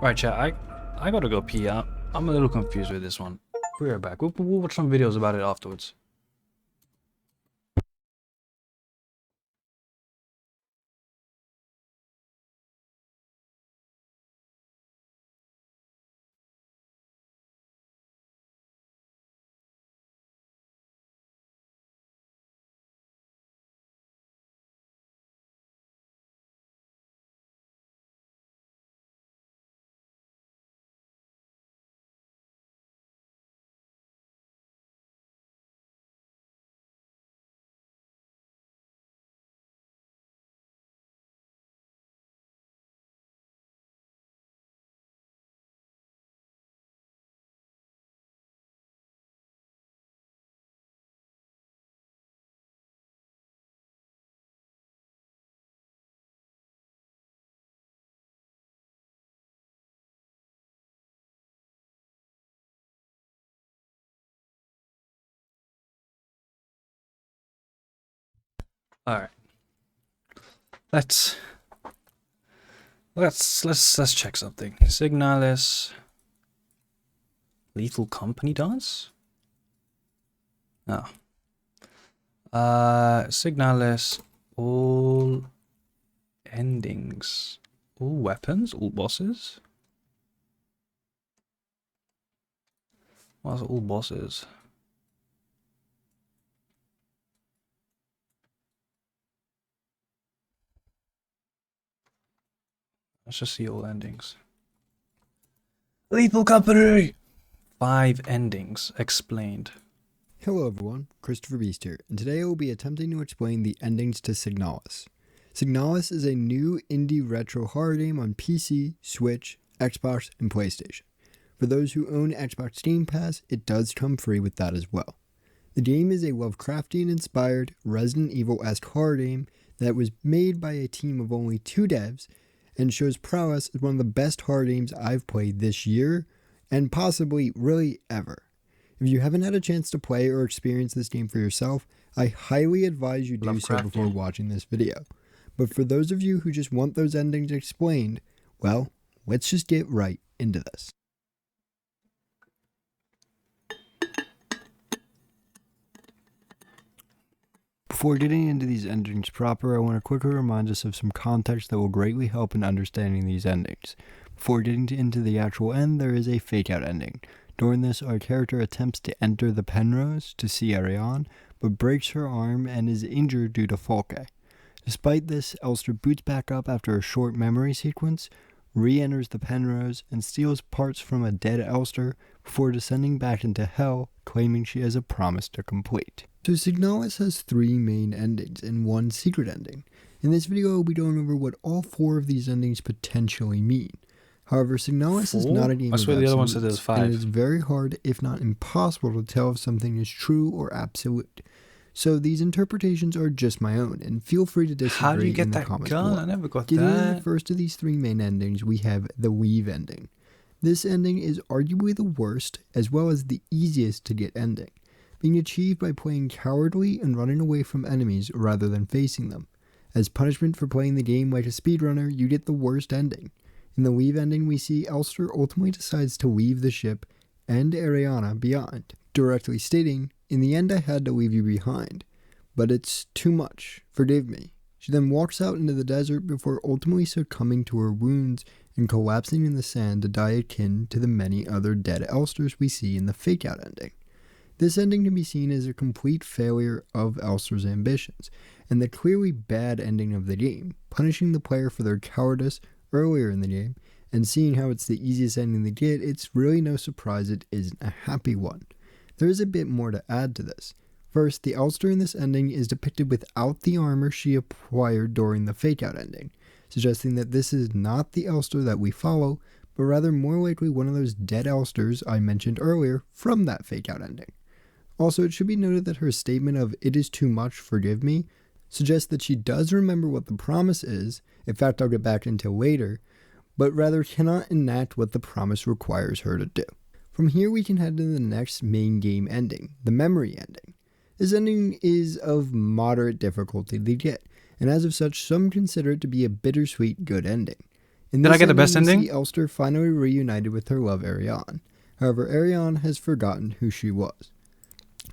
Right, chat, I gotta go pee out. I'm a little confused with this one. Be right back. We'll watch some videos about it afterwards. All right. Let's check something. Signalis. Lethal Company dance? No. Signalis. All endings. All weapons? All bosses? What's all bosses? Let's just see all endings. Lethal Company! 5 endings explained. Hello everyone, Christopher Beast here, and today I will be attempting to explain the endings to Signalis. Signalis is a new indie retro horror game on PC, Switch, Xbox, and PlayStation. For those who own Xbox Game Pass, it does come free with that as well. The game is a Lovecraftian-inspired, Resident Evil-esque horror game that was made by a team of only 2 devs and shows prowess as one of the best horror games I've played this year, and possibly really ever. If you haven't had a chance to play or experience this game for yourself, I highly advise you do so before watching this video. But for those of you who just want those endings explained, well, let's just get right into this. Before getting into these endings proper, I want to quickly remind us of some context that will greatly help in understanding these endings. Before getting into the actual end, there is a fake-out ending. During this, our character attempts to enter the Penrose to see Ariane, but breaks her arm and is injured due to Folke. Despite this, Elster boots back up after a short memory sequence, re-enters the Penrose, and steals parts from a dead Elster before descending back into hell, claiming she has a promise to complete. So Signalis has 3 main endings and 1 secret ending. In this video, we'll be going over what all 4 of these endings potentially mean. However, Signalis is not a game of I swear the other one said absolutes, there's 5. and it is very hard, if not impossible, to tell if something is true or absolute. So these interpretations are just my own, and feel free to disagree How do you get in the that comments gun? below. I never got Getting into that. the first of these 3 main endings, we have the Weave ending. This ending is arguably the worst, as well as the easiest to get ending, being achieved by playing cowardly and running away from enemies rather than facing them. As punishment for playing the game like a speedrunner, you get the worst ending. In the Weave ending, we see Elster ultimately decides to leave the ship and Ariana behind, directly stating, "In the end I had to leave you behind, but it's too much, forgive me." She then walks out into the desert before ultimately succumbing to her wounds and collapsing in the sand to die akin to the many other dead Elsters we see in the fake-out ending. This ending can be seen as a complete failure of Elster's ambitions, and the clearly bad ending of the game, punishing the player for their cowardice earlier in the game, and seeing how it's the easiest ending to get, it's really no surprise it isn't a happy one. There is a bit more to add to this. First, the Elster in this ending is depicted without the armor she acquired during the fake-out ending, suggesting that this is not the Elster that we follow, but rather more likely one of those dead Elsters I mentioned earlier from that fake-out ending. Also, it should be noted that her statement of "it is too much, forgive me" suggests that she does remember what the promise is, in fact I'll get back into later, but rather cannot enact what the promise requires her to do. From here we can head to the next main game ending, the memory ending. This ending is of moderate difficulty to get, and as of such, some consider it to be a bittersweet good ending. In Did I get the best we ending? see Elster finally reunited with her love Ariane. However, Ariane has forgotten who she was.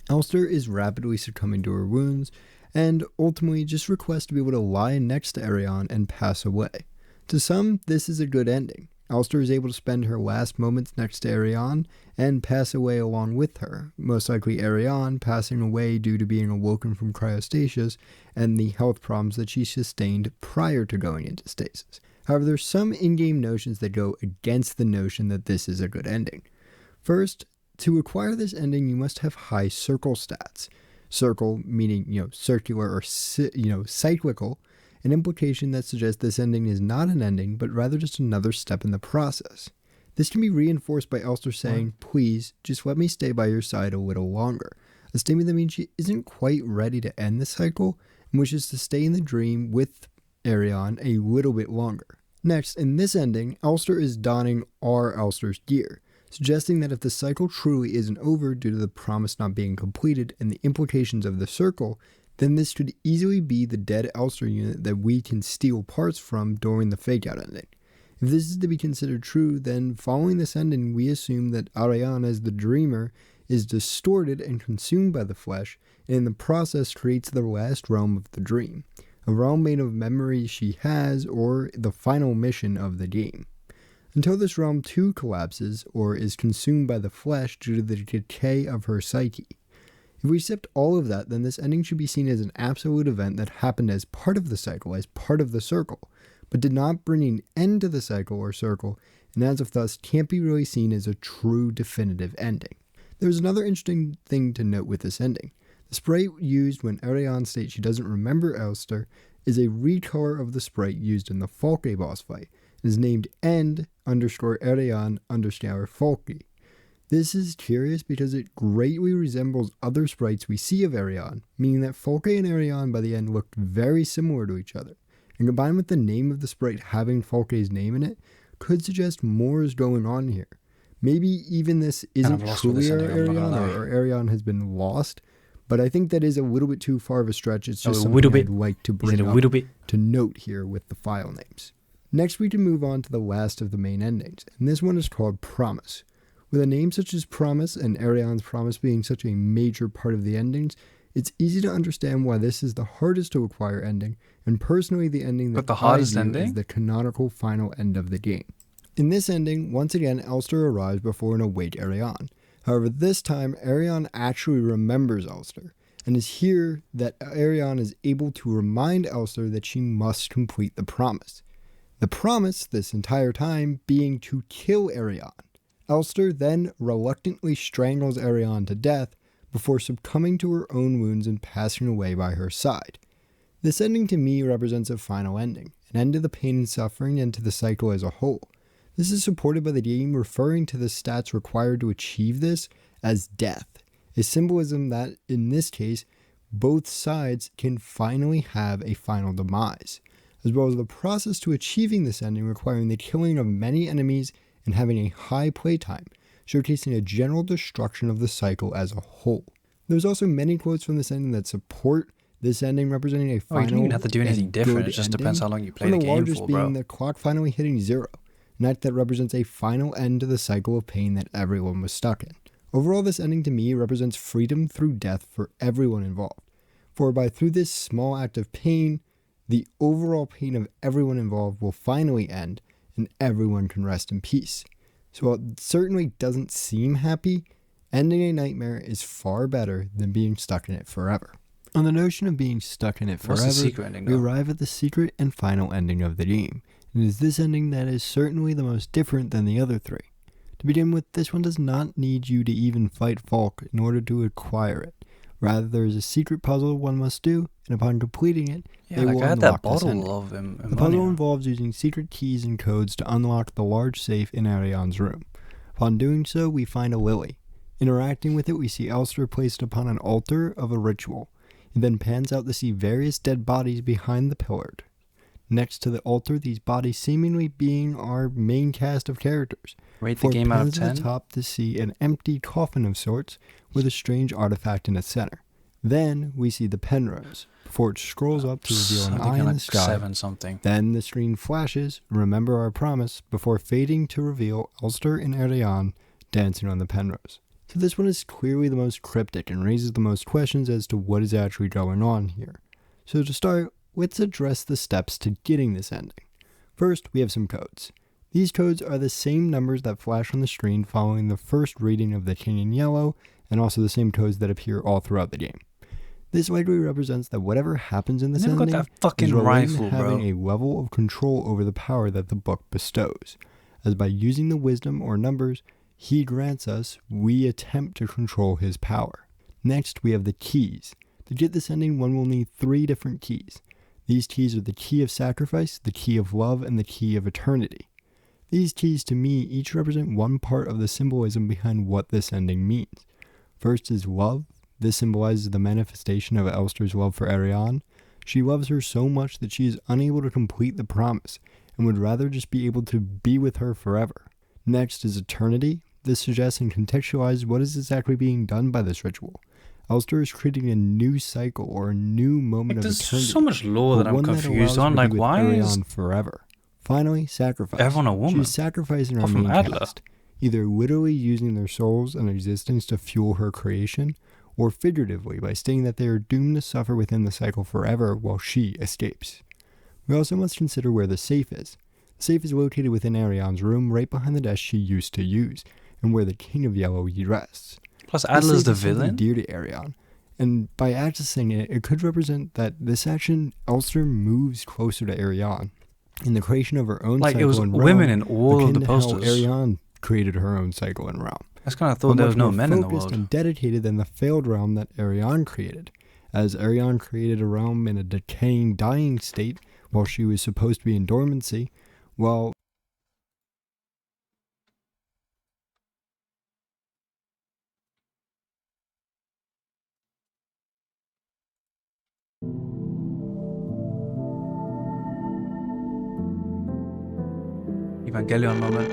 Elster is rapidly succumbing to her wounds, and ultimately just requests to be able to lie next to Ariane and pass away. To some, this is a good ending. Elster is able to spend her last moments next to Ariane and pass away along with her, most likely Ariane passing away due to being awoken from cryostasis and the health problems that she sustained prior to going into stasis. However, there's some in-game notions that go against the notion that this is a good ending. First, to acquire this ending, you must have high circle stats. Circle meaning, circular or, cyclical, an implication that suggests this ending is not an ending, but rather just another step in the process. This can be reinforced by Elster saying, "Please, just let me stay by your side a little longer," a statement that means she isn't quite ready to end the cycle, and wishes to stay in the dream with Ariane a little bit longer. Next, in this ending, Elster is donning our Elster's gear, suggesting that if the cycle truly isn't over due to the promise not being completed and the implications of the circle, then this could easily be the dead Elster unit that we can steal parts from during the fake-out ending. If this is to be considered true, then following this ending, we assume that Ariane, as the dreamer, is distorted and consumed by the flesh, and in the process creates the last realm of the dream, a realm made of memories she has, or the final mission of the game. Until this realm too collapses, or is consumed by the flesh due to the decay of her psyche. If we accept all of that, then this ending should be seen as an absolute event that happened as part of the cycle, as part of the circle, but did not bring an end to the cycle or circle, and as of thus can't be really seen as a true definitive ending. There's another interesting thing to note with this ending. The sprite used when Ariane states she doesn't remember Elster is a recolor of the sprite used in the Falke boss fight. It is named end_Ariane_Falke. This is curious because it greatly resembles other sprites we see of Ariane, meaning that Falke and Ariane by the end looked very similar to each other. And combined with the name of the sprite having Falke's name in it, could suggest more is going on here. Maybe even this isn't truly Ariane, or Ariane has been lost, but I think that is a little bit too far of a stretch. It's just something I'd like to bring up to note here with the file names. Next we can move on to the last of the main endings, and this one is called Promise. With a name such as Promise and Ariane's promise being such a major part of the endings, it's easy to understand why this is the hardest to acquire ending, and personally the ending that I view as the canonical final end of the game. In this ending, once again Elster arrives before an awake Ariane. However, this time Ariane actually remembers Elster, and is here that Ariane is able to remind Elster that she must complete the promise. The promise, this entire time, being to kill Ariane. Elster then reluctantly strangles Ariane to death before succumbing to her own wounds and passing away by her side. This ending to me represents a final ending, an end to the pain and suffering and to the cycle as a whole. This is supported by the game referring to the stats required to achieve this as death, a symbolism that, in this case, both sides can finally have a final demise, as well as the process to achieving this ending requiring the killing of many enemies and having a high playtime, showcasing a general destruction of the cycle as a whole. There's also many quotes from this ending that support this ending representing a final. You don't even have to do anything different. It just depends how long you play the game for, bro. Being the clock finally hitting 0, an act that represents a final end to the cycle of pain that everyone was stuck in. Overall, this ending to me represents freedom through death for everyone involved. For through this small act of pain, the overall pain of everyone involved will finally end, and everyone can rest in peace. So while it certainly doesn't seem happy, ending a nightmare is far better than being stuck in it forever. On the notion of being stuck in it forever, we arrive at the secret and final ending of the game. And it is this ending that is certainly the most different than the other 3. To begin with, this one does not need you to even fight Falk in order to acquire it. Rather, there is a secret puzzle one must do, and upon completing it, they will unlock this ending. The puzzle involves using secret keys and codes to unlock the large safe in Ariane's room. Upon doing so, we find a lily. Interacting with it, we see Elster placed upon an altar of a ritual. It then pans out to see various dead bodies behind the pillar. Next to the altar, these bodies seemingly being our main cast of characters. Rate the game out of 10. To the top to see an empty coffin of sorts with a strange artifact in its center. Then we see the Penrose, before it scrolls up to reveal an eye in the sky. 7 something. Then the screen flashes, remember our promise, before fading to reveal Elster and Ariane dancing on the Penrose. So this one is clearly the most cryptic and raises the most questions as to what is actually going on here. So to start, let's address the steps to getting this ending. First, we have some codes. These codes are the same numbers that flash on the screen following the first reading of the King in Yellow, and also the same codes that appear all throughout the game. This likely represents that whatever happens in this ending is related to having a level of control over the power that the book bestows, as by using the wisdom or numbers he grants us, we attempt to control his power. Next, we have the keys. To get this ending, one will need 3 different keys. These keys are the key of sacrifice, the key of love, and the key of eternity. These keys to me each represent one part of the symbolism behind what this ending means. First is love. This symbolizes the manifestation of Elster's love for Ariane. She loves her so much that she is unable to complete the promise and would rather just be able to be with her forever. Next is eternity. This suggests and contextualizes what is exactly being done by this ritual. Elster is creating a new cycle or a new moment Like, of there's eternity. so much lore but that I'm one confused allows on. her to Like, be with why is Arion forever. Finally, sacrifice. everyone a woman? She's sacrificing our Apart from main Adler. cast, either literally using their souls and existence to fuel her creation, or figuratively by stating that they are doomed to suffer within the cycle forever while she escapes. We also must consider where the safe is. The safe is located within Arion's room, right behind the desk she used to use, and where the King of Yellow rests. Plus, This Adler's safe the is something villain? dear to Arion, and by accessing it, it could represent that this action, Elster moves closer to Arion, in the creation of her own Like, cycle it was and women realm, in all of akin the to how posters. Arion created her own cycle and realm. I just kind of But thought there was much no more men in the focused world. and dedicated than the failed realm that Arion created, as Arion created a realm in a decaying, dying state while she was supposed to be in dormancy, while Evangelion moment.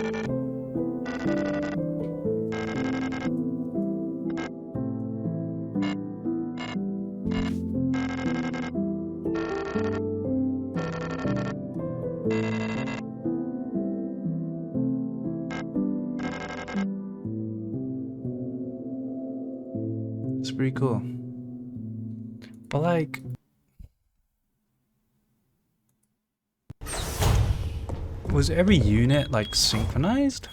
It's pretty cool. But like, was every unit like synchronized?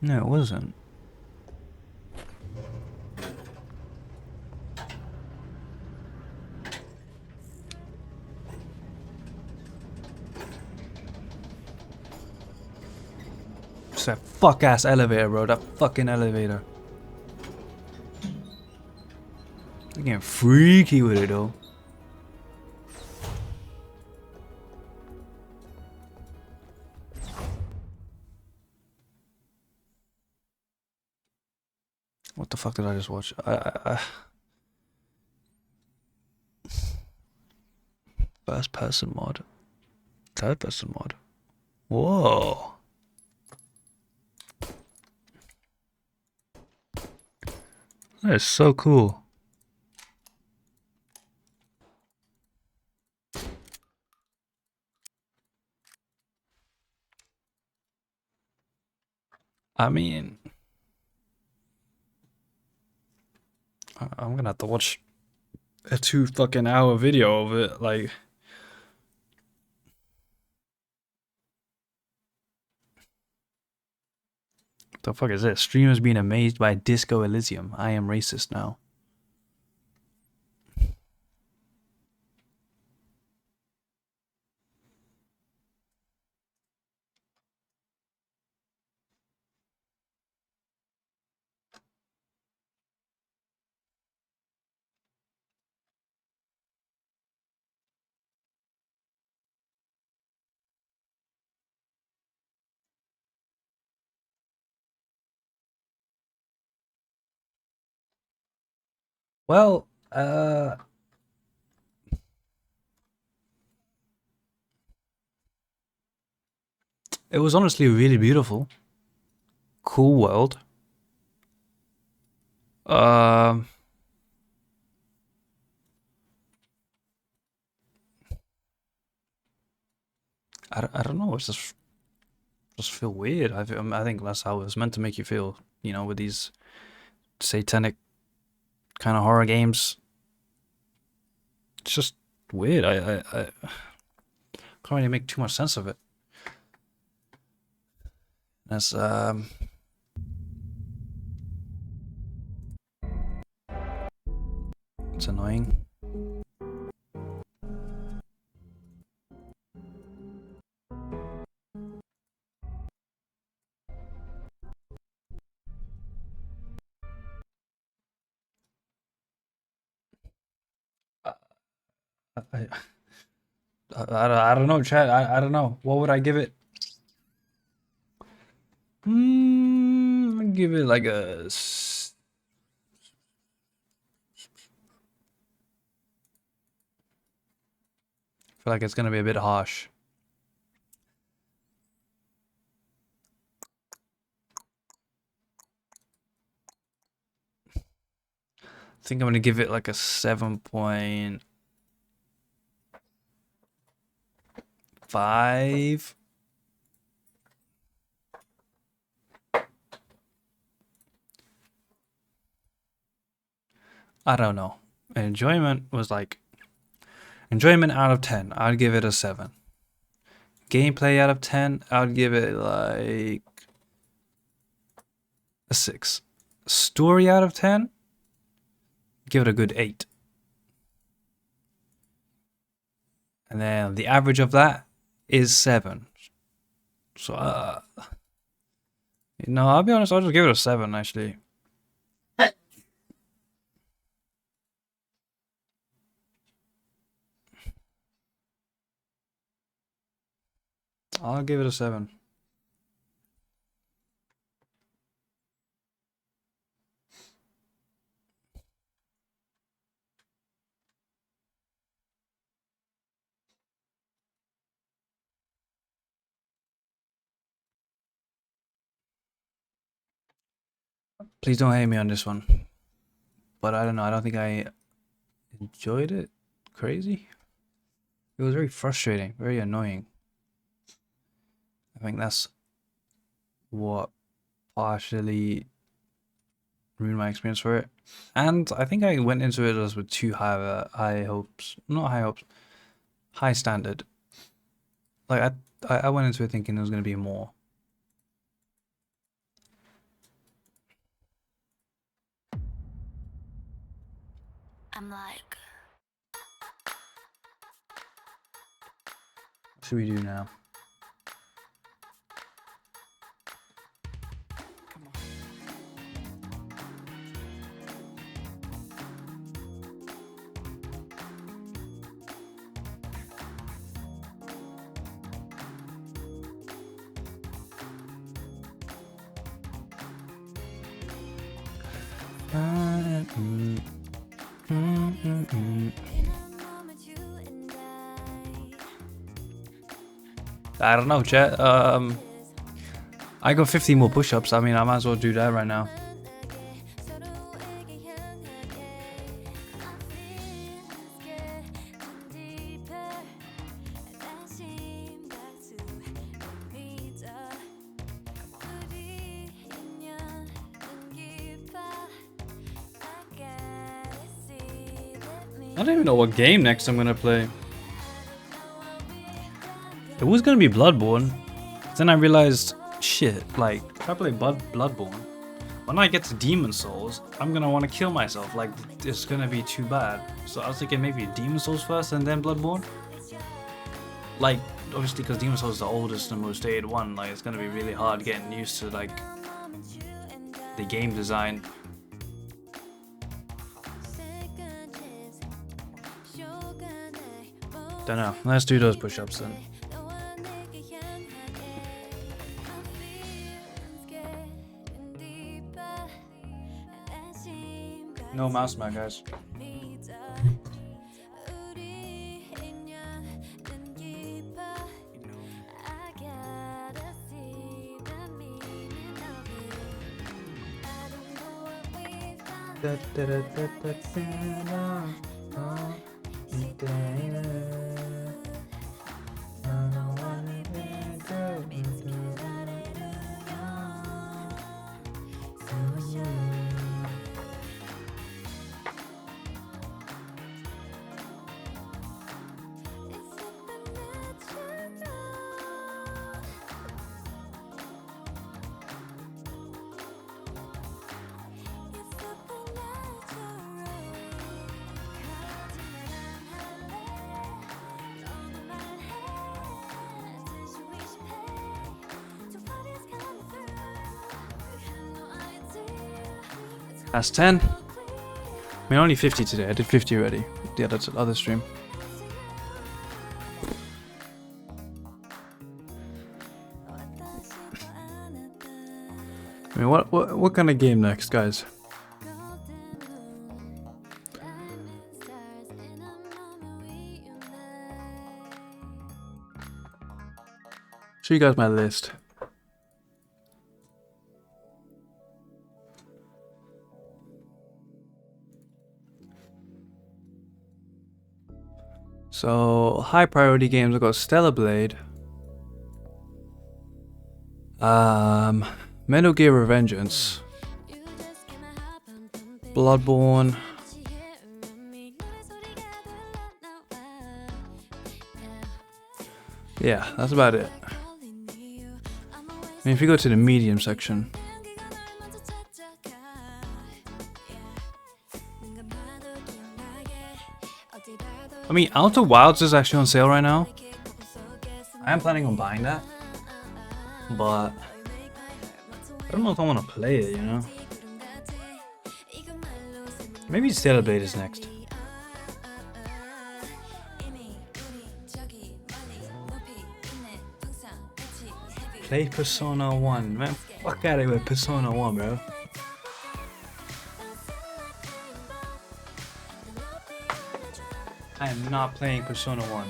No, it wasn't. It's that fuck ass elevator, bro. That fucking elevator. They're getting freaky with it though. What the fuck did I just watch? First person mod. Third person mod. Whoa. That is so cool. I mean, I'm gonna have to watch a 2 fucking hour video of it. Like, the fuck is this? Streamers being amazed by Disco Elysium. I am racist now. Well, it was honestly really beautiful. Cool world. Um, I don't know. It's just feel weird. I think that's how it was meant to make you feel. You know, with these satanic kind of horror games. It's just weird. I can't really make too much sense of it. That's it's annoying. I, I don't know, Chad. I don't know. What would I give it? I'd give it like a. I feel like it's gonna be a bit harsh. think I'm gonna give it like a 7.5. I don't know. Enjoyment was like enjoyment out of 10. I'd give it a 7. Gameplay out of 10, I'd give it like a 6. Story out of 10, give it a good 8. And then the average of that is 7. So, I'll be honest, I'll just give it a 7 actually. I'll give it a 7. Please don't hate me on this one. But I don't know, I don't think I enjoyed it. Crazy. It was very frustrating, very annoying. I think that's what partially ruined my experience for it. And I think I went into it as with too high hopes. Not high hopes. High standard. Like I went into it thinking there was gonna be more. I'm like, What should we do now? I don't know, chat. I got 50 more push-ups. I mean, I might as well do that right now. I don't even know what game next I'm gonna play. It was gonna be Bloodborne. Then I realized, shit, like, if I play Bloodborne, when I get to Demon Souls, I'm gonna want to kill myself. Like, it's gonna be too bad. So I was thinking maybe Demon Souls first and then Bloodborne. Like, obviously, because Demon Souls is the oldest and most dated one, like, it's gonna be really hard getting used to, like, the game design. Don't know. Let's do those push-ups then. No mouse mat, guys. That's 10. I mean, only 50 today. I did 50 already. The other stream. I mean, what kind of game next, guys? Show you guys my list. So high priority games, I've got Stellar Blade, Metal Gear Revengeance, Bloodborne. Yeah, that's about it. I mean, if you go to the medium section, I mean, Outer Wilds is actually on sale right now. I am planning on buying that, but I don't know if I want to play it, you know? Maybe Stellar Blade is next. Play Persona 1. Man, fuck out of here with Persona 1, bro. I am not playing Persona 1.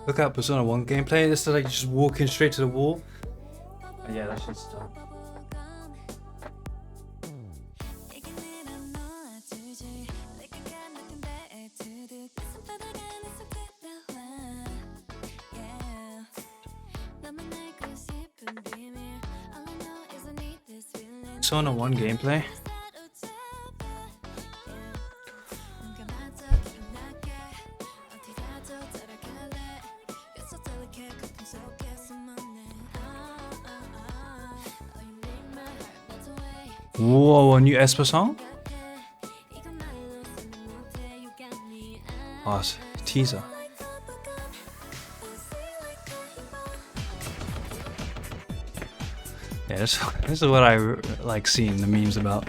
Look at Persona 1 gameplay. This is like just walking straight to the wall. Oh, yeah, that's just dumb. Persona 1 gameplay. Whoa, a new Esper song? Oh, it's a teaser. Yeah, this is what I like seeing the memes about.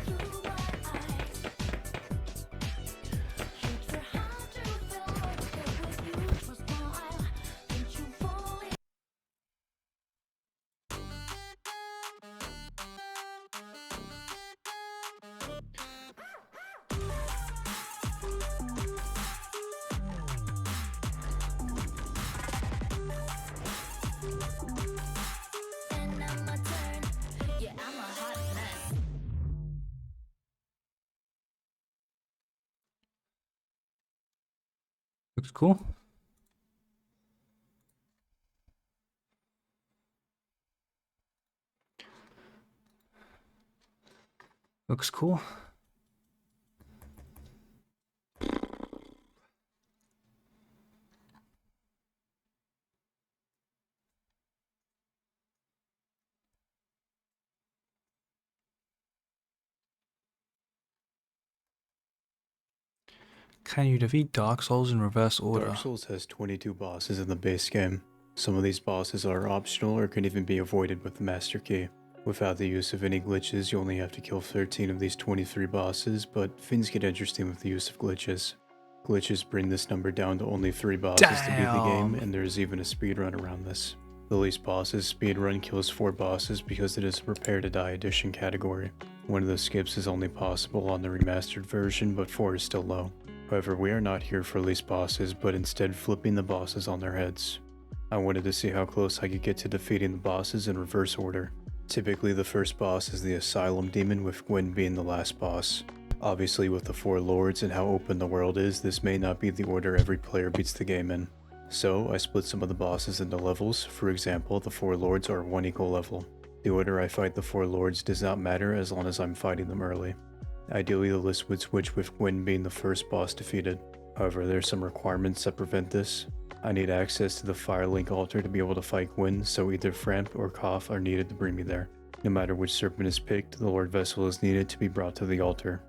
Looks cool. Looks cool. Can you defeat Dark Souls in reverse order? Dark Souls has 22 bosses in the base game. Some of these bosses are optional or can even be avoided with the Master Key. Without the use of any glitches, you only have to kill 13 of these 23 bosses, but things get interesting with the use of glitches. Glitches bring this number down to only 3 bosses to beat the game, and there's even a speedrun around this. The least bosses speedrun kills 4 bosses because it is a prepare to die edition category. One of the skips is only possible on the remastered version, but 4 is still low. However, we are not here for least bosses, but instead flipping the bosses on their heads. I wanted to see how close I could get to defeating the bosses in reverse order. Typically the first boss is the Asylum Demon, with Gwyn being the last boss. Obviously with the 4 lords and how open the world is, this may not be the order every player beats the game in. So I split some of the bosses into levels. For example, the 4 lords are 1 equal level. The order I fight the 4 lords does not matter as long as I'm fighting them early. Ideally, the list would switch with Gwyn being the first boss defeated. However, there are some requirements that prevent this. I need access to the Firelink altar to be able to fight Gwyn, so either Framp or Koth are needed to bring me there. No matter which serpent is picked, the Lord Vessel is needed to be brought to the altar.